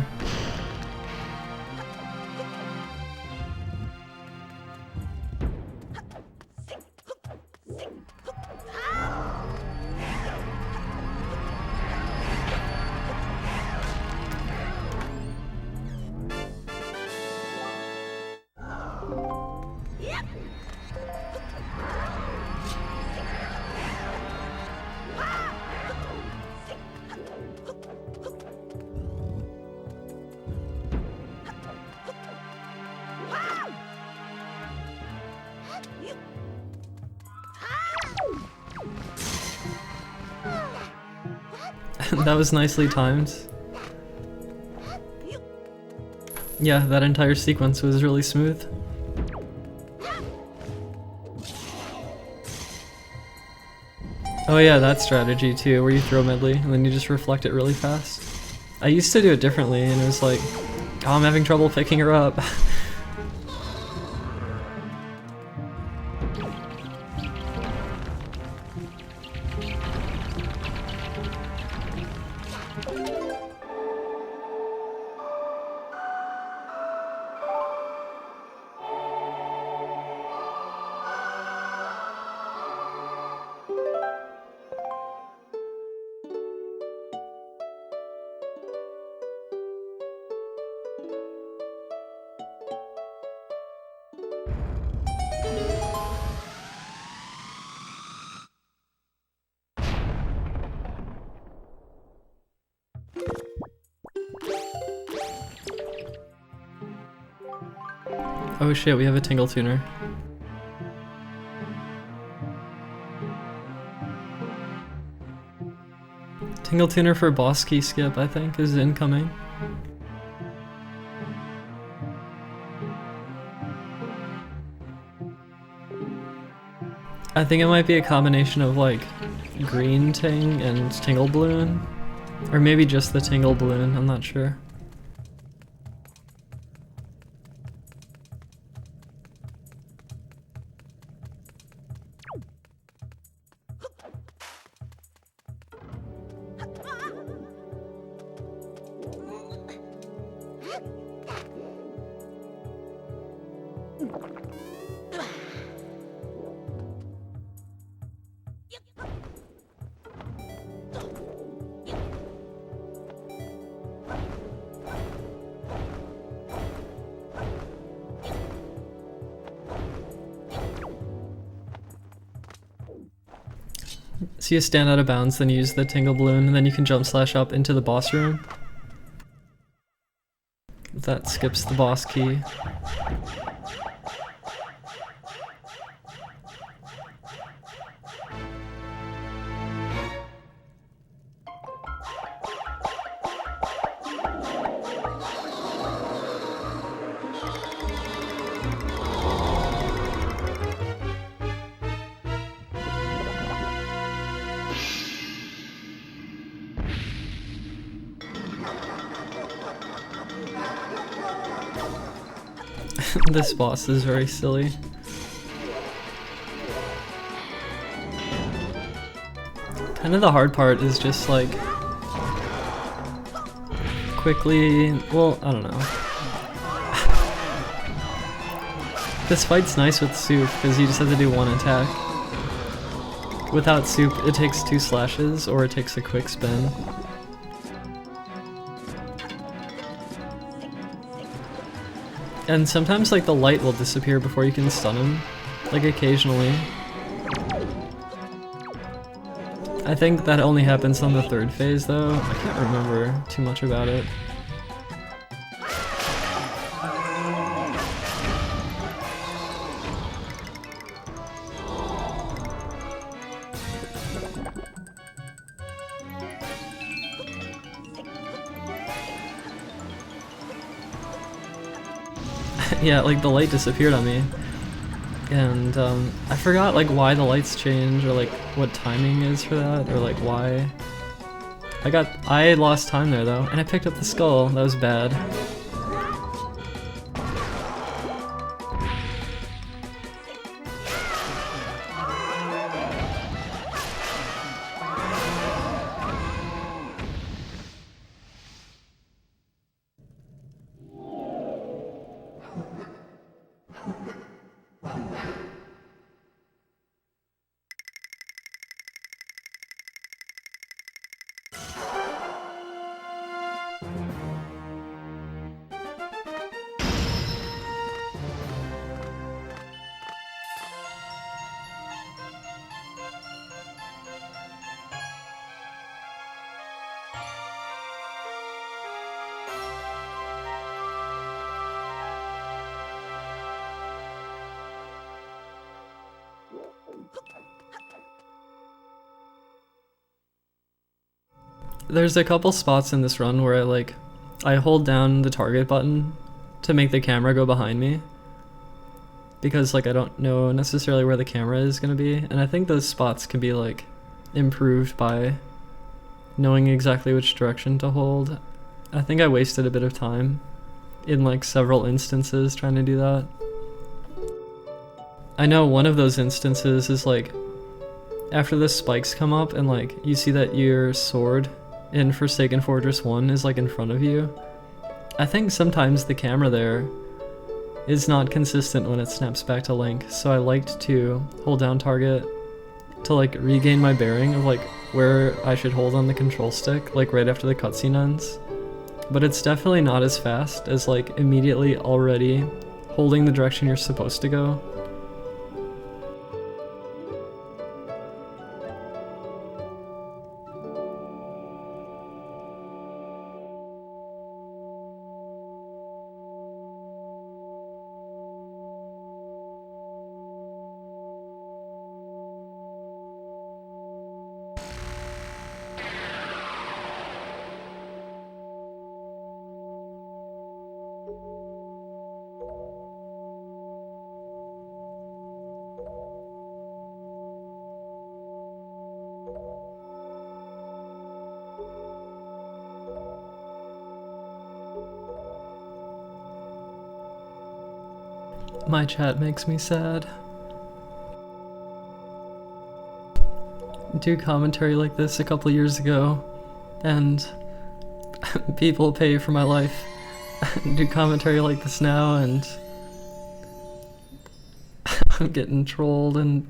That was nicely timed. Yeah, that entire sequence was really smooth. Oh yeah, that strategy too, where you throw medley and then you just reflect it really fast. I used to do it differently and it was like, oh, I'm having trouble picking her up. Oh shit, we have a tingle tuner. Tingle tuner for boss key skip, I think, is incoming. I think it might be a combination of like green ting and tingle balloon. Or maybe just the tingle balloon, I'm not sure. So you stand out of bounds, then you use the tingle balloon, and then you can jump slash up into the boss room. That skips the boss key. This boss is very silly. Kind of the hard part is just like quickly, well, I don't know. This fight's nice with soup because you just have to do one attack. Without soup, it takes 2 slashes or it takes a quick spin. And sometimes like the light will disappear before you can stun him, like occasionally. I think that only happens on the 3rd phase though, I can't remember too much about it. Yeah, like the light disappeared on me, and I forgot like why the lights change or like what timing is for that or like why. I lost time there though, and I picked up the skull. That was bad. There's a couple spots in this run where I hold down the target button to make the camera go behind me, because I don't know necessarily where the camera is gonna be, and I think those spots can be improved by knowing exactly which direction to hold. I think I wasted a bit of time in several instances trying to do that. I know one of those instances is after the spikes come up and you see that your sword in Forsaken Fortress 1 is in front of you. I think sometimes the camera there is not consistent when it snaps back to Link, so I liked to hold down target to regain my bearing of where I should hold on the control stick right after the cutscene ends. But it's definitely not as fast as immediately already holding the direction you're supposed to go. My chat makes me sad. Do commentary like this a couple years ago, and people pay for my life. Do commentary like this now, and I'm getting trolled, and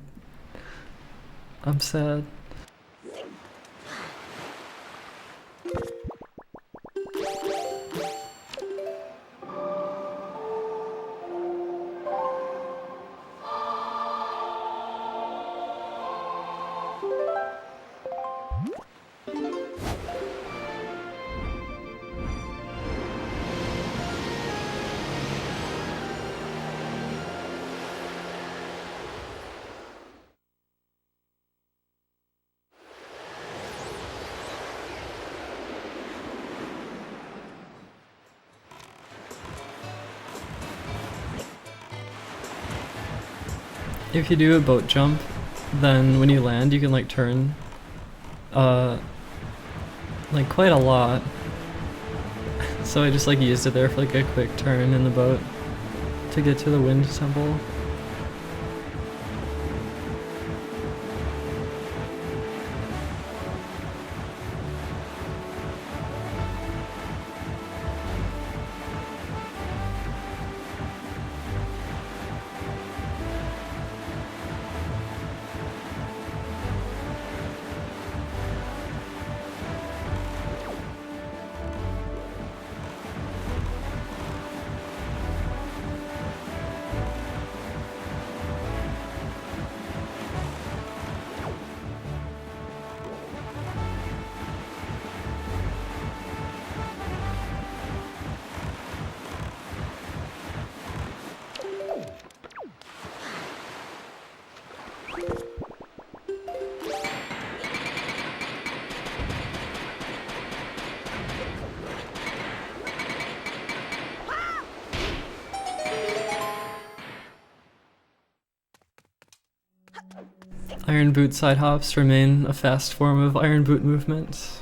I'm sad. If you do a boat jump, then when you land you can turn quite a lot. So I just used it there for a quick turn in the boat to get to the wind temple. Iron boot side hops remain a fast form of iron boot movement.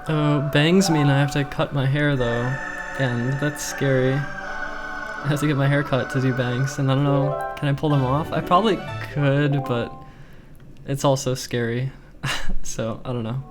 Oh, bangs mean I have to cut my hair though, and that's scary. I have to get my hair cut to do bangs, and I don't know, can I pull them off? I probably could, but it's also scary, so I don't know.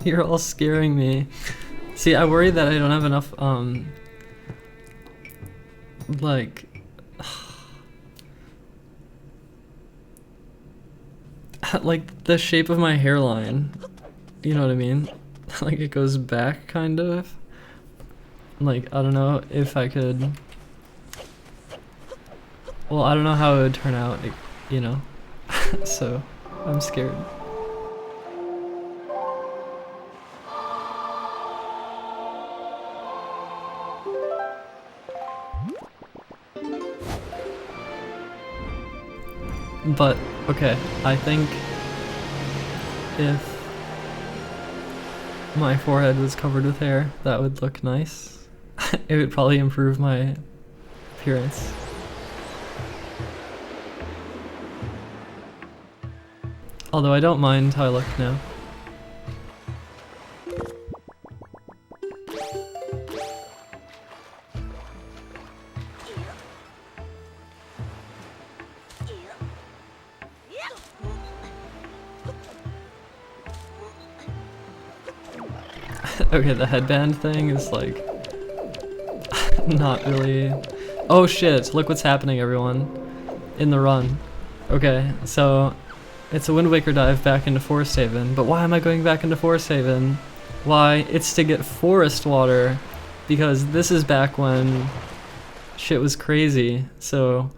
You're all scaring me. See, I worry that I don't have enough, like... like, the shape of my hairline. You know what I mean? Like, it goes back, kind of. Like, I don't know if I could... Well, I don't know how it would turn out, you know? So, I'm scared. But, okay, I think if my forehead was covered with hair, that would look nice. It would probably improve my appearance. Although I don't mind how I look now. Okay, the headband thing is like not really... Oh shit, look what's happening, everyone. In the run. Okay, so it's a Wind Waker dive back into Forest Haven, but why am I going back into Forest Haven? Why? It's to get forest water, because this is back when shit was crazy. So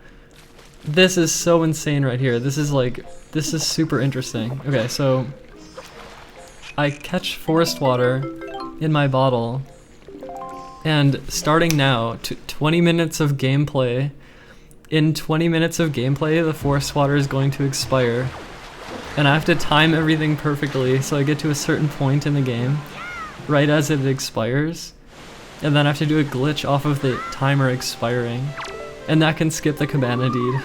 this is so insane right here. This is like, this is super interesting. Okay, so I catch forest water in my bottle, and starting now, 20 minutes of gameplay. In 20 minutes of gameplay, the forest water is going to expire. And I have to time everything perfectly so I get to a certain point in the game, right as it expires. And then I have to do a glitch off of the timer expiring. And that can skip the cabana deed.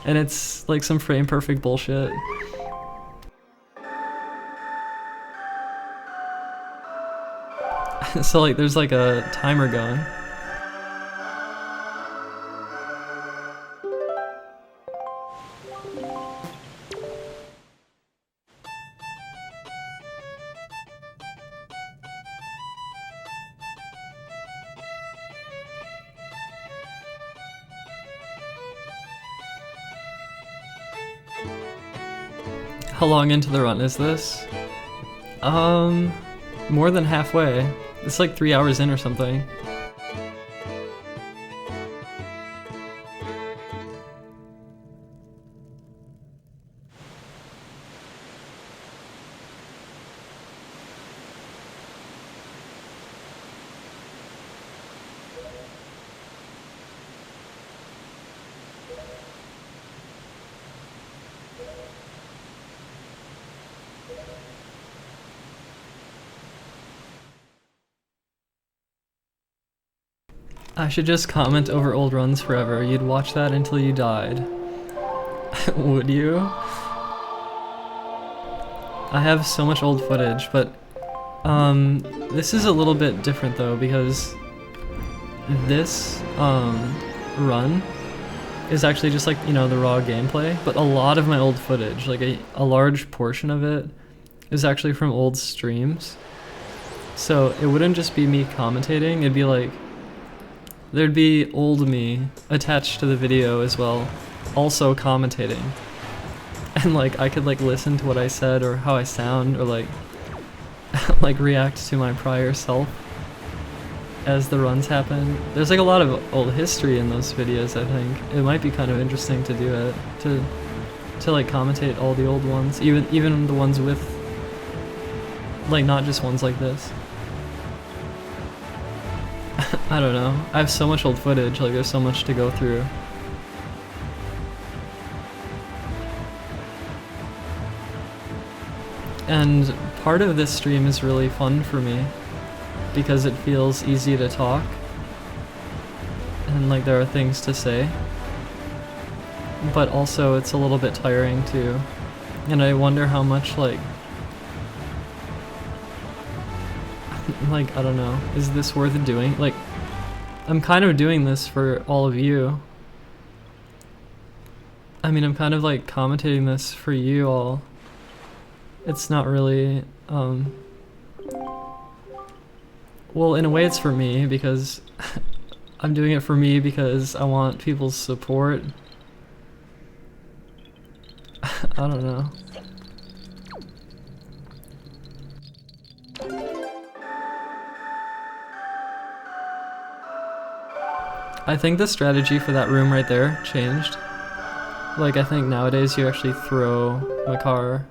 And it's like some frame perfect bullshit. So like there's like a timer going. How long into the run is this? More than halfway. It's like 3 hours in or something. I should just comment over old runs forever. You'd watch that until you died. Would you? I have so much old footage, but this is a little bit different though, because this run is actually just like, you know, the raw gameplay, but a lot of my old footage, like a large portion of it, is actually from old streams. So it wouldn't just be me commentating, it'd be like, there'd be old me attached to the video as well, also commentating. And like, I could like listen to what I said or how I sound, or like, like react to my prior self as the runs happen. There's like a lot of old history in those videos, I think. It might be kind of interesting to do it, to like commentate all the old ones, even the ones with, like not just ones like this. I don't know. I have so much old footage, like there's so much to go through. And part of this stream is really fun for me because it feels easy to talk and like there are things to say, but also it's a little bit tiring too. And I wonder how much like I don't know, is this worth doing? Like, I'm kind of doing this for all of you. I mean, I'm kind of like commentating this for you all. It's not really Um, well, in a way it's for me, because I'm doing it for me because I want people's support. I don't know. I think the strategy for that room right there changed. Like, I think nowadays you actually throw my car.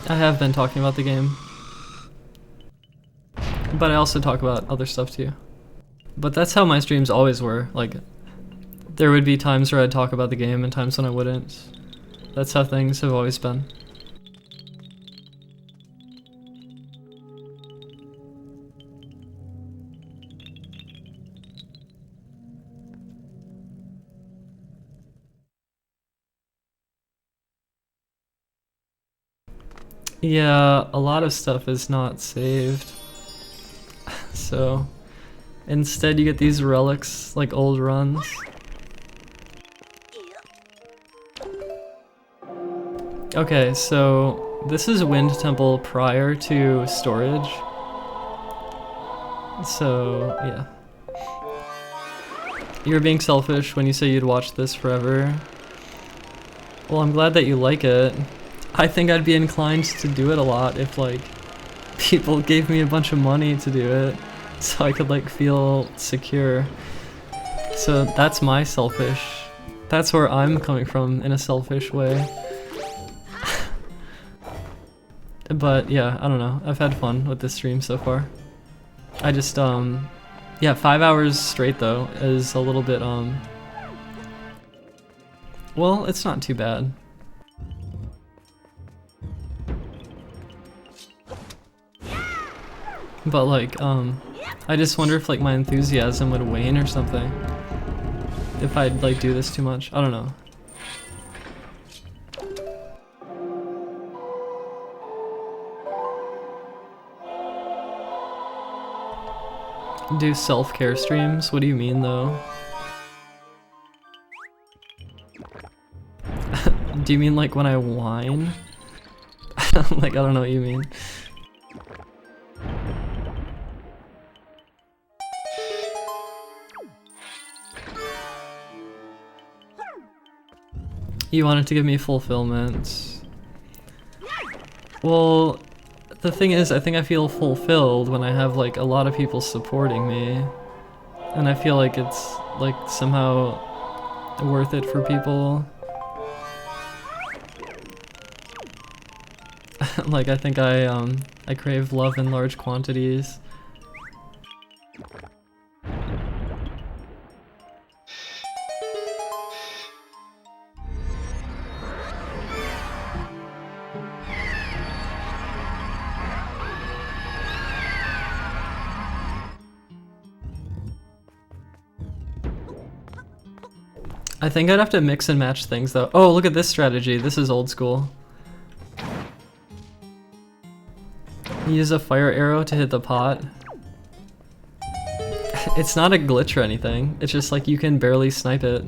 I have been talking about the game. But I also talk about other stuff too. But that's how my streams always were. Like, there would be times where I'd talk about the game and times when I wouldn't. That's how things have always been. Yeah, a lot of stuff is not saved. So, instead you get these relics, like old runs. Okay, so this is Wind Temple prior to storage. So, yeah. You were being selfish when you say you'd watch this forever. Well, I'm glad that you like it. I think I'd be inclined to do it a lot if, like, people gave me a bunch of money to do it, so I could, like, feel secure. So that's my selfish. That's where I'm coming from in a selfish way. But yeah, I don't know. I've had fun with this stream so far. I just, yeah, 5 hours straight though is a little bit, well, it's not too bad. But like, I just wonder if like my enthusiasm would wane or something. If I'd like do this too much. I don't know. Do self-care streams? What do you mean though? Do you mean like when I whine? Like, I don't know what you mean. You wanted to give me fulfillment. Well, the thing is, I think I feel fulfilled when I have like a lot of people supporting me. And I feel like it's like somehow worth it for people. Like, I think I crave love in large quantities. I think I'd have to mix and match things though. Oh, look at this strategy. This is old school. Use a fire arrow to hit the pot. It's not a glitch or anything. It's just like you can barely snipe it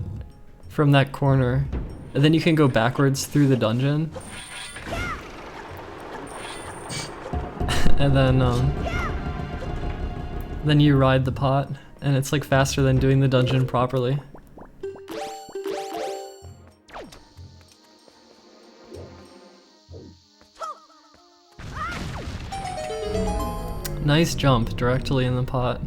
from that corner. And then you can go backwards through the dungeon. And then you ride the pot, and it's like faster than doing the dungeon properly. Nice jump directly in the pot.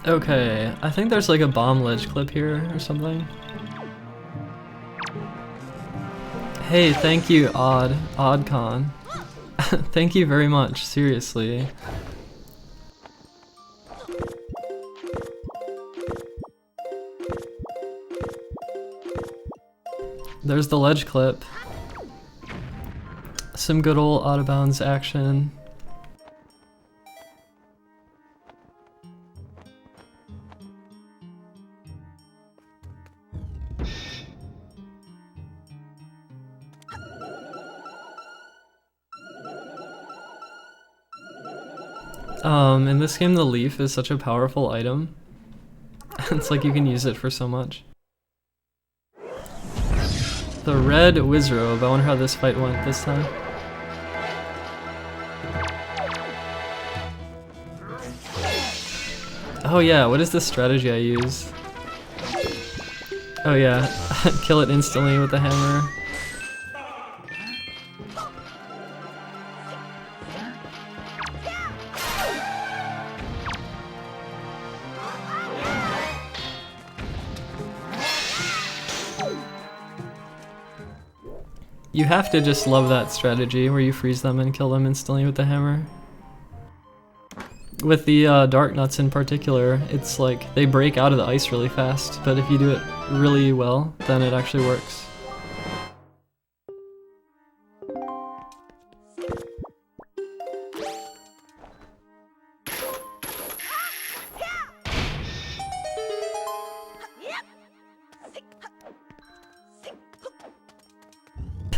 Okay, I think there's like a bomb ledge clip here or something. Hey, thank you, Oddcon. Thank you very much, seriously. There's the ledge clip. Some good old out of bounds action. In this game the leaf is such a powerful item. It's like you can use it for so much. The red Wizrobe, I wonder how this fight went this time. Oh yeah, what is the strategy I use? Oh yeah, kill it instantly with the hammer. You have to just love that strategy where you freeze them and kill them instantly with the hammer. With the Dark Nuts in particular, it's like they break out of the ice really fast, but if you do it really well, then it actually works.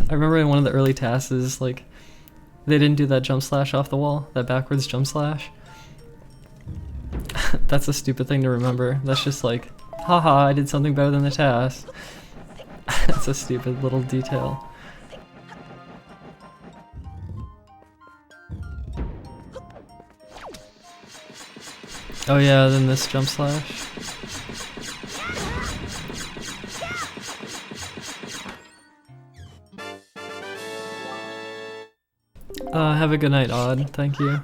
I remember in one of the early tasks is like they didn't do that jump slash off the wall, that backwards jump slash. That's a stupid thing to remember. That's just like, haha, I did something better than the task. It's a stupid little detail. Oh yeah, then this jump slash. Have a good night, Odd. Thank you.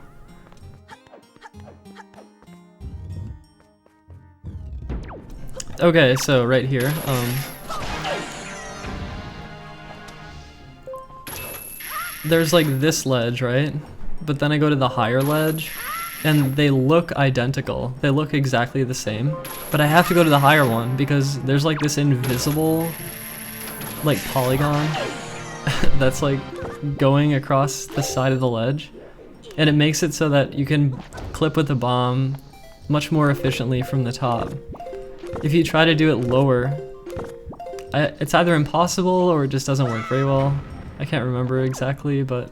Okay, so right here, there's like this ledge, right? But then I go to the higher ledge, and they look identical. They look exactly the same. But I have to go to the higher one because there's like this invisible, like, polygon that's like going across the side of the ledge, and it makes it so that you can clip with the bomb much more efficiently from the top. If you try to do it lower, it's either impossible or it just doesn't work very well. I can't remember exactly, but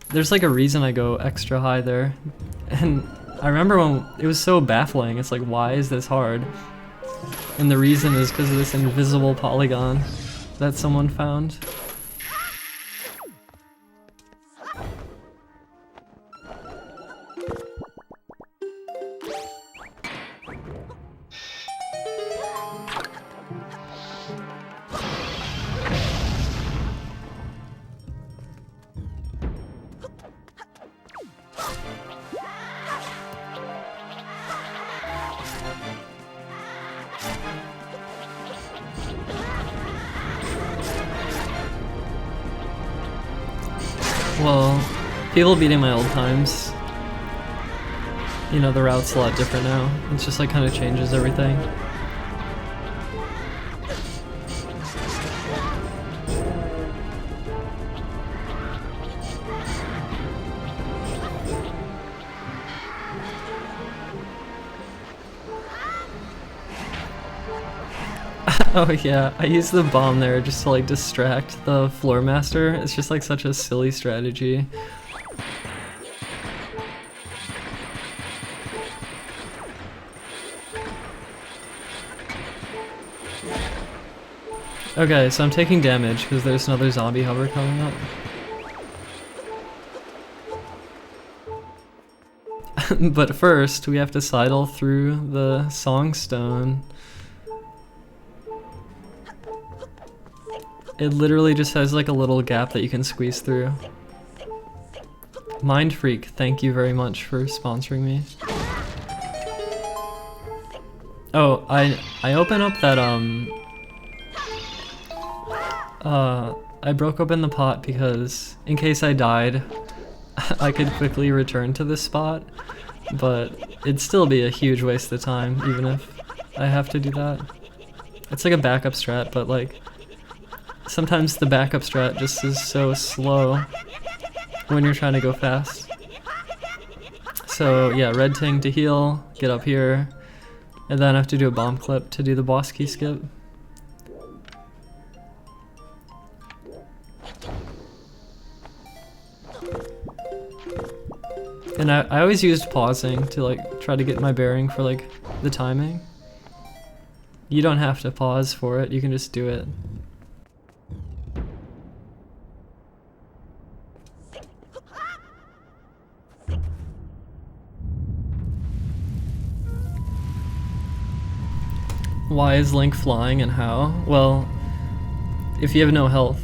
there's like a reason I go extra high there. And I remember when it was so baffling, it's like, why is this hard? And the reason is because of this invisible polygon that someone found. Well, people beating my old times, you know, the route's a lot different now. It's just like kind of changes everything. Oh yeah, I use the bomb there just to like distract the floor master. It's just like such a silly strategy. Okay, so I'm taking damage because there's another zombie hover coming up. But first, we have to sidle through the Songstone. It literally just has like a little gap that you can squeeze through. Mind Freak, thank you very much for sponsoring me. Oh, I open up that I broke open the pot because in case I died, I could quickly return to this spot, but it'd still be a huge waste of time even if I have to do that. It's like a backup strat, but like sometimes the backup strat just is so slow when you're trying to go fast. So yeah, red ting to heal, get up here, and then I have to do a bomb clip to do the boss key skip. And I always used pausing to like try to get my bearing for like the timing. You don't have to pause for it, you can just do it. Why is Link flying and how? Well, if you have no health,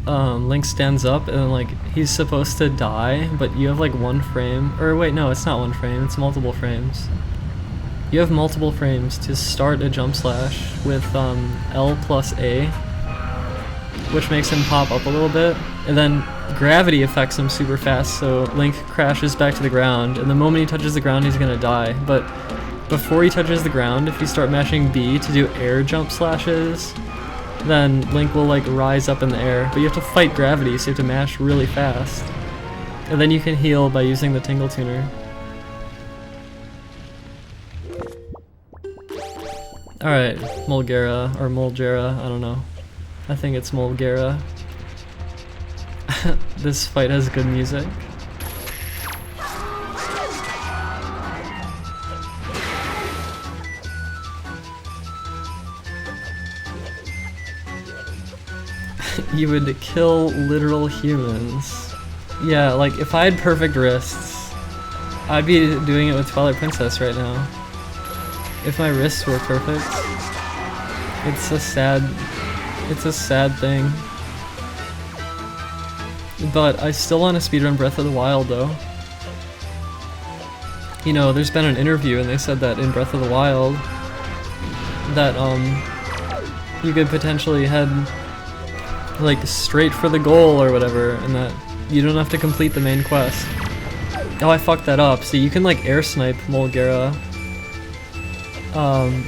Link stands up and then like he's supposed to die, but you have like 1 frame, or wait, no, it's not 1 frame, it's multiple frames. You have multiple frames to start a jump slash with L plus A, which makes him pop up a little bit, and then gravity affects him super fast, so Link crashes back to the ground, and the moment he touches the ground he's gonna die. But before he touches the ground, if you start mashing B to do air jump slashes, then Link will like rise up in the air, but you have to fight gravity, so you have to mash really fast. And then you can heal by using the Tingle Tuner. Alright, Mulgera, or Mulgera, I don't know. I think it's Mulgera. This fight has good music. You would kill literal humans. Yeah, like if I had perfect wrists, I'd be doing it with Twilight Princess right now. If my wrists were perfect. It's a sad thing. But I still want to speedrun Breath of the Wild though. You know, there's been an interview and they said that in Breath of the Wild that you could potentially head like straight for the goal or whatever, and that you don't have to complete the main quest. Oh, I fucked that up. See, you can like air snipe Mulgera,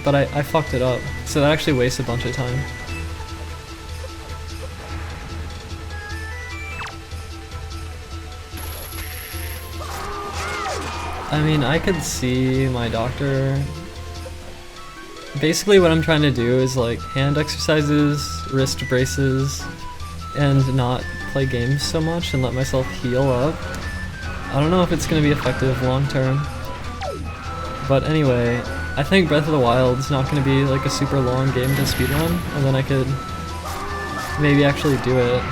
but I fucked it up, so that actually wastes a bunch of time. I mean, I could see my doctor. Basically what I'm trying to do is like hand exercises, wrist braces, and not play games so much and let myself heal up. I don't know if it's going to be effective long term. But anyway, I think Breath of the Wild is not going to be like a super long game to speedrun, and then I could maybe actually do it.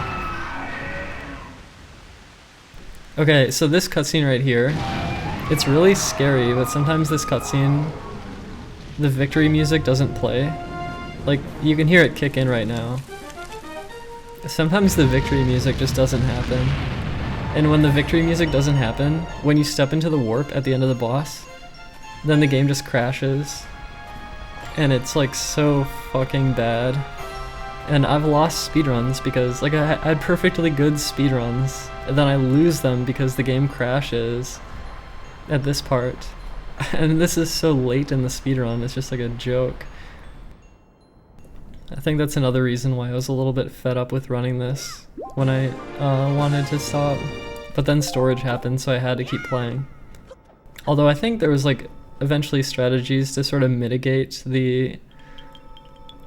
Okay, so this cutscene right here, it's really scary, but sometimes this cutscene, the victory music doesn't play. Like, you can hear it kick in right now. Sometimes the victory music just doesn't happen. And when the victory music doesn't happen, when you step into the warp at the end of the boss, then the game just crashes. And it's like so fucking bad. And I've lost speedruns because like I had perfectly good speedruns, and then I lose them because the game crashes at this part. And this is so late in the speedrun, it's just like a joke. I think that's another reason why I was a little bit fed up with running this when I wanted to stop. But then storage happened, so I had to keep playing. Although I think there was like eventually strategies to sort of mitigate the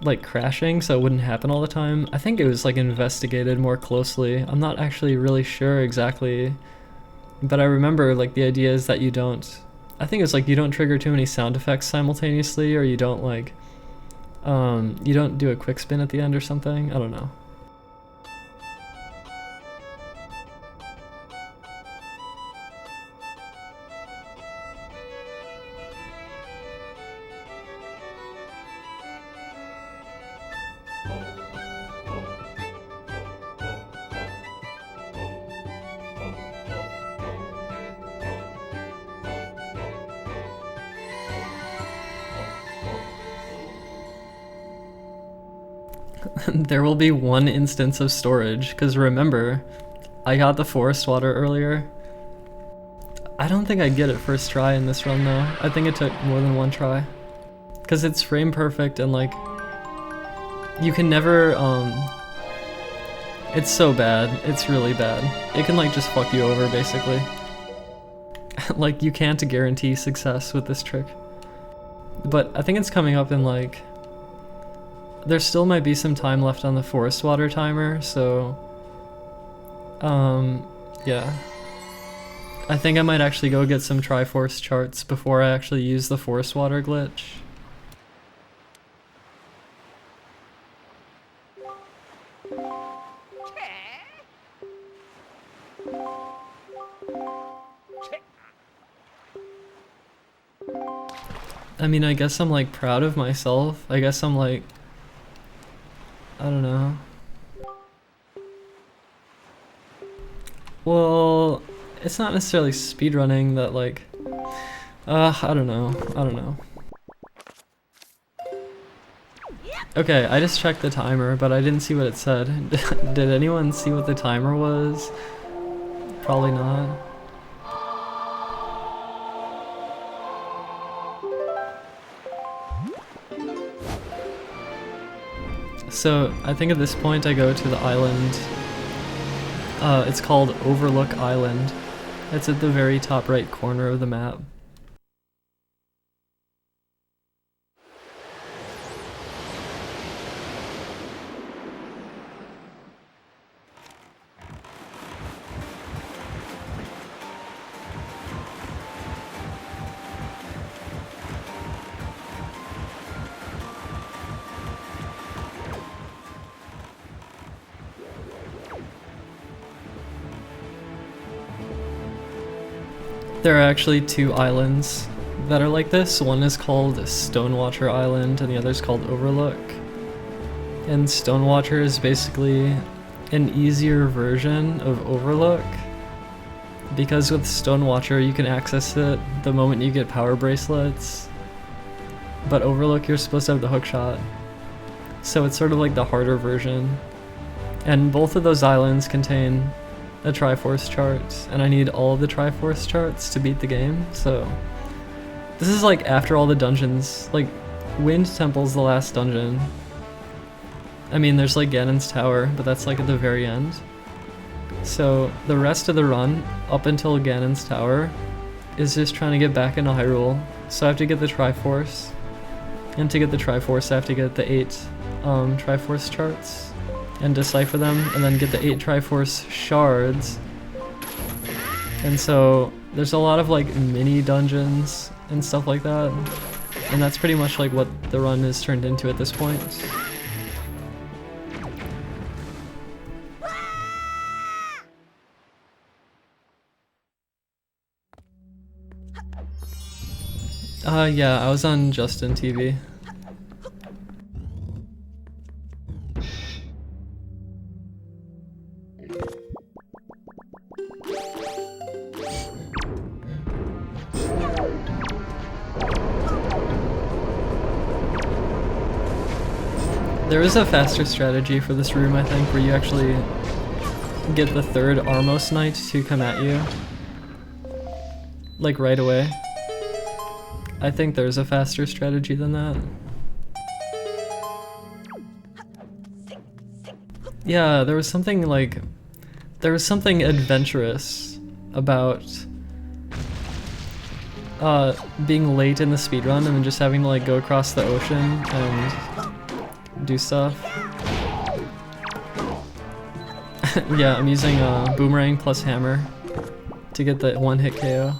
like crashing so it wouldn't happen all the time. I think it was like investigated more closely. I'm not actually really sure exactly, but I remember like the idea is that you don't, I think it's like you don't trigger too many sound effects simultaneously, or you don't like you don't do a quick spin at the end or something. I don't know. There will be one instance of storage, because remember, I got the forest water earlier. I don't think I get it first try in this run though. I think it took more than one try. Because it's frame perfect and like, you can never It's so bad. It's really bad. It can like just fuck you over basically. Like you can't guarantee success with this trick. But I think it's coming up in like... There still might be some time left on the forest water timer, so... yeah. I think I might actually go get some Triforce charts before I actually use the forest water glitch. I mean, I guess I'm like proud of myself. I guess I'm like... I don't know. Well, it's not necessarily speedrunning that like... I don't know. I don't know. Okay, I just checked the timer, but I didn't see what it said. Did anyone see what the timer was? Probably not. So, I think at this point I go to the island. It's called Overlook Island. It's at the very top right corner of the map. There are actually two islands that are like this. One is called Stonewatcher Island and the other is called Overlook. And Stonewatcher is basically an easier version of Overlook, because with Stonewatcher you can access it the moment you get power bracelets, but Overlook you're supposed to have the hookshot. So it's sort of like the harder version. And both of those islands contain a Triforce chart, and I need all of the Triforce charts to beat the game, so... This is like after all the dungeons, like Wind Temple's the last dungeon. I mean there's like Ganon's Tower, but that's like at the very end. So the rest of the run, up until Ganon's Tower, is just trying to get back into Hyrule. So I have to get the Triforce, and to get the Triforce I have to get the 8 Triforce charts and decipher them, and then get the 8 Triforce shards. And so there's a lot of like mini dungeons and stuff like that, and that's pretty much like what the run is turned into at this point. Yeah, I was on Justin TV. There is a faster strategy for this room, I think, where you actually get the third Armos Knight to come at you, like right away. I think there's a faster strategy than that. Yeah, there was something adventurous about being late in the speedrun and then just having to like go across the ocean and do stuff. Yeah, I'm using Boomerang plus Hammer to get the one-hit KO.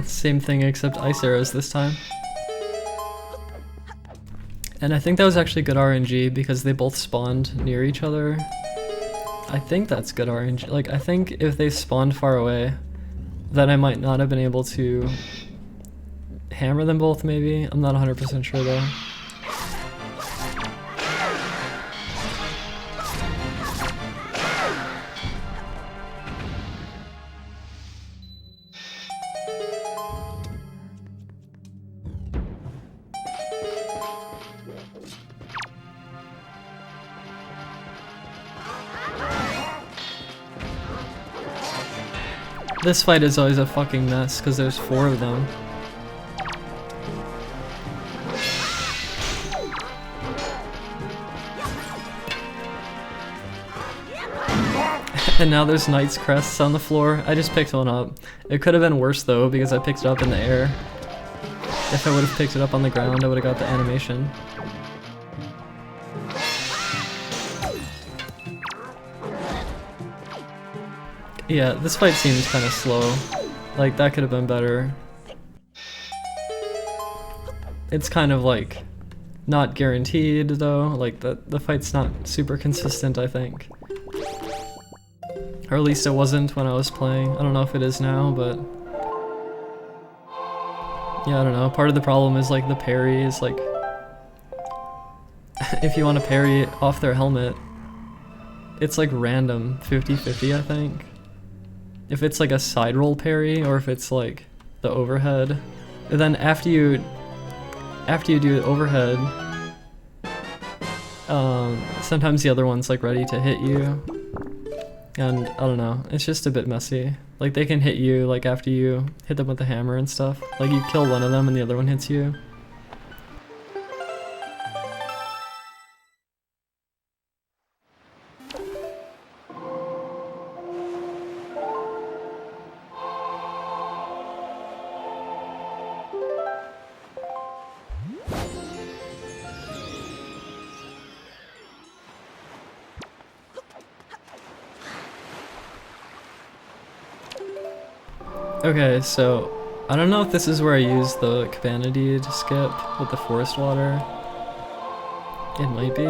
Same thing except ice arrows this time. And I think that was actually good RNG because they both spawned near each other. I think that's good RNG. Like, I think if they spawned far away, then I might not have been able to hammer them both maybe. I'm not 100% sure though. This fight is always a fucking mess because there's 4 of them. And now there's Knight's Crests on the floor. I just picked one up. It could have been worse though because I picked it up in the air. If I would have picked it up on the ground, I would have got the animation. Yeah, this fight seems kind of slow. Like, that could have been better. It's kind of like not guaranteed though. Like the fight's not super consistent, I think. Or at least it wasn't when I was playing. I don't know if it is now, but yeah, I don't know. Part of the problem is like the parry is like if you want to parry off their helmet, it's like random 50-50, I think. If it's like a side roll parry or if it's like the overhead. And then after you do the overhead, sometimes the other one's like ready to hit you. And I don't know, it's just a bit messy. Like they can hit you like after you hit them with the hammer and stuff. Like you kill one of them and the other one hits you. Okay, so I don't know if this is where I use the Cabana Deed skip with the forest water. It might be.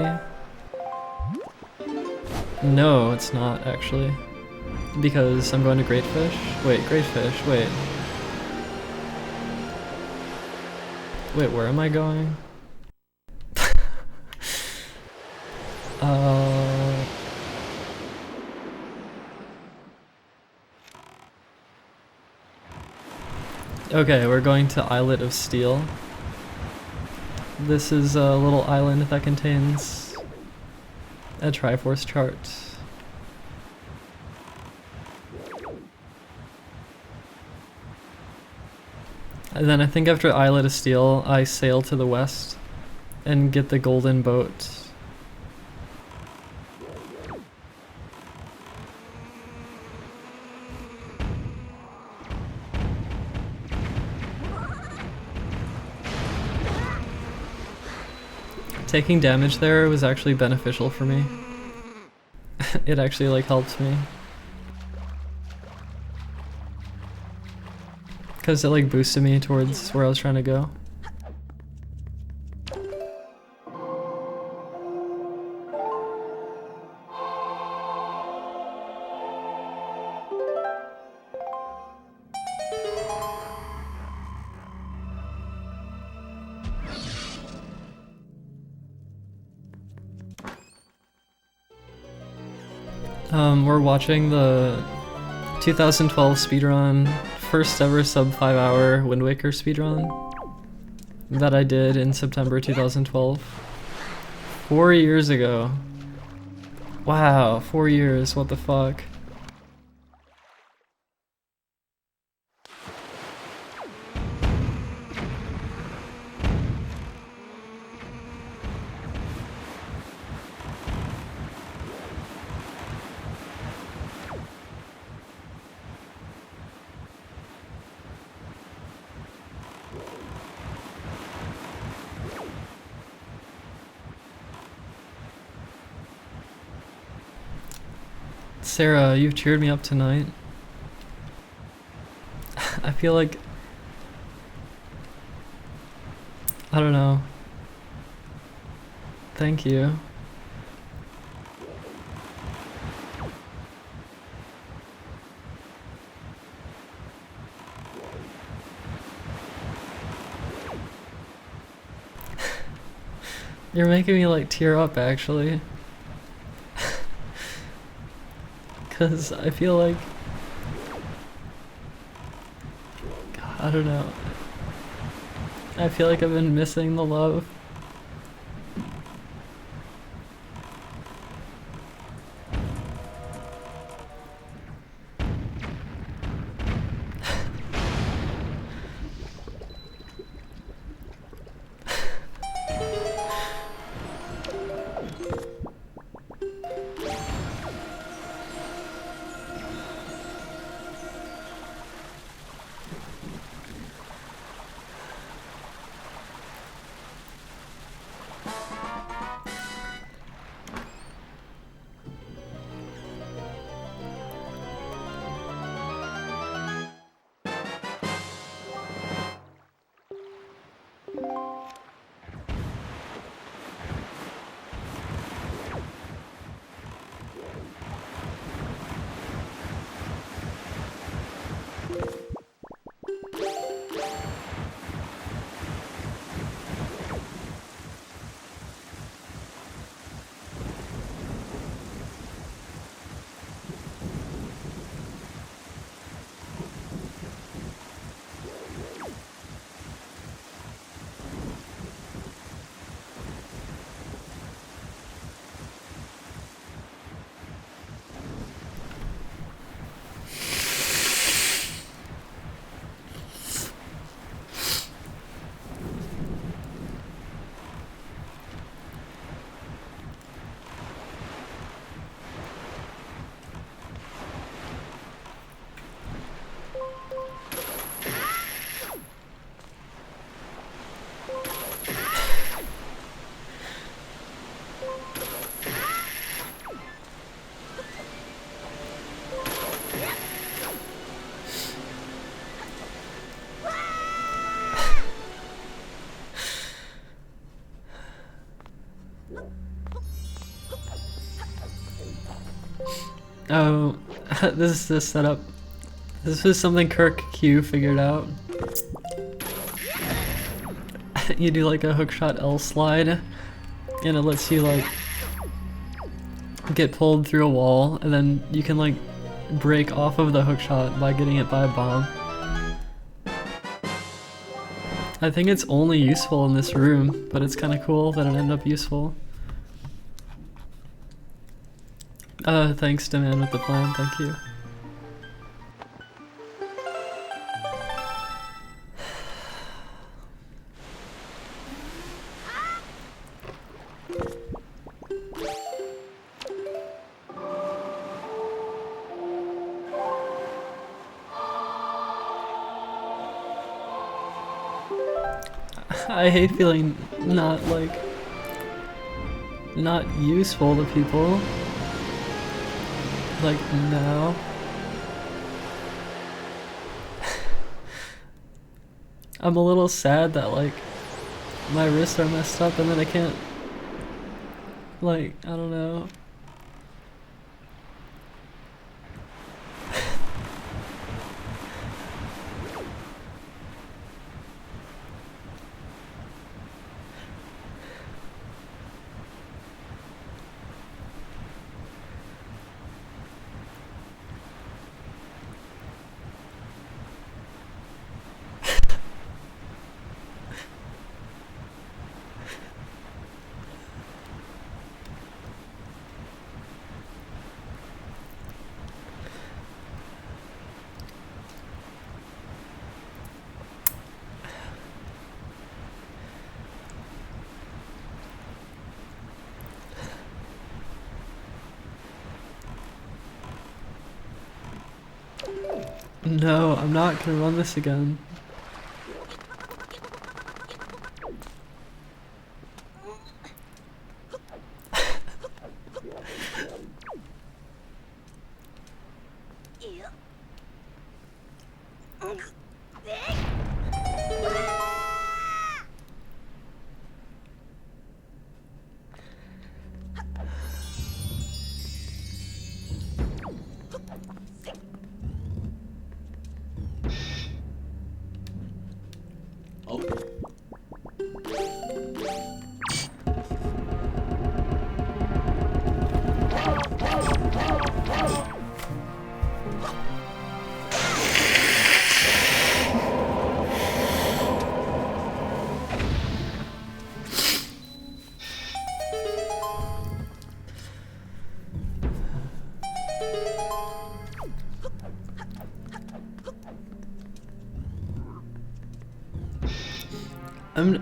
No, it's not actually. Because I'm going to Great Fish. Wait, Great Fish, wait. Wait, where am I going? Okay, we're going to Islet of Steel. This is a little island that contains a Triforce chart. And then I think after Islet of Steel, I sail to the west and get the golden boat. Taking damage there was actually beneficial for me. It actually like helped me. Because it like boosted me towards where I was trying to go. We're watching the 2012 speedrun, first ever sub 5 hour Wind Waker speedrun that I did in September 2012. 4 years ago. Wow, 4 years, what the fuck. Sarah, you've cheered me up tonight. I feel like... I don't know. Thank you. You're making me like tear up actually. Cause I feel like, God, I don't know. I feel like I've been missing the love. Oh, this is the setup. This was something Kirk Q figured out. You do like a hookshot L slide, and it lets you like get pulled through a wall, and then you can like break off of the hookshot by getting hit by a bomb. I think it's only useful in this room, but it's kind of cool that it ended up useful. Thanks to Man with the Plan, thank you. I hate feeling not useful to people. Like now. I'm a little sad that like my wrists are messed up and then I can't, like, I don't know. No, I'm not gonna run this again.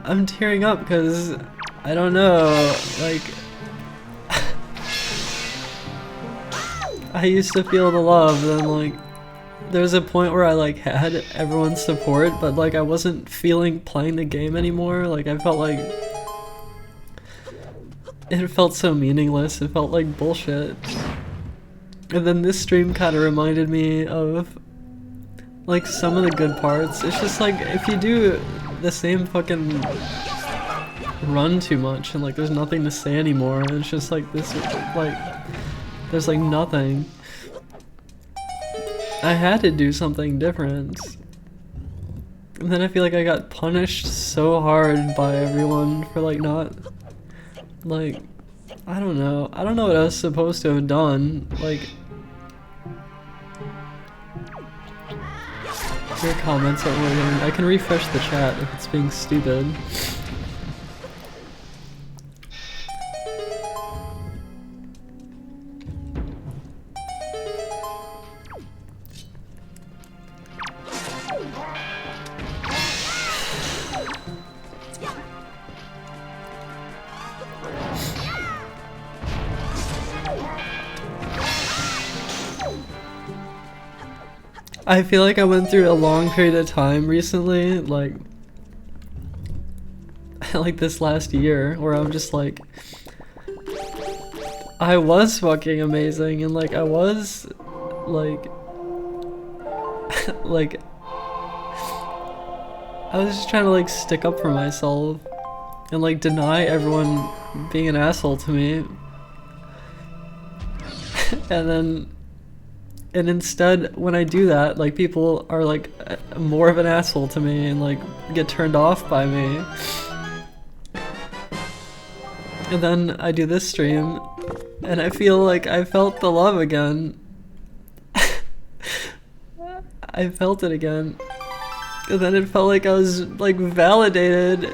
I'm tearing up because I don't know, like I used to feel the love, then like there's a point where I like had everyone's support, but like I wasn't feeling playing the game anymore. Like I felt like it felt so meaningless. It felt like bullshit. And then this stream kind of reminded me of like some of the good parts. It's just like if you do the same fucking run too much and like there's nothing to say anymore, and it's just like this, like there's like nothing. I had to do something different, and then I feel like I got punished so hard by everyone for like not, like, I don't know what I was supposed to have done. Like, your comments aren't working. I can refresh the chat if it's being stupid. I feel like I went through a long period of time recently, like this last year, where I'm just like, I was fucking amazing, and like I was like like I was just trying to like stick up for myself and like deny everyone being an asshole to me. And instead, when I do that, like, people are like more of an asshole to me and like get turned off by me. And then I do this stream and I feel like I felt the love again. I felt it again. And then it felt like I was like validated.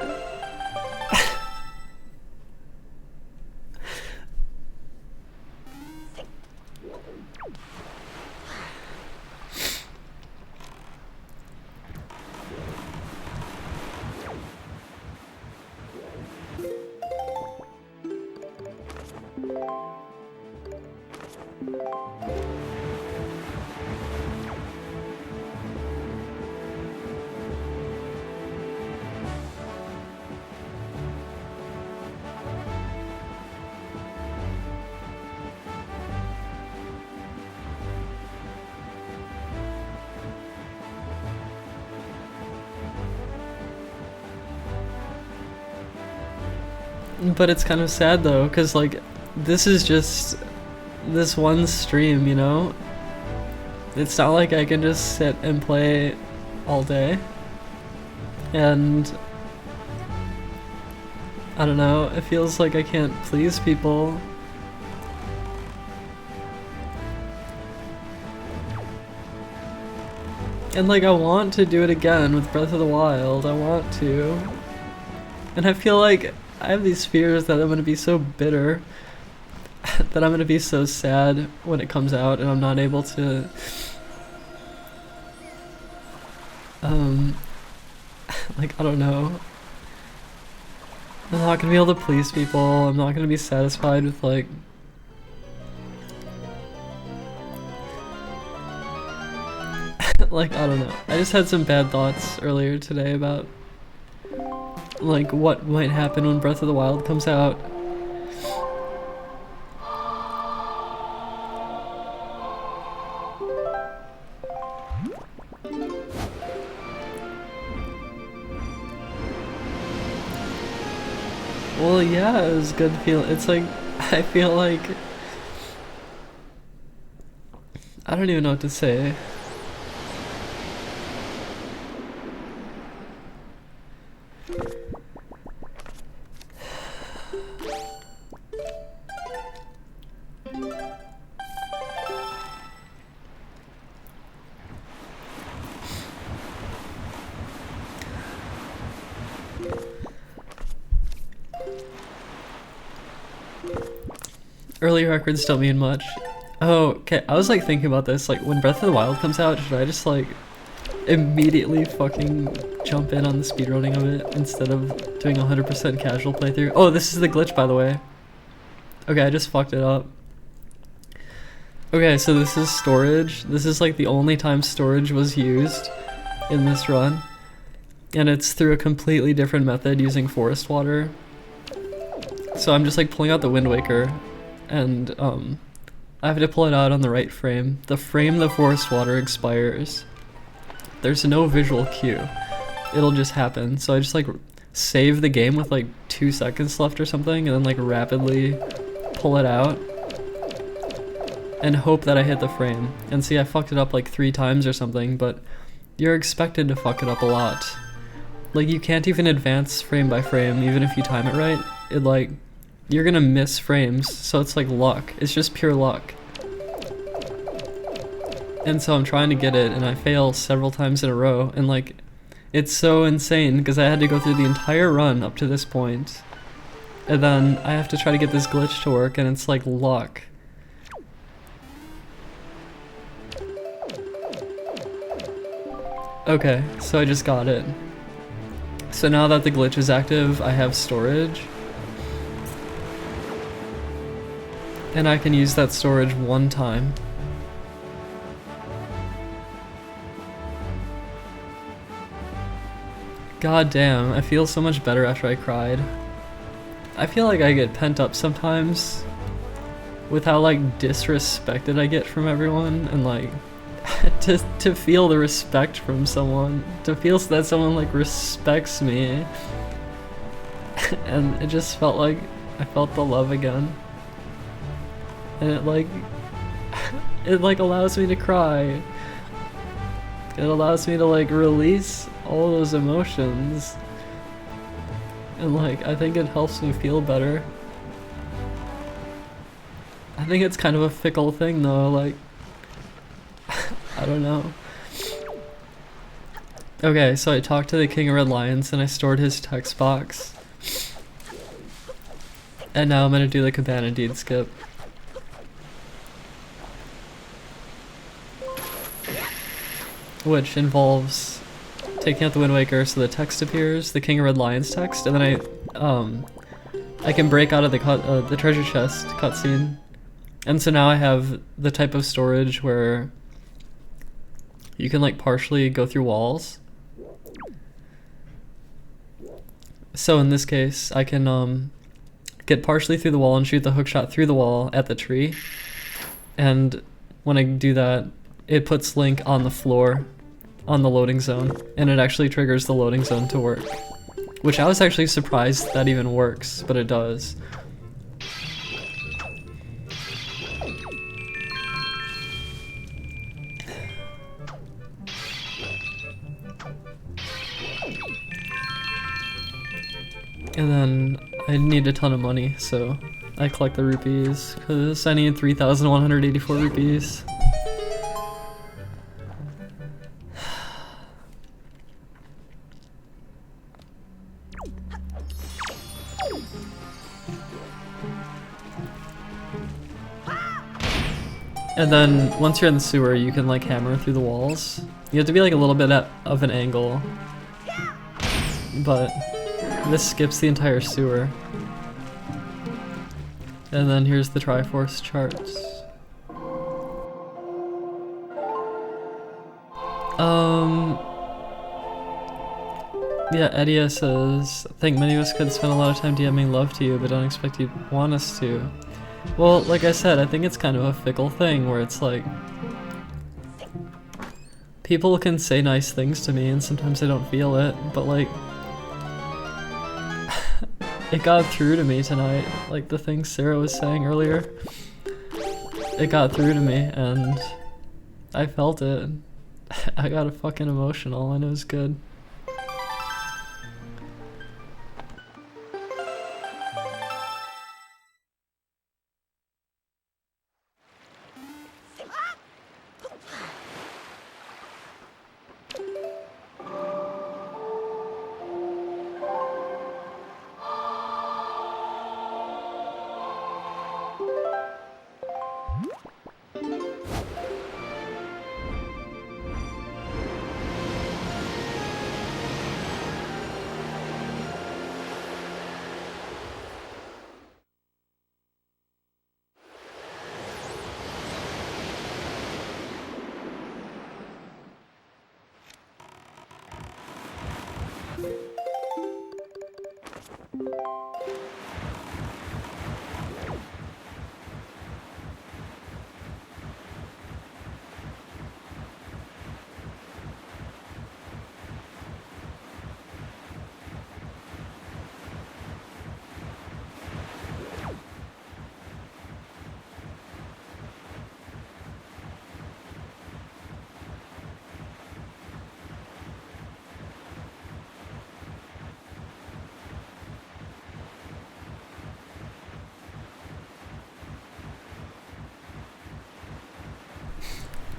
But it's kind of sad though, because like this is just this one stream, you know? It's not like I can just sit and play all day. And I don't know, it feels like I can't please people. And like I want to do it again with Breath of the Wild, I want to. And I feel like I have these fears that I'm gonna be so bitter, that I'm gonna be so sad when it comes out and I'm not able to like, I don't know. I'm not gonna be able to please people, I'm not gonna be satisfied with like like, I don't know. I just had some bad thoughts earlier today about like what might happen when Breath of the Wild comes out. Well, yeah, it was good feeling. It's like, I feel like I don't even know what to say. Early records don't mean much. Oh, okay, I was like thinking about this, like when Breath of the Wild comes out, should I just like immediately fucking jump in on the speedrunning of it instead of doing 100% casual playthrough? Oh, this is the glitch, by the way. Okay, I just fucked it up. Okay, so this is storage. This is like the only time storage was used in this run. And it's through a completely different method using forest water. So I'm just like pulling out the Wind Waker and I have to pull it out on the right frame. The frame the forest water expires, there's no visual cue. It'll just happen. So I just like save the game with like 2 seconds left or something and then like rapidly pull it out and hope that I hit the frame. And see, I fucked it up like 3 times or something, but you're expected to fuck it up a lot. Like you can't even advance frame by frame even if you time it right. It like, you're gonna miss frames, so it's like luck. It's just pure luck. And so I'm trying to get it and I fail several times in a row and like, it's so insane because I had to go through the entire run up to this point. And then I have to try to get this glitch to work and it's like luck. Okay, so I just got it. So now that the glitch is active, I have storage. And I can use that storage 1 time. God damn, I feel so much better after I cried. I feel like I get pent up sometimes with how like disrespected I get from everyone and like to feel the respect from someone, to feel that someone like respects me. And it just felt like I felt the love again. And it like, it like allows me to cry. It allows me to like release all those emotions. And like, I think it helps me feel better. I think it's kind of a fickle thing though, like, I don't know. Okay, so I talked to the King of Red Lions and I stored his text box. And now I'm gonna do the Cabana Deed skip. Which involves taking out the Wind Waker so the text appears, the King of Red Lions text, and then I can break out of the treasure chest cutscene. And so now I have the type of storage where you can like partially go through walls. So in this case, I can get partially through the wall and shoot the hookshot through the wall at the tree. And when I do that, it puts Link on the floor on the loading zone, and it actually triggers the loading zone to work. Which I was actually surprised that even works, but it does. And then I need a ton of money, so I collect the rupees, because I need 3,184 rupees. And then once you're in the sewer, you can like hammer through the walls. You have to be like a little bit of an angle, but this skips the entire sewer. And then here's the Triforce charts. Yeah, Edia says, I think many of us could spend a lot of time DMing love to you, but don't expect you'd want us to. Well, like I said, I think it's kind of a fickle thing where it's like, people can say nice things to me and sometimes I don't feel it, but like, it got through to me tonight, like the things Sarah was saying earlier. It got through to me and I felt it. I got fucking emotional and it was good.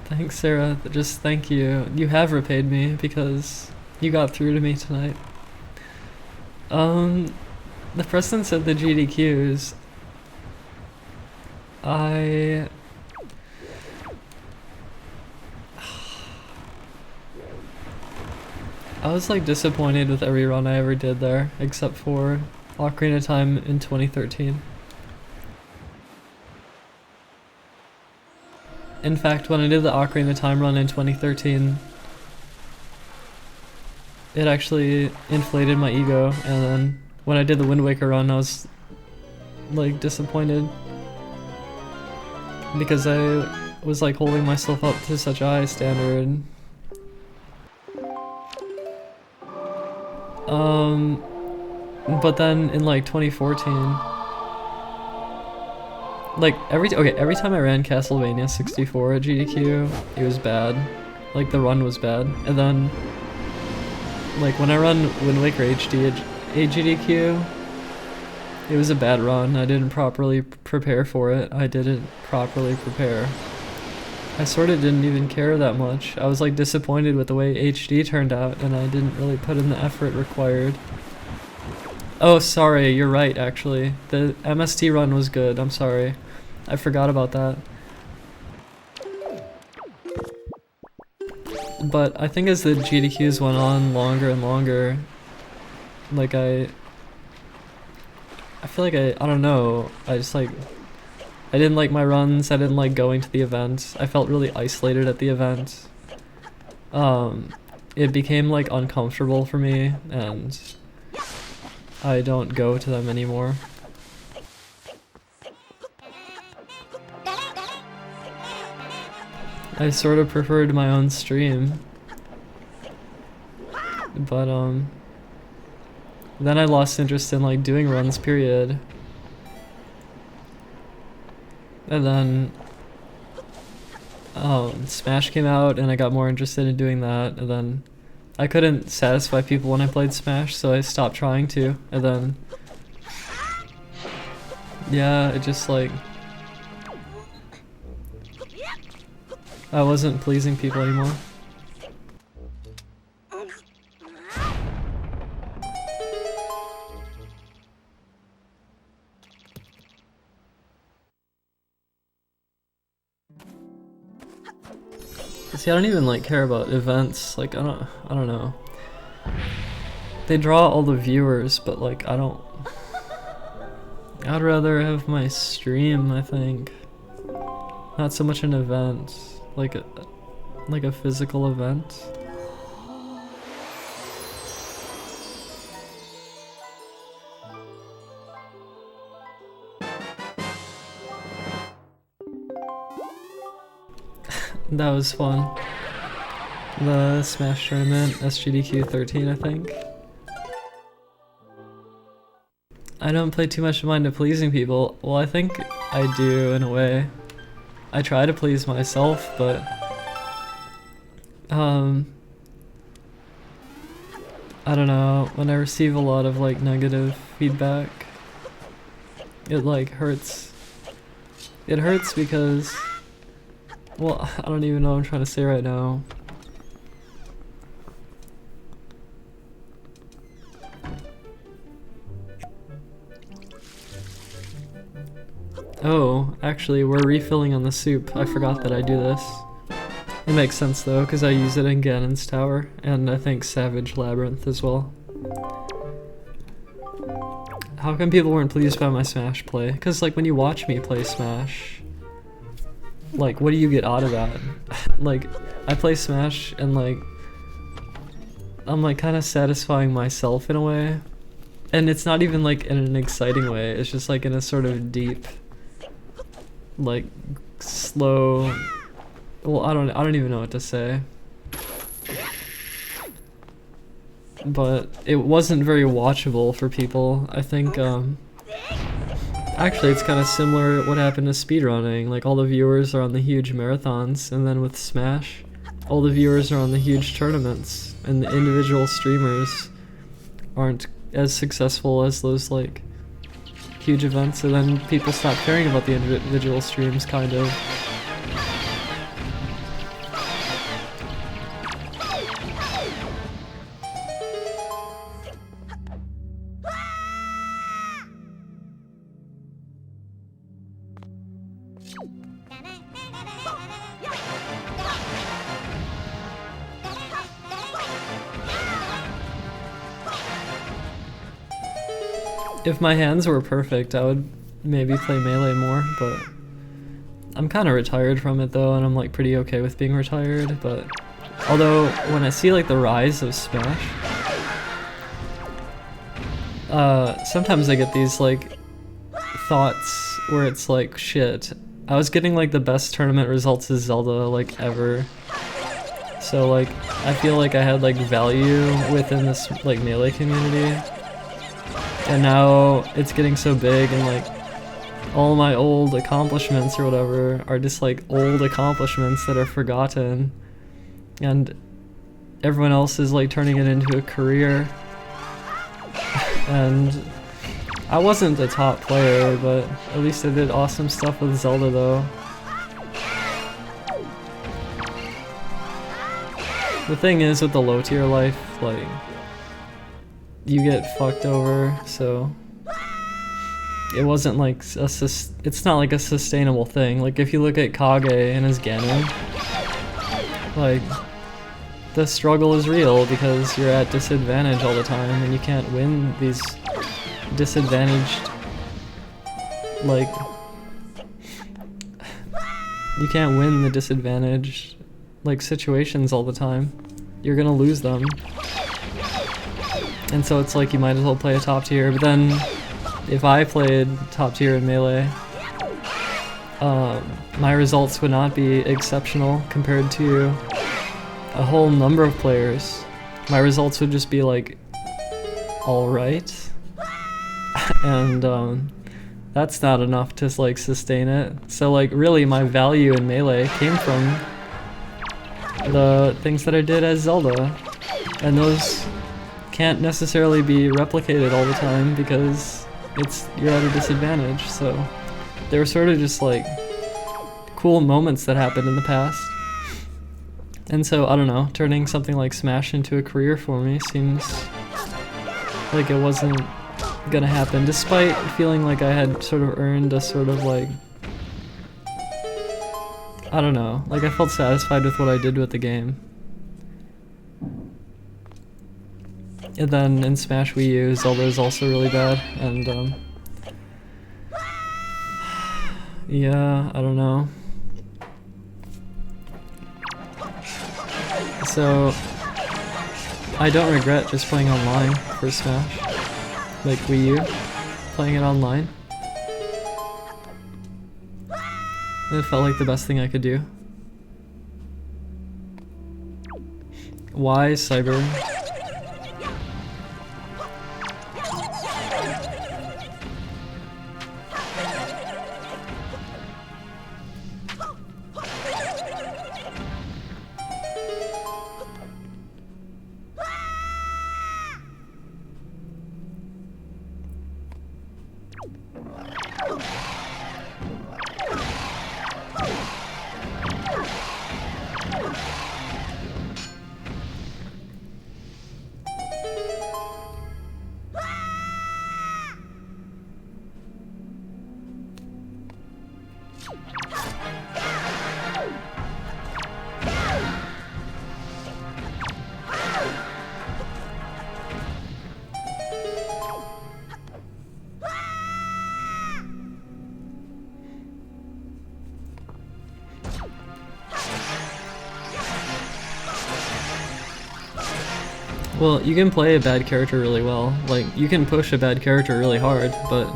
Thanks, Sarah. Just thank you. You have repaid me because you got through to me tonight. The president said the GDQs. I was like disappointed with every run I ever did there, except for Ocarina of Time in 2013. In fact, when I did the Ocarina of Time run in 2013, it actually inflated my ego, and then when I did the Wind Waker run, I was like disappointed because I was like holding myself up to such a high standard. But then in like 2014, Like every time I ran Castlevania 64 at GDQ, it was bad. Like the run was bad, and then like when I run Wind Waker HD at GDQ, it was a bad run. I didn't properly prepare for it. I didn't properly prepare. I sort of didn't even care that much. I was like disappointed with the way HD turned out, and I didn't really put in the effort required. Oh, sorry, you're right, actually. The MST run was good, I'm sorry. I forgot about that. But I think as the GDQs went on longer and longer, like I feel like I don't know, I just like, I didn't like my runs, I didn't like going to the event. I felt really isolated at the event. It became like uncomfortable for me, and I don't go to them anymore. I sort of preferred my own stream. But then I lost interest in like doing runs, period. And then Smash came out and I got more interested in doing that, and then I couldn't satisfy people when I played Smash, so I stopped trying to, and then yeah, it just like I wasn't pleasing people anymore. See, I don't even like care about events. Like I don't know. They draw all the viewers, but like I don't. I'd rather have my stream, I think. Not so much an event, like a physical event. That was fun. The Smash tournament, SGDQ 13, I think. I don't play too much mind to pleasing people. Well, I think I do in a way. I try to please myself, but I don't know, when I receive a lot of like negative feedback, it like hurts. It hurts because, well, I don't even know what I'm trying to say right now. Oh, actually, we're refilling on the soup. I forgot that I do this. It makes sense though, because I use it in Ganon's Tower, and I think Savage Labyrinth as well. How come people weren't pleased by my Smash play? Because like when you watch me play Smash, like what do you get out of that? Like, I play Smash and like, I'm like kind of satisfying myself in a way. And it's not even like in an exciting way, it's just like in a sort of deep, like slow, well, I don't even know what to say. But it wasn't very watchable for people. I think actually it's kind of similar what happened to speedrunning. Like all the viewers are on the huge marathons, and then with Smash, all the viewers are on the huge tournaments, and the individual streamers aren't as successful as those like huge events, and then people stop caring about the individual streams, kind of. If my hands were perfect, I would maybe play Melee more, but I'm kind of retired from it though, and I'm like pretty okay with being retired. But although when I see like the rise of Smash, sometimes I get these like thoughts where it's like, shit, I was getting like the best tournament results as Zelda like ever. So like I feel like I had like value within this like Melee community. And now it's getting so big, and like all my old accomplishments or whatever are just like old accomplishments that are forgotten, and everyone else is like turning it into a career. And I wasn't a top player, but at least I did awesome stuff with Zelda though. The thing is with the low tier life, like, you get fucked over, so it wasn't like it's not like a sustainable thing. Like if you look at Kage and his Ganon, like the struggle is real because you're at disadvantage all the time and you can't win these disadvantaged, like, you can't win the disadvantaged like situations all the time. You're gonna lose them. And so it's like you might as well play a top tier, but then if I played top tier in Melee, my results would not be exceptional compared to a whole number of players. My results would just be like alright, and that's not enough to like sustain it. So like really my value in Melee came from the things that I did as Zelda, and those can't necessarily be replicated all the time because you're at a disadvantage. So they were sort of just like cool moments that happened in the past. And so I don't know, turning something like Smash into a career for me seems like it wasn't gonna happen, despite feeling like I had sort of earned a sort of like, I don't know, like I felt satisfied with what I did with the game. And then in Smash Wii U, Zelda is also really bad, and yeah, I don't know. So I don't regret just playing online for Smash, like Wii U, playing it online. It felt like the best thing I could do. Why Cyber? Well, you can play a bad character really well. Like, you can push a bad character really hard, but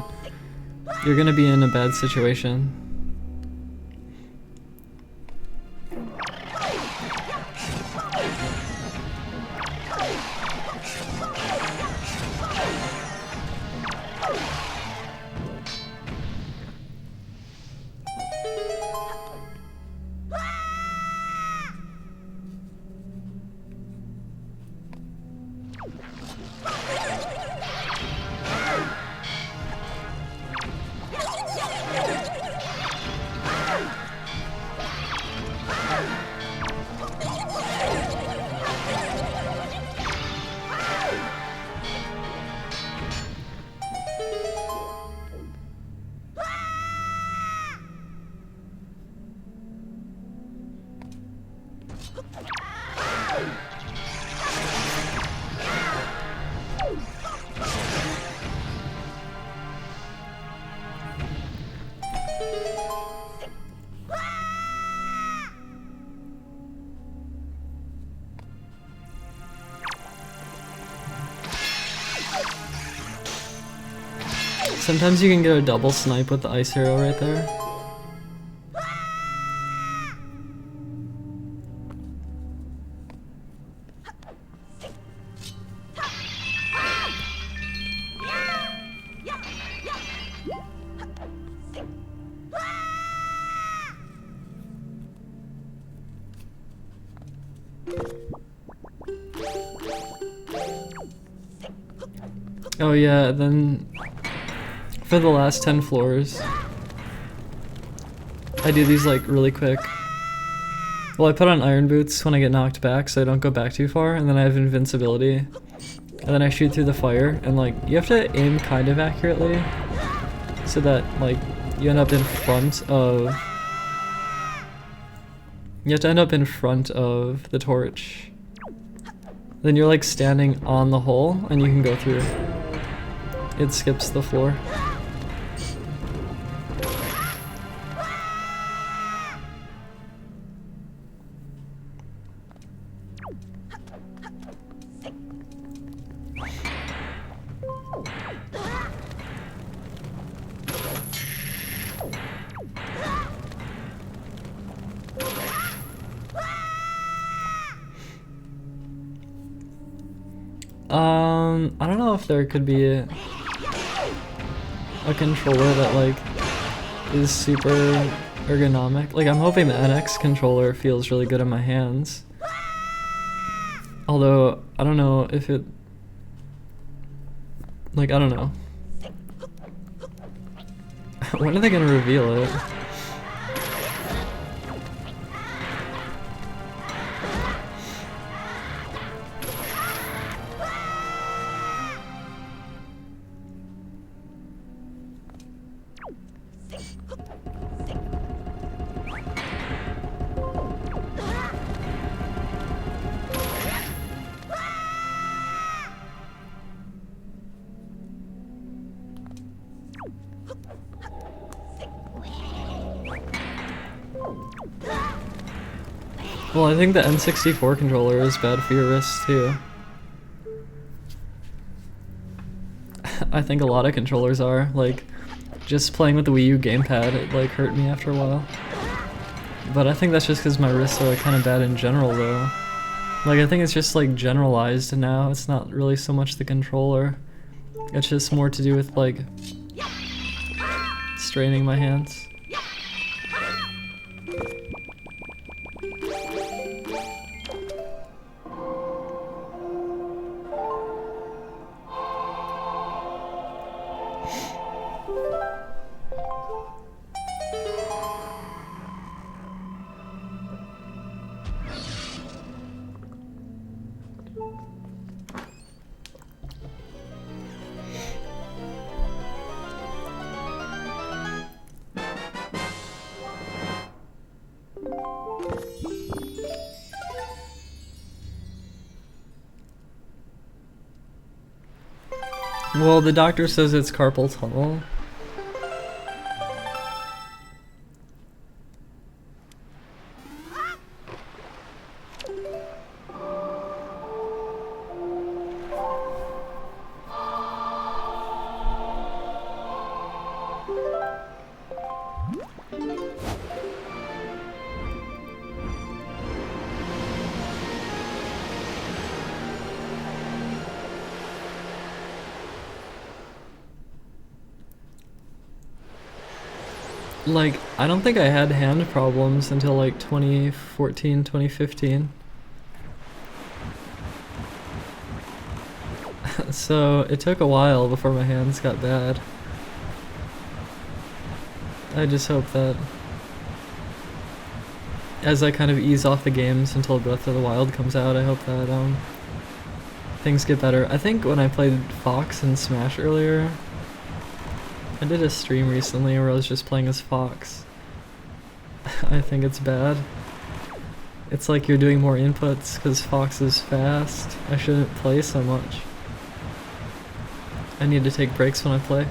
you're gonna be in a bad situation. Sometimes you can get a double snipe with the ice arrow right there. Oh yeah, then for the last 10 floors, I do these like really quick. Well, I put on iron boots when I get knocked back so I don't go back too far, and then I have invincibility. And then I shoot through the fire, and like, you have to aim kind of accurately so that like, you end up in front of... You have to end up in front of the torch. Then you're like standing on the hole, and you can go through. It skips the floor. I don't know if there could be a controller that like is super ergonomic. Like, I'm hoping the NX controller feels really good in my hands. Although, I don't know if it... Like, I don't know. When are they gonna reveal it? Well, I think the N64 controller is bad for your wrists too. I think a lot of controllers are. Like, just playing with the Wii U gamepad, it like hurt me after a while. But I think that's just because my wrists are like kind of bad in general though. Like, I think it's just like generalized now. It's not really so much the controller. It's just more to do with like straining my hands. Well, the doctor says it's carpal tunnel. Like, I don't think I had hand problems until like 2014, 2015. So it took a while before my hands got bad. I just hope that as I kind of ease off the games until Breath of the Wild comes out, I hope that things get better. I think when I played Fox and Smash earlier, I did a stream recently where I was just playing as Fox. I think it's bad. It's like you're doing more inputs because Fox is fast. I shouldn't play so much. I need to take breaks when I play.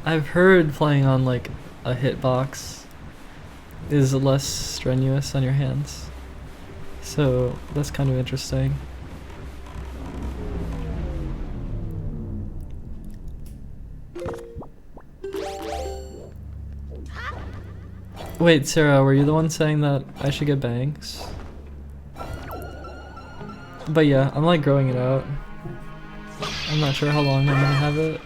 I've heard playing on like a hitbox is less strenuous on your hands. So that's kind of interesting. Wait, Sarah, were you the one saying that I should get bangs? But yeah, I'm like growing it out. I'm not sure how long I'm gonna have it.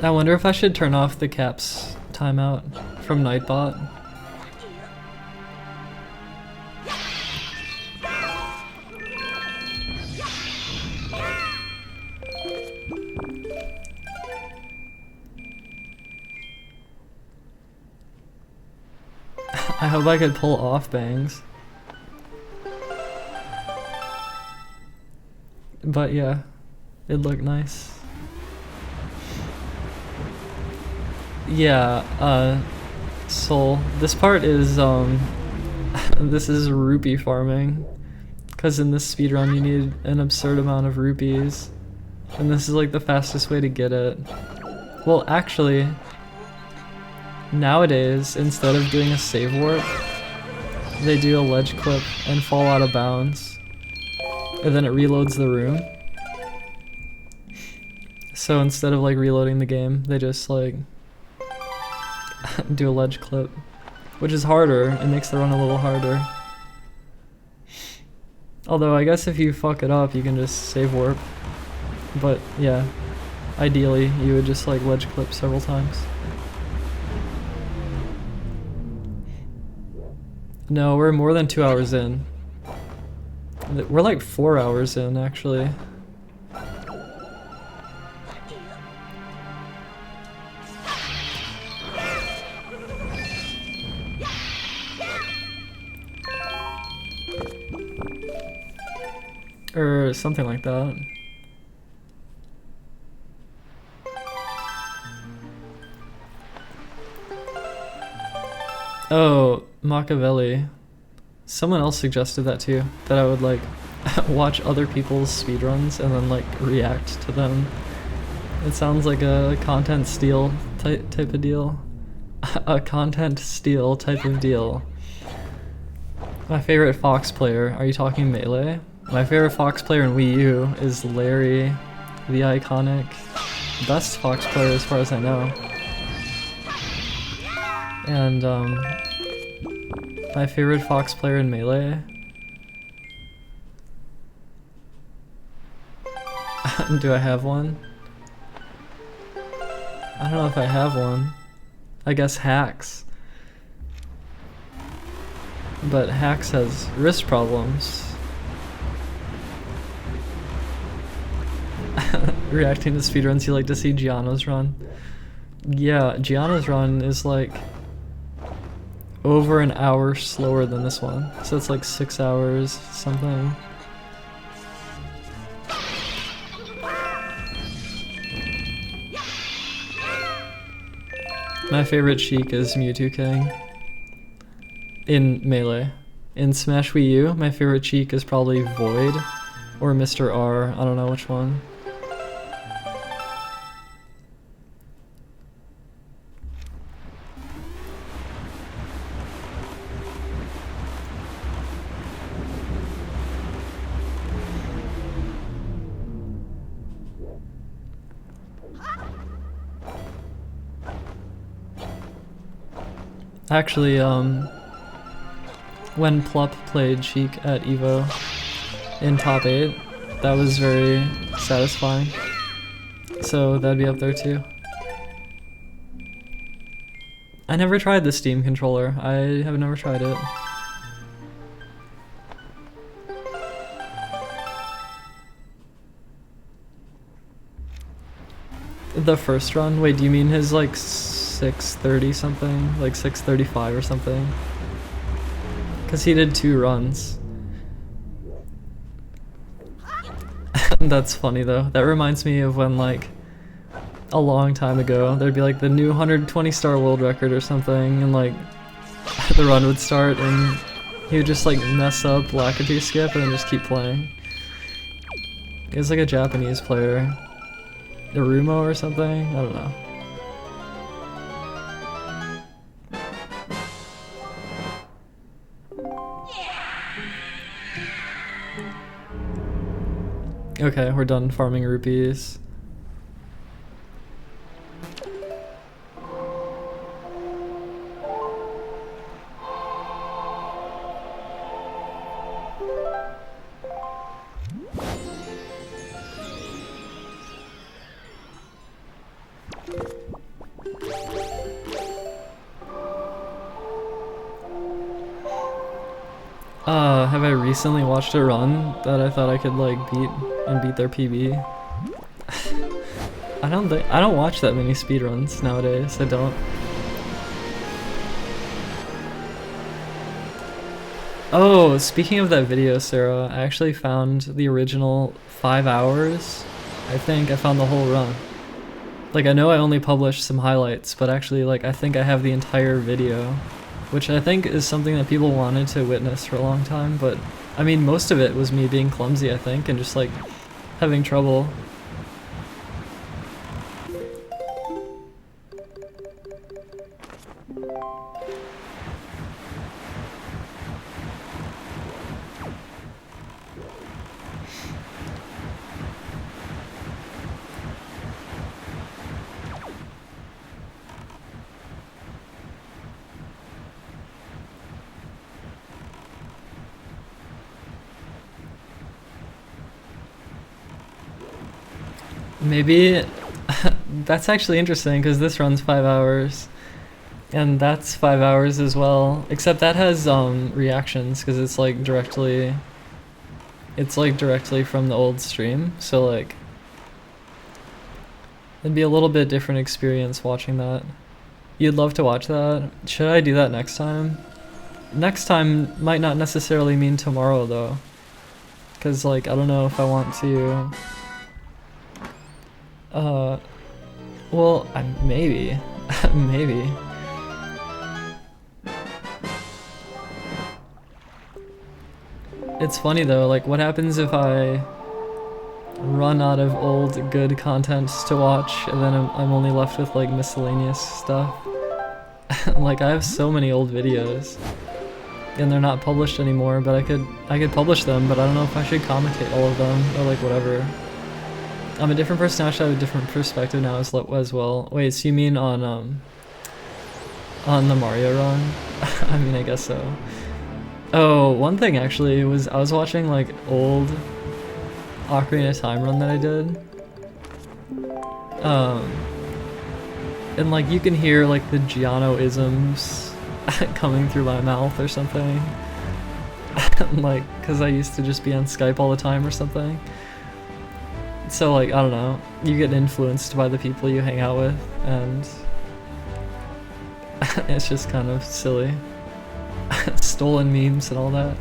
I wonder if I should turn off the caps timeout from Nightbot. I hope I could pull off bangs. But yeah, it'd look nice. Yeah, Soul. This part is, this is rupee farming. Because in this speedrun you need an absurd amount of rupees. And this is like the fastest way to get it. Well, actually, nowadays, instead of doing a save warp, they do a ledge clip and fall out of bounds. And then it reloads the room. So instead of like reloading the game, they just like do a ledge clip. Which is harder, it makes the run a little harder. Although I guess if you fuck it up, you can just save warp. But yeah, ideally you would just like ledge clip several times. No, we're more than 2 hours in. We're like 4 hours in, actually. Or something like that. Oh, Machiavelli. Someone else suggested that too, that I would like watch other people's speedruns and then like react to them. It sounds like a content steal type of deal. A content steal type of deal. My favorite Fox player, are you talking Melee? My favorite Fox player in Wii U is Larry, the iconic best Fox player as far as I know. And my favorite Fox player in Melee. Do I have one? I don't know if I have one. I guess Hacks. But Hacks has wrist problems. Reacting to speedruns, you like to see Gianno's run. Yeah, Gianno's run is like over an hour slower than this one. So it's like 6 hours something. My favorite Sheik is Mewtwo King. In Melee. In Smash Wii U, my favorite Sheik is probably Void or Mr. R, I don't know which one. Actually, when Plup played Sheik at EVO in top 8, that was very satisfying. So that'd be up there too. I never tried the Steam controller. I have never tried it. The first run? Wait, do you mean his like 6:30 something? Like 6:35 or something? Cause he did 2 runs. That's funny though. That reminds me of when like a long time ago there'd be like the new 120 star world record or something, and like the run would start and he would just like mess up Lakitu skip and then just keep playing. He was like a Japanese player. Irumo or something? I don't know. Okay, we're done farming rupees. Have I recently watched a run that I thought I could like beat their PB? I don't watch that many speedruns nowadays. I don't. Oh, speaking of that video, Sarah, I actually found the original 5 hours. I think I found the whole run. Like, I know I only published some highlights, but actually, like, I think I have the entire video, which I think is something that people wanted to witness for a long time, but I mean, most of it was me being clumsy, I think, and just like having trouble. Maybe that's actually interesting because this runs 5 hours and that's 5 hours as well, except that has reactions because it's like directly from the old stream, so like it'd be a little bit different experience watching that. You'd love to watch that? Should I do that next time? Next time might not necessarily mean tomorrow though, because like I don't know if I want to well, maybe. Maybe. It's funny though, like what happens if I run out of old good content to watch and then I'm only left with like miscellaneous stuff? Like I have so many old videos and they're not published anymore, but I could publish them, but I don't know if I should commentate all of them or like whatever. I'm a different person, I should have a different perspective now as well. Wait, so you mean on the Mario run? I mean, I guess so. Oh, one thing actually was I was watching like old Ocarina of Time run that I did. And like you can hear like the Giano-isms coming through my mouth or something. Like, cause I used to just be on Skype all the time or something. So like, I don't know, you get influenced by the people you hang out with, and it's just kind of silly. Stolen memes and all that.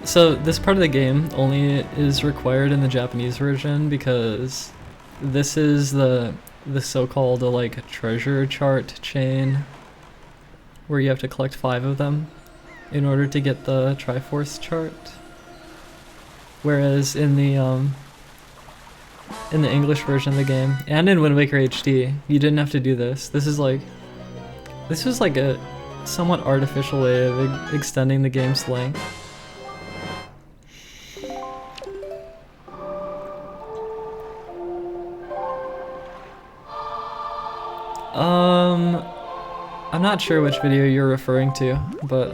So this part of the game only is required in the Japanese version because this is the so-called like treasure chart chain where you have to collect 5 of them in order to get the Triforce chart. Whereas in the English version of the game and in Wind Waker HD, you didn't have to do this. This was like a somewhat artificial way of extending the game's length. I'm not sure which video you're referring to, but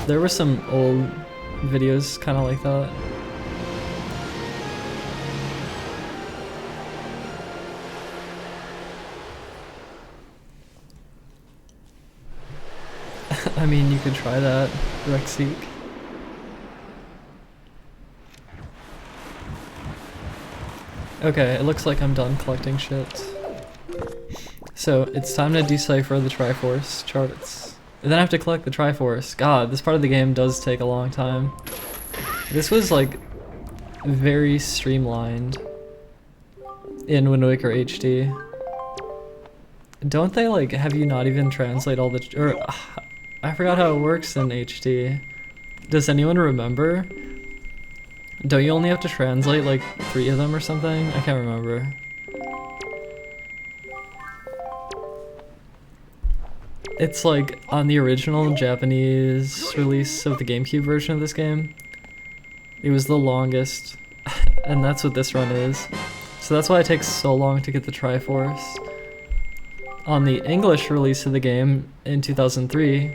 there were some old videos kind of like that. I mean, you could try that, Rexeek. Okay, it looks like I'm done collecting shit. So, it's time to decipher the Triforce charts. And then I have to collect the Triforce. God, this part of the game does take a long time. This was like very streamlined in Wind Waker HD. Don't they like have you not even translate all the I forgot how it works in HD. Does anyone remember? Don't you only have to translate like 3 of them or something? I can't remember. It's like on the original Japanese release of the GameCube version of this game, it was the longest, and that's what this run is. So that's why it takes so long to get the Triforce. on the English release of the game in 2003,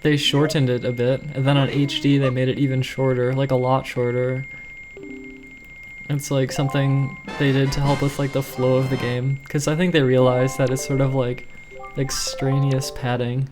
they shortened it a bit, and then on HD they made it even shorter, like a lot shorter. It's like something they did to help with like the flow of the game, because I think they realized that it's sort of like extraneous padding.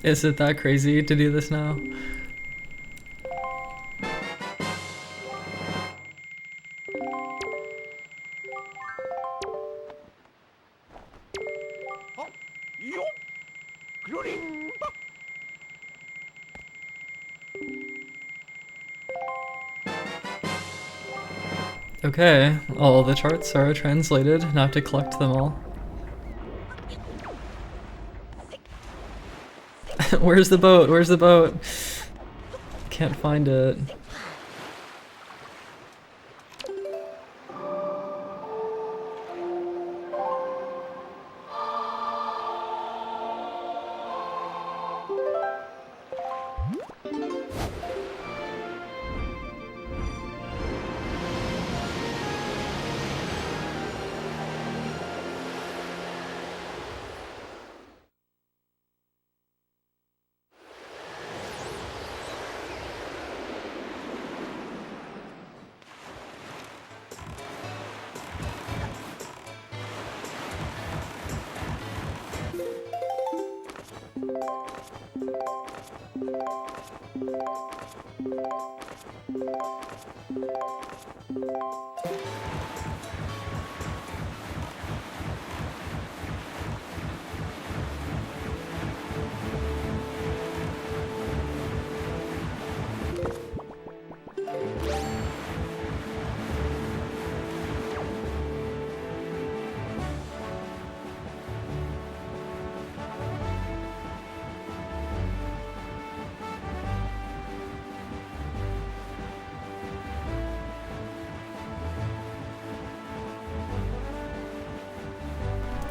Is it that crazy to do this now? Okay, all the charts are translated, now I have to collect them all. Where's the boat? Where's the boat? Can't find it.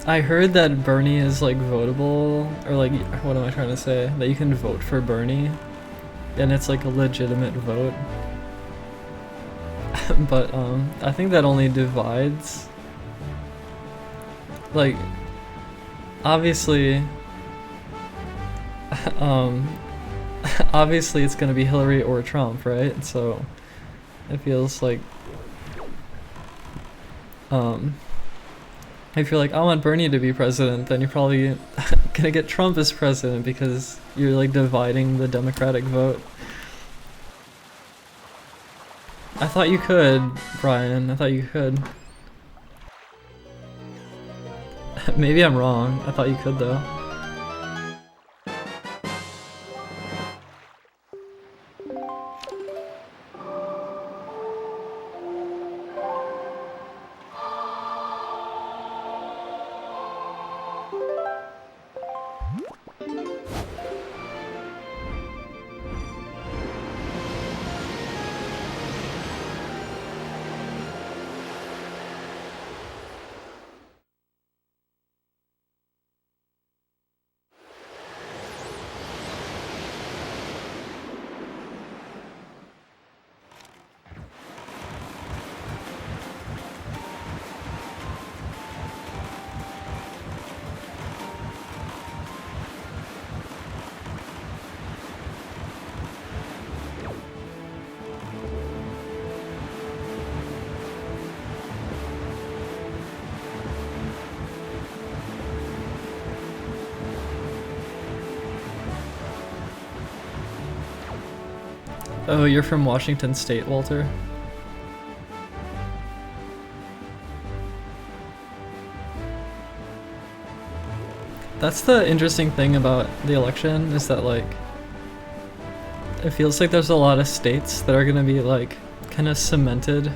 I heard that Bernie is like votable, or like, what am I trying to say? That you can vote for Bernie, and it's like a legitimate vote. But I think that only divides. Like, obviously, obviously it's gonna be Hillary or Trump, right? So it feels like, if you're like, I want Bernie to be president, then you're probably gonna get Trump as president because you're like dividing the Democratic vote. I thought you could, Brian. I thought you could. Maybe I'm wrong. I thought you could though. Oh, you're from Washington State, Walter? That's the interesting thing about the election, is that like it feels like there's a lot of states that are gonna be like kind of cemented.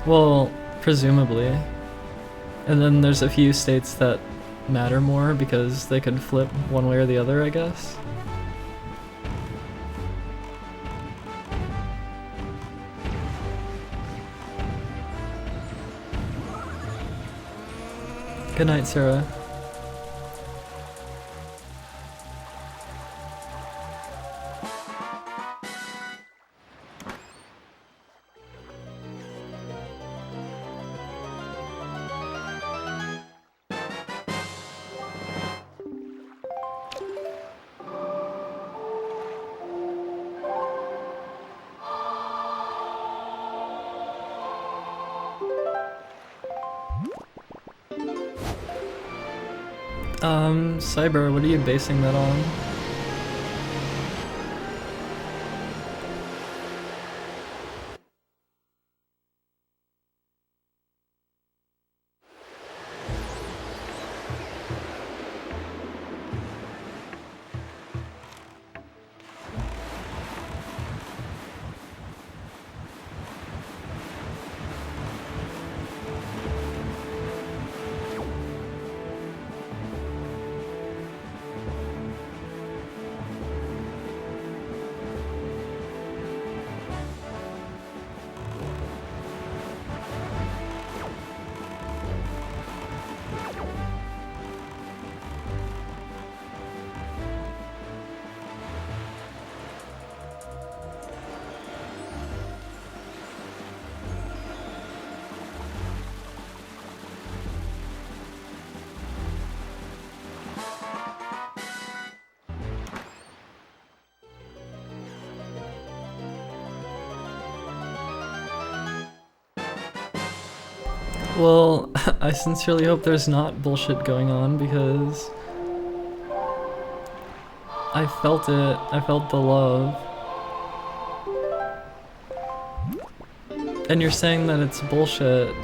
Well, presumably. And then there's a few states that matter more because they could flip one way or the other, I guess. Good night, Sarah. Cyber, what are you basing that on? Well, I sincerely hope there's not bullshit going on because I felt it. I felt the love. And you're saying that it's bullshit.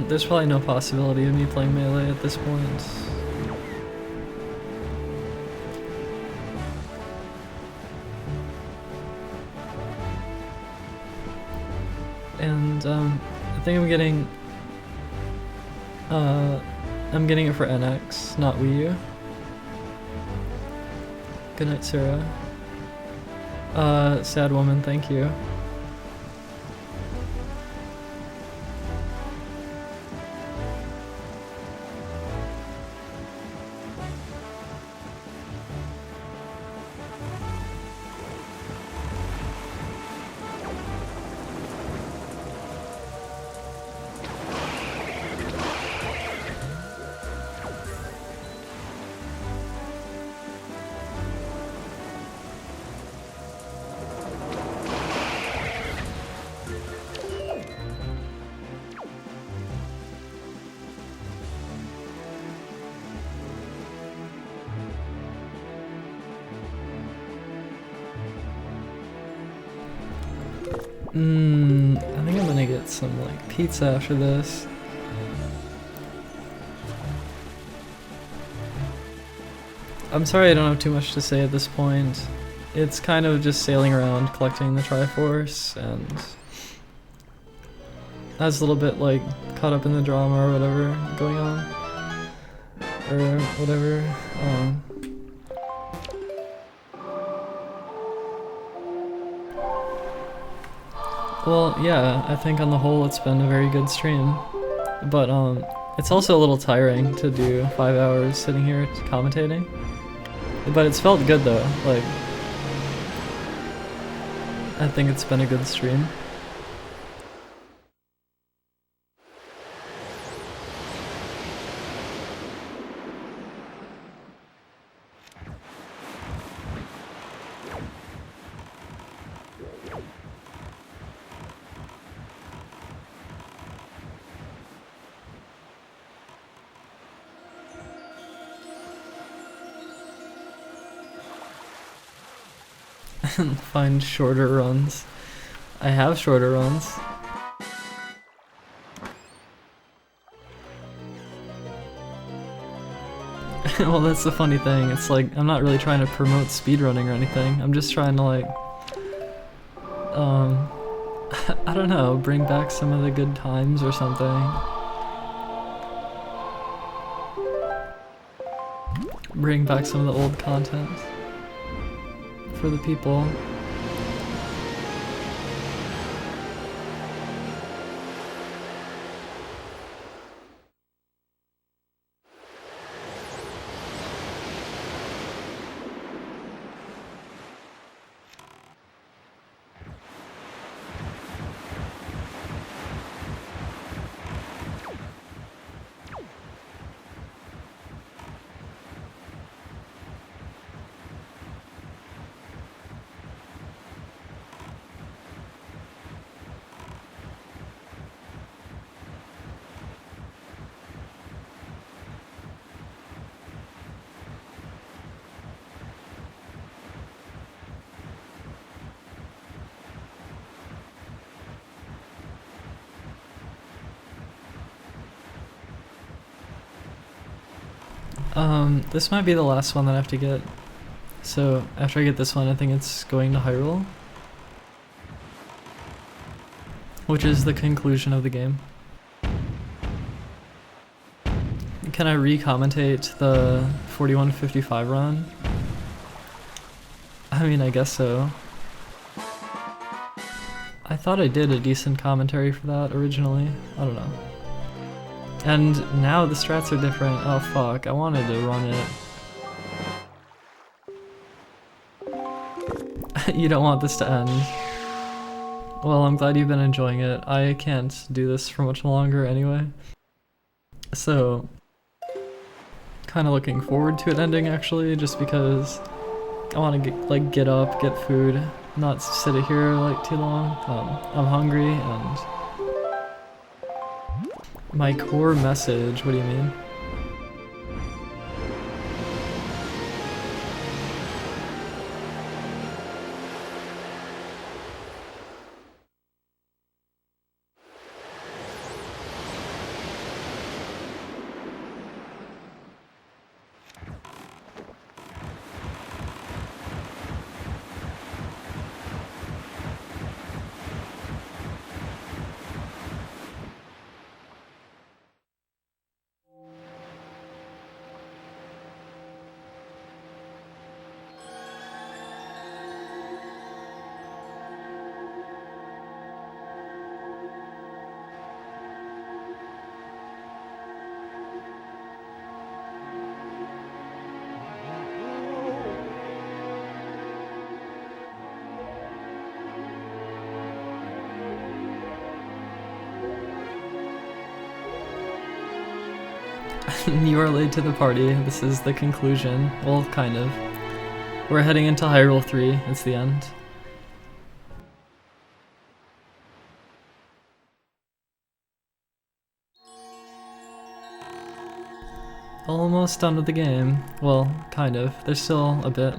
There's probably no possibility of me playing melee at this point. And I think I'm getting it for NX, not Wii U. Good night, Sarah. Sad woman, thank you. I think I'm gonna get some like pizza after this. I'm sorry I don't have too much to say at this point. It's kind of just sailing around collecting the Triforce, and I was a little bit like caught up in the drama or whatever going on. Or whatever. Well, yeah, I think on the whole it's been a very good stream. But it's also a little tiring to do 5 hours sitting here commentating. But it's felt good though, like I think it's been a good stream. Find shorter runs. I have shorter runs. Well, that's the funny thing. It's like, I'm not really trying to promote speedrunning or anything. I'm just trying to like, I don't know, bring back some of the good times or something. Bring back some of the old content for the people. This might be the last one that I have to get. So after I get this one, I think it's going to Hyrule, which is the conclusion of the game. Can I re-commentate the 4155 run? I mean, I guess so. I thought I did a decent commentary for that originally. I don't know. And now the strats are different. Oh fuck, I wanted to run it. You don't want this to end. Well, I'm glad you've been enjoying it. I can't do this for much longer anyway. So, kind of looking forward to it ending actually, just because I want to get up, get food, not sit here like too long. I'm hungry and my core message, what do you mean? You are late to the party. This is the conclusion. Well, kind of. We're heading into Hyrule 3. It's the end. Almost done with the game. Well, kind of. There's still a bit.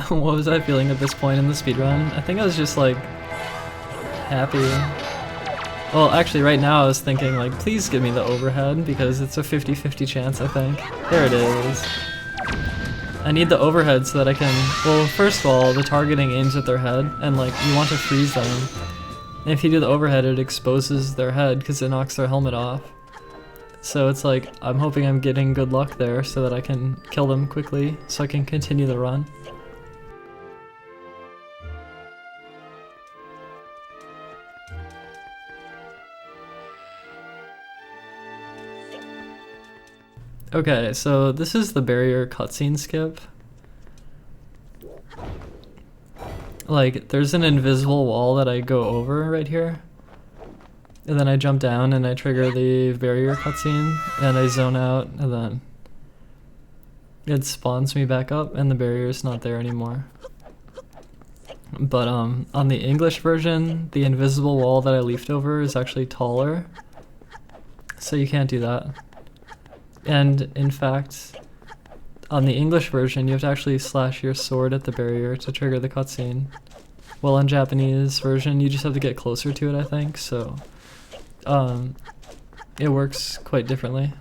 What was I feeling at this point in the speedrun? I think I was just like happy. Well, actually right now I was thinking like, please give me the overhead because it's a 50-50 chance, I think. There it is. I need the overhead so that I can, well, first of all, the targeting aims at their head and like you want to freeze them. And if you do the overhead, it exposes their head because it knocks their helmet off. So it's like, I'm hoping I'm getting good luck there so that I can kill them quickly so I can continue the run. Okay, so this is the barrier cutscene skip. Like, there's an invisible wall that I go over right here. And then I jump down and I trigger the barrier cutscene and I zone out and then it spawns me back up and the barrier's not there anymore. But on the English version, the invisible wall that I leafed over is actually taller. So you can't do that. And in fact, on the English version, you have to actually slash your sword at the barrier to trigger the cutscene. Well, on Japanese version, you just have to get closer to it, I think, so it works quite differently.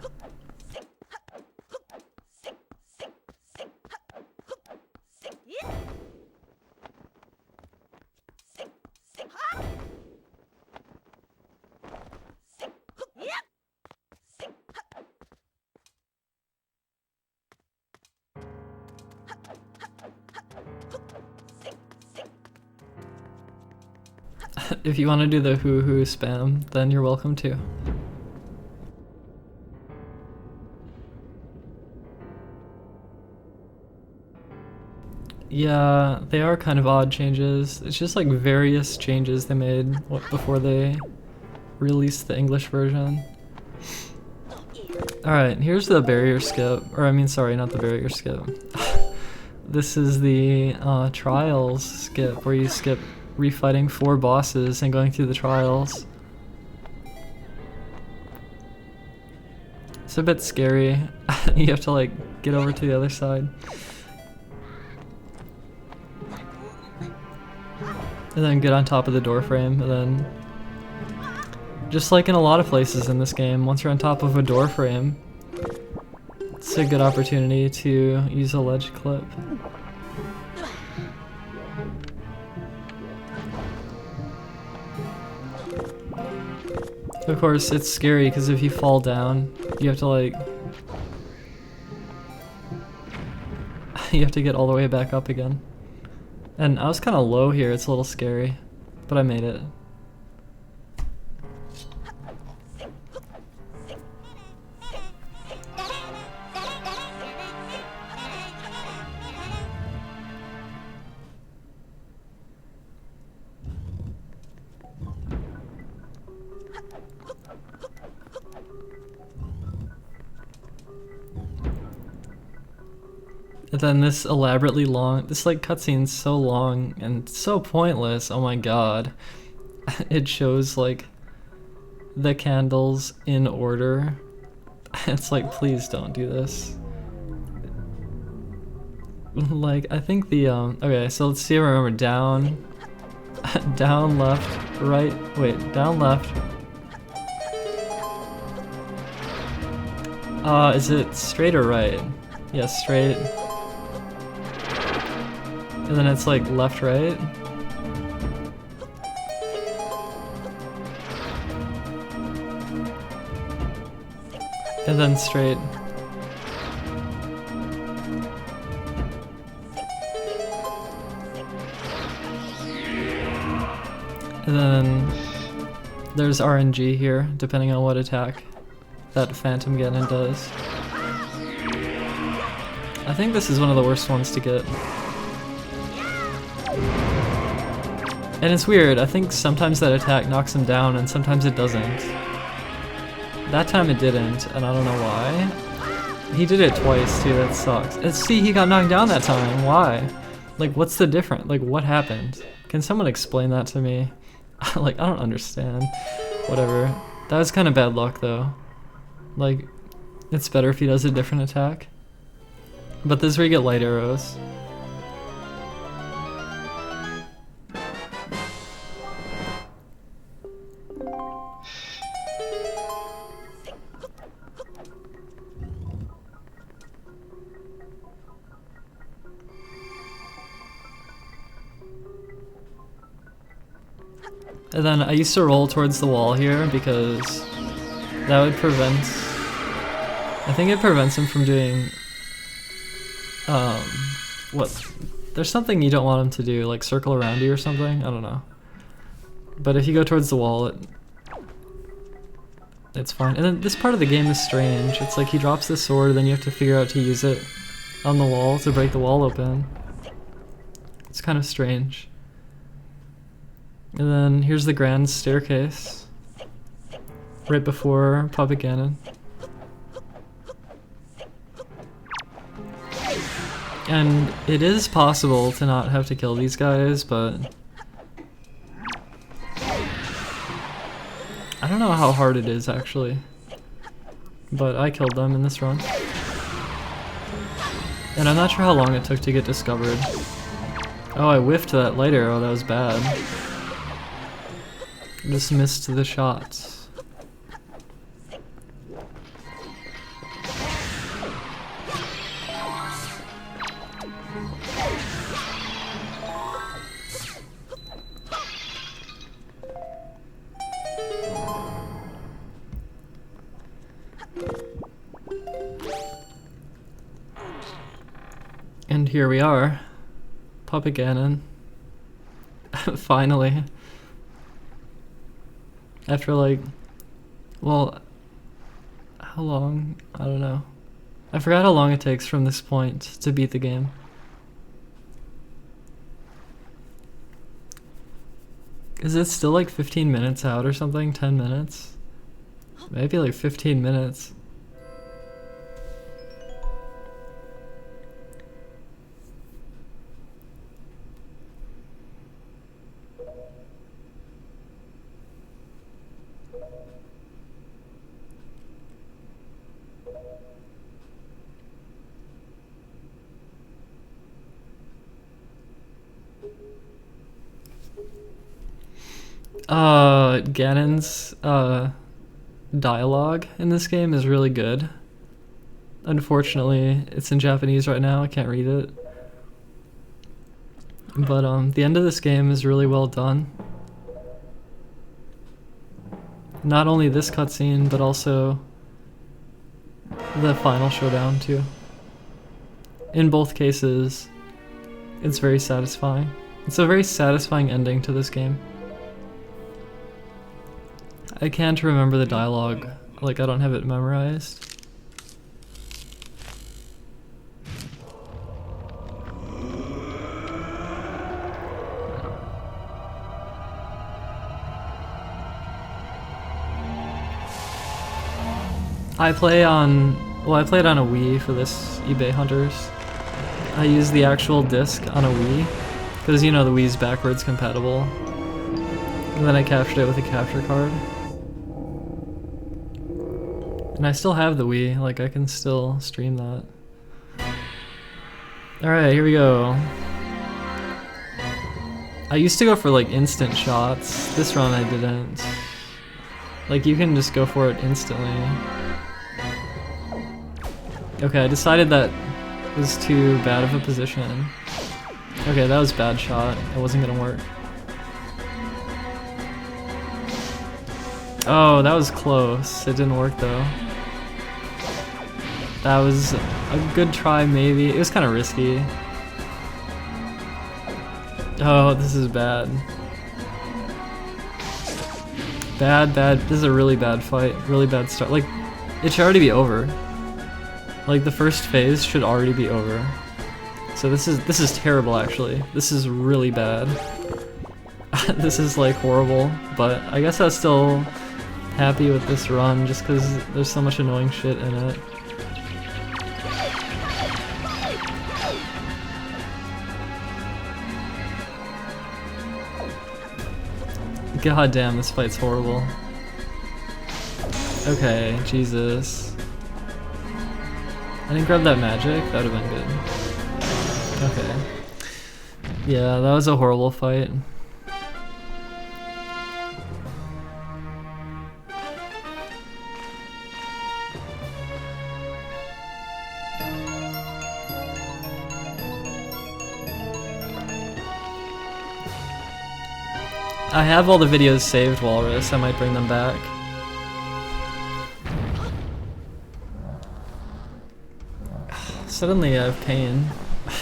If you want to do the hoo-hoo spam, then you're welcome to. Yeah, they are kind of odd changes. It's just like various changes they made before they released the English version. Alright, here's the barrier skip. Or I mean, sorry, not the barrier skip. This is the trials skip, where you skip refighting 4 bosses and going through the trials. It's a bit scary. You have to like get over to the other side. And then get on top of the door frame, and then just like in a lot of places in this game, once you're on top of a door frame, it's a good opportunity to use a ledge clip. Of course, it's scary because if you fall down, you have to like... you have to get all the way back up again. And I was kind of low here, it's a little scary, but I made it. And then this elaborately long, this like cutscene's so long and so pointless, oh my god. It shows like the candles in order. It's like, please don't do this. Like, I think the, okay, so let's see if I remember. Down, down, left, right, wait, down, left. Is it straight or right? Yeah, straight. And then it's like left, right. And then straight. And then there's RNG here, depending on what attack that Phantom Ganon does. I think this is one of the worst ones to get. And it's weird, I think sometimes that attack knocks him down and sometimes it doesn't. That time it didn't, and I don't know why. He did it twice too, that sucks. And see, he got knocked down that time, why? Like, what's the difference? Like, what happened? Can someone explain that to me? Like, I don't understand. Whatever. That was kind of bad luck though. Like, it's better if he does a different attack. But this is where you get light arrows. And then I used to roll towards the wall here because that would prevent... I think it prevents him from doing... what? There's something you don't want him to do, like circle around you or something? I don't know. But if you go towards the wall, it's fine. And then this part of the game is strange. It's like he drops the sword, then you have to figure out to use it on the wall to break the wall open. It's kind of strange. And then here's the grand staircase. Right before Puppet Ganon. And it is possible to not have to kill these guys, but... I don't know how hard it is, actually. But I killed them in this run. And I'm not sure how long it took to get discovered. Oh, I whiffed that light arrow, that was bad. Just missed the shots. And here we are. Puppet Ganon. Finally. After like, well, how long? I don't know. I forgot how long it takes from this point to beat the game. Is it still like 15 minutes out or something? 10 minutes? Maybe like 15 minutes. Ganon's dialogue in this game is really good. Unfortunately, it's in Japanese right now, I can't read it. But the end of this game is really well done. Not only this cutscene, but also the final showdown too. In both cases, it's very satisfying. It's a very satisfying ending to this game. I can't remember the dialogue, like I don't have it memorized. I played on a Wii for this eBay Hunters. I used the actual disc on a Wii, because you know the Wii's backwards compatible. And then I captured it with a capture card. And I still have the Wii, like I can still stream that. Alright, here we go. I used to go for like instant shots. This run I didn't. Like you can just go for it instantly. Okay, I decided that was too bad of a position. Okay, that was a bad shot. It wasn't gonna work. Oh, that was close. It didn't work though. That was a good try maybe. It was kind of risky. Oh, this is bad. Bad. This is a really bad fight. Really bad start. Like, it should already be over. Like, the first phase should already be over. So this is terrible actually. This is really bad. This is like horrible, but I guess I was still happy with this run just because there's so much annoying shit in it. God damn, this fight's horrible. Okay, Jesus. I didn't grab that magic, that would've been good. Okay. Yeah, that was a horrible fight. I have all the videos saved, Walrus. I might bring them back. Suddenly I have pain.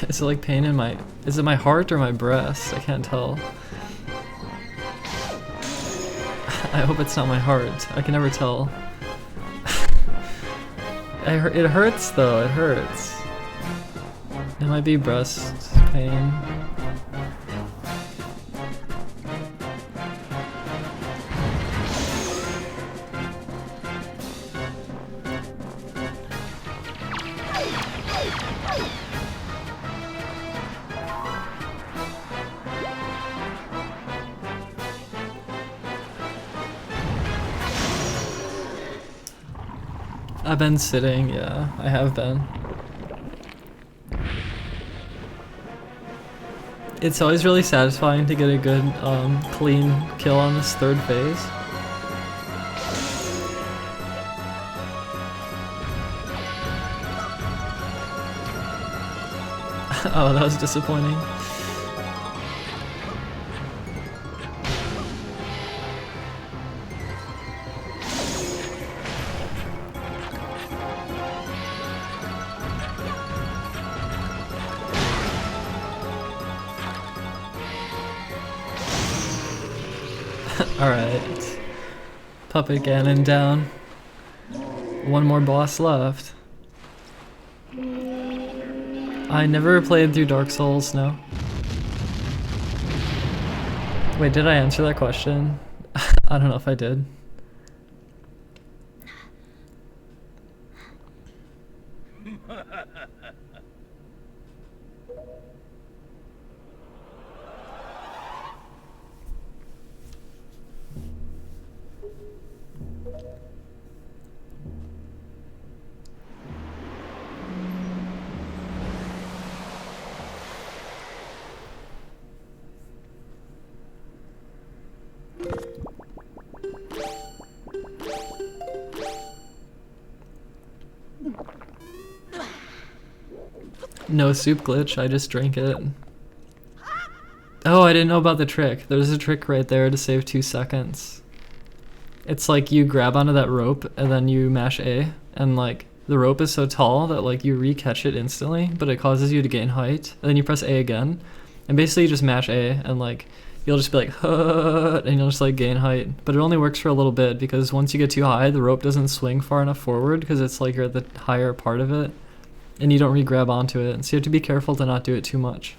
Is it like pain in my... Is it my heart or my breast? I can't tell. I hope it's not my heart. I can never tell. It hurts though, it hurts. It might be breast pain. I've been sitting, yeah, I have been. It's always really satisfying to get a good, clean kill on this third phase. Oh, that was disappointing. Alright. Puppet Ganon down. One more boss left. I never played through Dark Souls, no. Wait, did I answer that question? I don't know if I did. No soup glitch, I just drank it. Oh, I didn't know about the trick. There's a trick right there to save 2 seconds. It's like you grab onto that rope and then you mash A, and like the rope is so tall that like you re-catch it instantly, but it causes you to gain height. And then you press A again, and basically you just mash A and like you'll just be like, huh, and you'll just like gain height. But it only works for a little bit because once you get too high, the rope doesn't swing far enough forward because it's like you're at the higher part of it. And you don't re-grab onto it, so you have to be careful to not do it too much.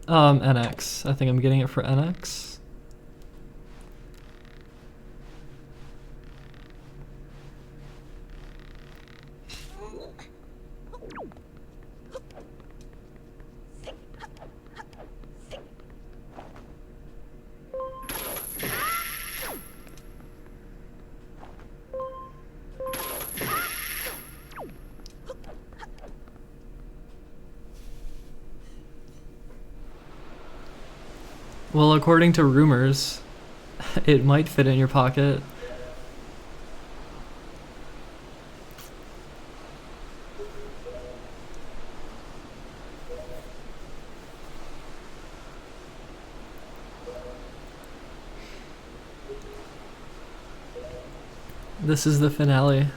NX. I think I'm getting it for NX. Well, according to rumors, it might fit in your pocket. This is the finale.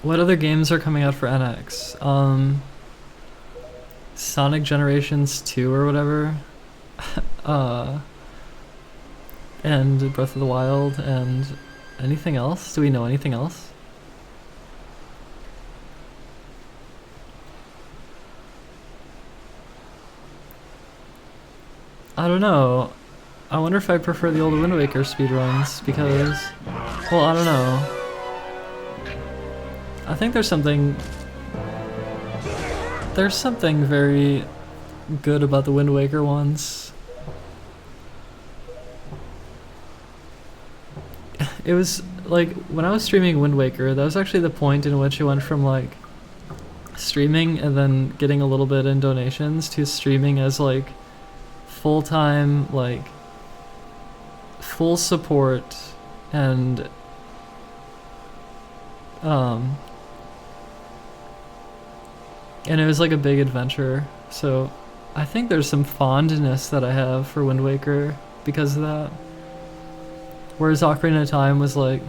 What other games are coming out for NX? Sonic Generations 2 or whatever. And Breath of the Wild, and anything else? Do we know anything else? I don't know. I wonder if I prefer the old Wind Waker speedruns, because, well, I don't know. I think there's something very good about the Wind Waker ones. It was like, when I was streaming Wind Waker, that was actually the point in which it went from like streaming and then getting a little bit in donations to streaming as like full-time, like full support, and and it was like a big adventure. So I think there's some fondness that I have for Wind Waker because of that. Whereas Ocarina of Time was like,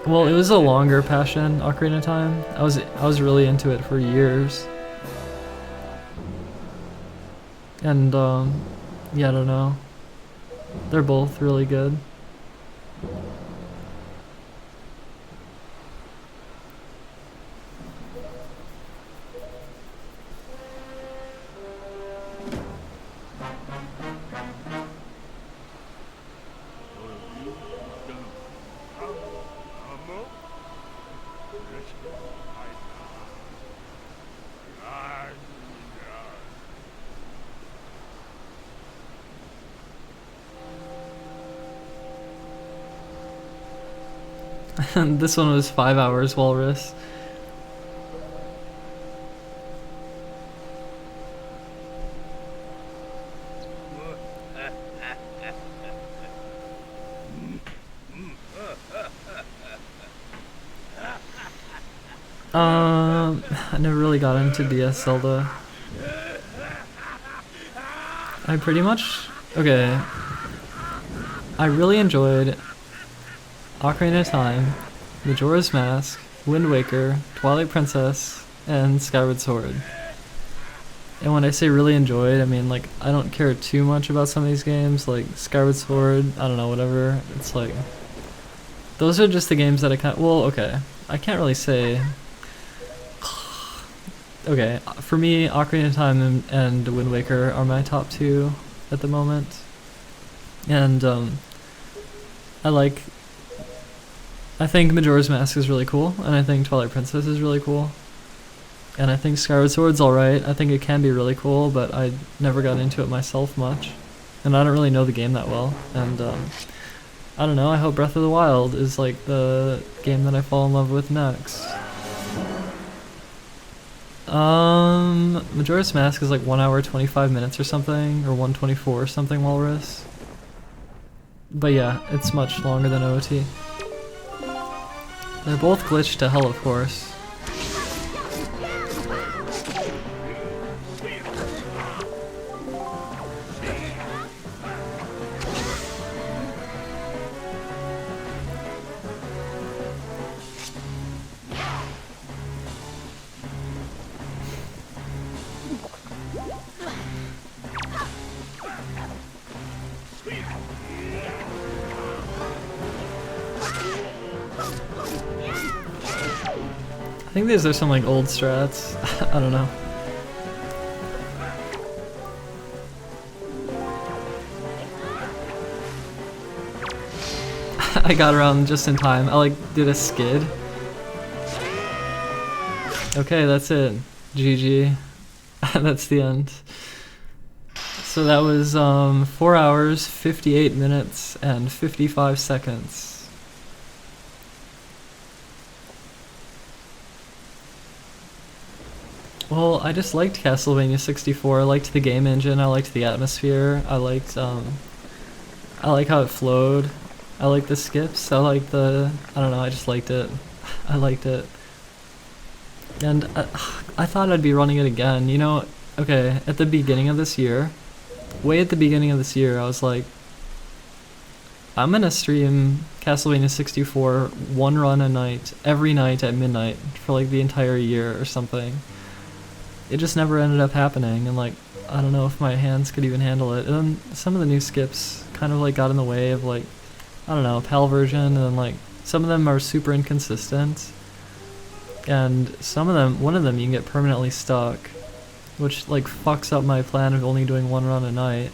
well, it was a longer passion, Ocarina of Time. I was really into it for years. And yeah, I don't know. They're both really good. And this one was 5 hours, Walrus. I never really got into DS Zelda. I pretty much... Okay. I really enjoyed Ocarina of Time, Majora's Mask, Wind Waker, Twilight Princess, and Skyward Sword. And when I say really enjoyed, I mean like I don't care too much about some of these games, like Skyward Sword, I don't know, whatever. It's like, those are just the games that I can't, well, okay, I can't really say. Okay, for me, Ocarina of Time and Wind Waker are my top two at the moment. And I think Majora's Mask is really cool, and I think Twilight Princess is really cool. And I think Skyward Sword's alright. I think it can be really cool, but I never got into it myself much. And I don't really know the game that well. And I don't know, I hope Breath of the Wild is like the game that I fall in love with next. Majora's Mask is like 1 hour 25 minutes or something, or 124 or something, Walrus. But yeah, it's much longer than OOT. They're both glitched to hell, of course. I think these are some like old strats. I don't know. I got around just in time. I like did a skid. Okay, that's it. GG. That's the end. So that was 4 hours, 58 minutes, and 55 seconds. Well, I just liked Castlevania 64. I liked the game engine. I liked the atmosphere. I like how it flowed. I like the skips. I don't know, I just liked it. I liked it. And I thought I'd be running it again. You know, okay, at the beginning of this year, way at the beginning of this year, I was like, I'm gonna stream Castlevania 64 one run a night, every night at midnight for like the entire year or something. It just never ended up happening, and like, I don't know if my hands could even handle it. And then some of the new skips kind of like got in the way of like, I don't know, PAL version, and then like some of them are super inconsistent. And some of them, one of them you can get permanently stuck, which like fucks up my plan of only doing one run a night.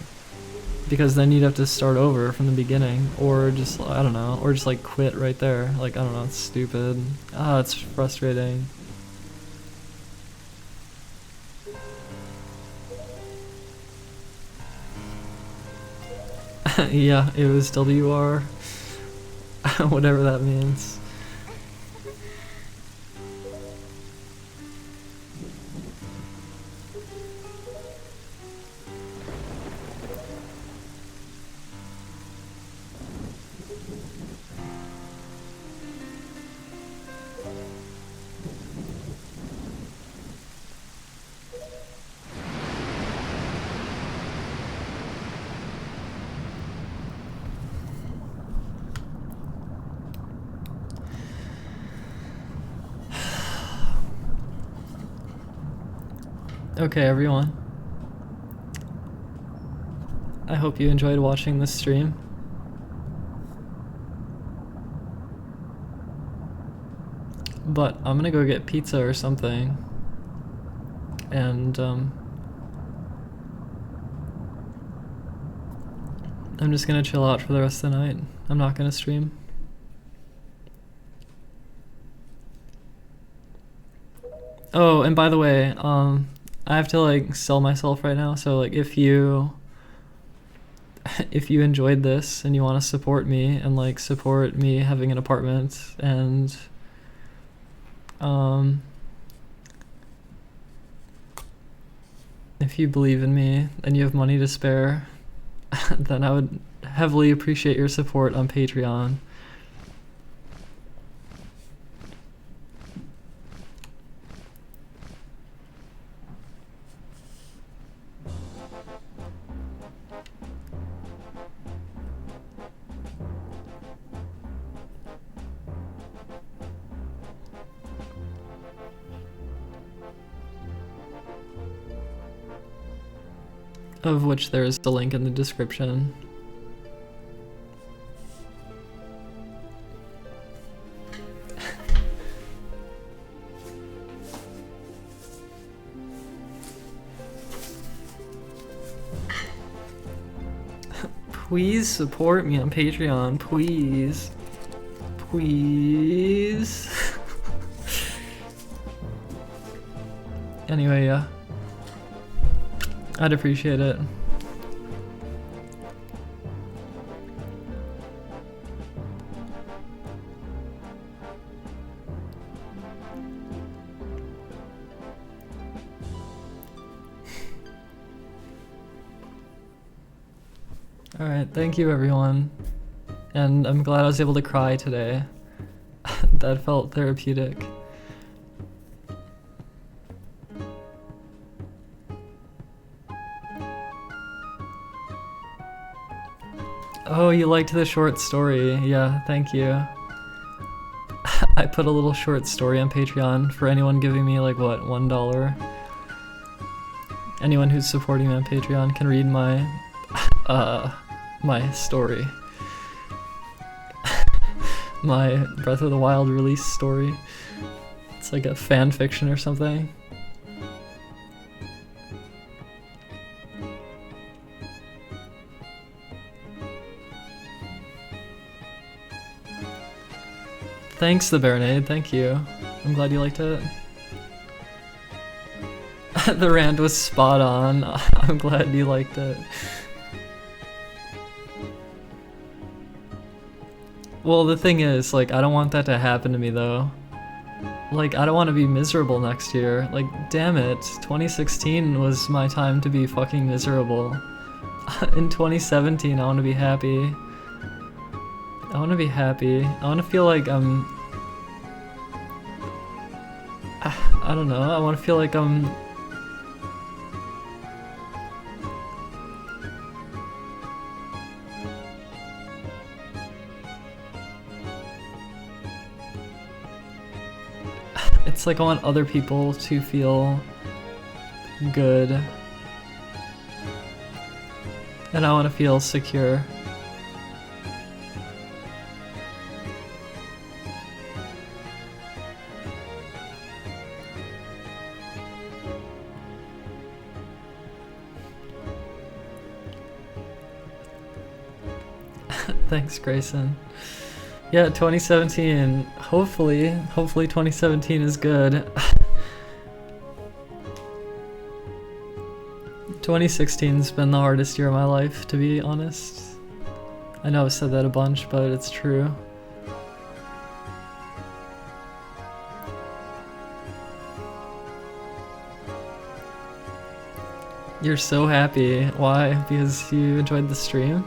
Because then you'd have to start over from the beginning, or just, I don't know, or just like quit right there. Like, I don't know, it's stupid. It's frustrating. Yeah, it was WR. Whatever that means. Okay, everyone. I hope you enjoyed watching this stream. But I'm gonna go get pizza or something. And, I'm just gonna chill out for the rest of the night. I'm not gonna stream. Oh, and by the way, I have to like sell myself right now, so like if you enjoyed this and you want to support me and like support me having an apartment, and if you believe in me and you have money to spare, then I would heavily appreciate your support on Patreon. Of which there is the link in the description. Please support me on Patreon, please. Please. Anyway, yeah. I'd appreciate it. Alright, thank you everyone. And I'm glad I was able to cry today. That felt therapeutic. Oh, you liked the short story. Yeah, thank you. I put a little short story on Patreon for anyone giving me like, what, $1? Anyone who's supporting me on Patreon can read my, my story. My Breath of the Wild release story. It's like a fan fiction or something. Thanks, the Baronade, thank you. I'm glad you liked it. The rant was spot on. I'm glad you liked it. Well, the thing is, like, I don't want that to happen to me, though. Like, I don't want to be miserable next year. Like, damn it. 2016 was my time to be fucking miserable. In 2017, I want to be happy. I want to be happy. I want to feel like I'm... I don't know. I want to feel like I'm... It's like I want other people to feel good. And I want to feel secure. Thanks, Grayson. Yeah, 2017. Hopefully 2017 is good. 2016's been the hardest year of my life, to be honest. I know I've said that a bunch, but it's true. You're so happy. Why? Because you enjoyed the stream?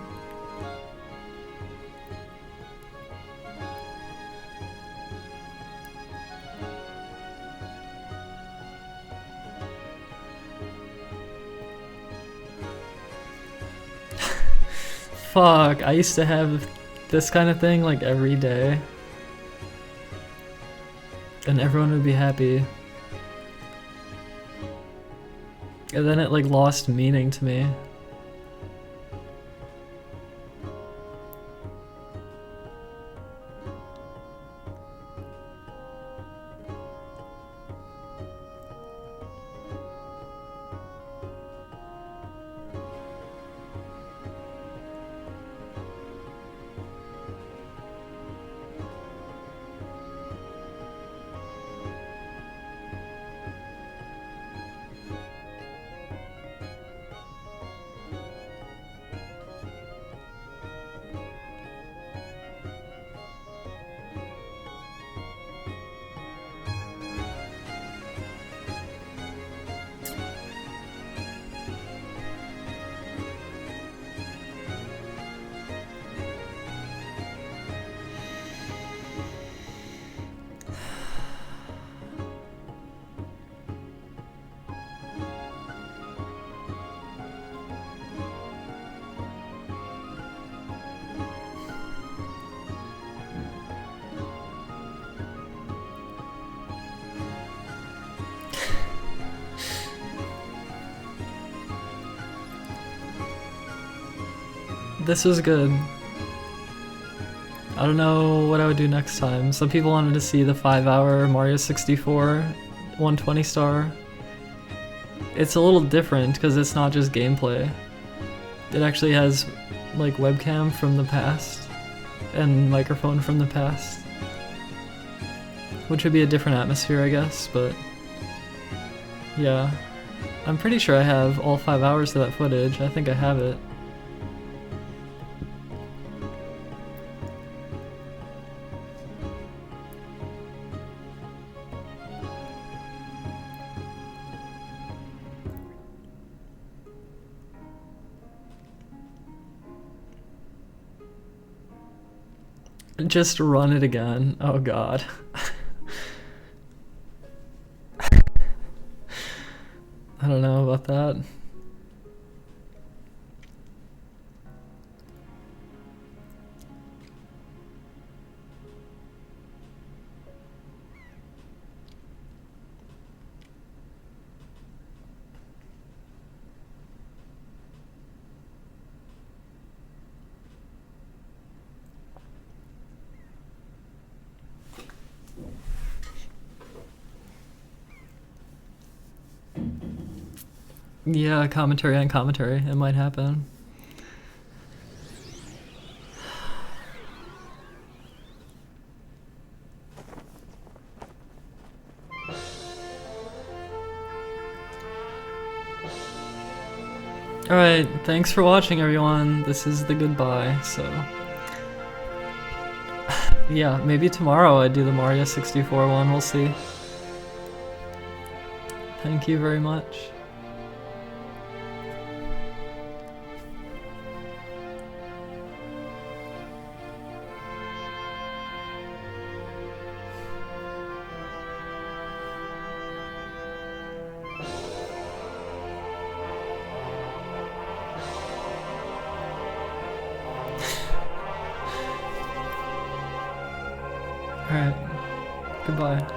Fuck, I used to have this kind of thing like every day. And everyone would be happy. And then it like lost meaning to me. This was good. I don't know what I would do next time. Some people wanted to see the 5-hour Mario 64 120 star. It's a little different because it's not just gameplay. It actually has like webcam from the past and microphone from the past. Which would be a different atmosphere, I guess, but yeah. I'm pretty sure I have all 5 hours of that footage. I think I have it. Just run it again. Oh god. I don't know about that. Yeah, commentary on commentary. It might happen. Alright, thanks for watching everyone. This is the goodbye, so... Yeah, maybe tomorrow I do the Mario 64 one, we'll see. Thank you very much. Alright, goodbye.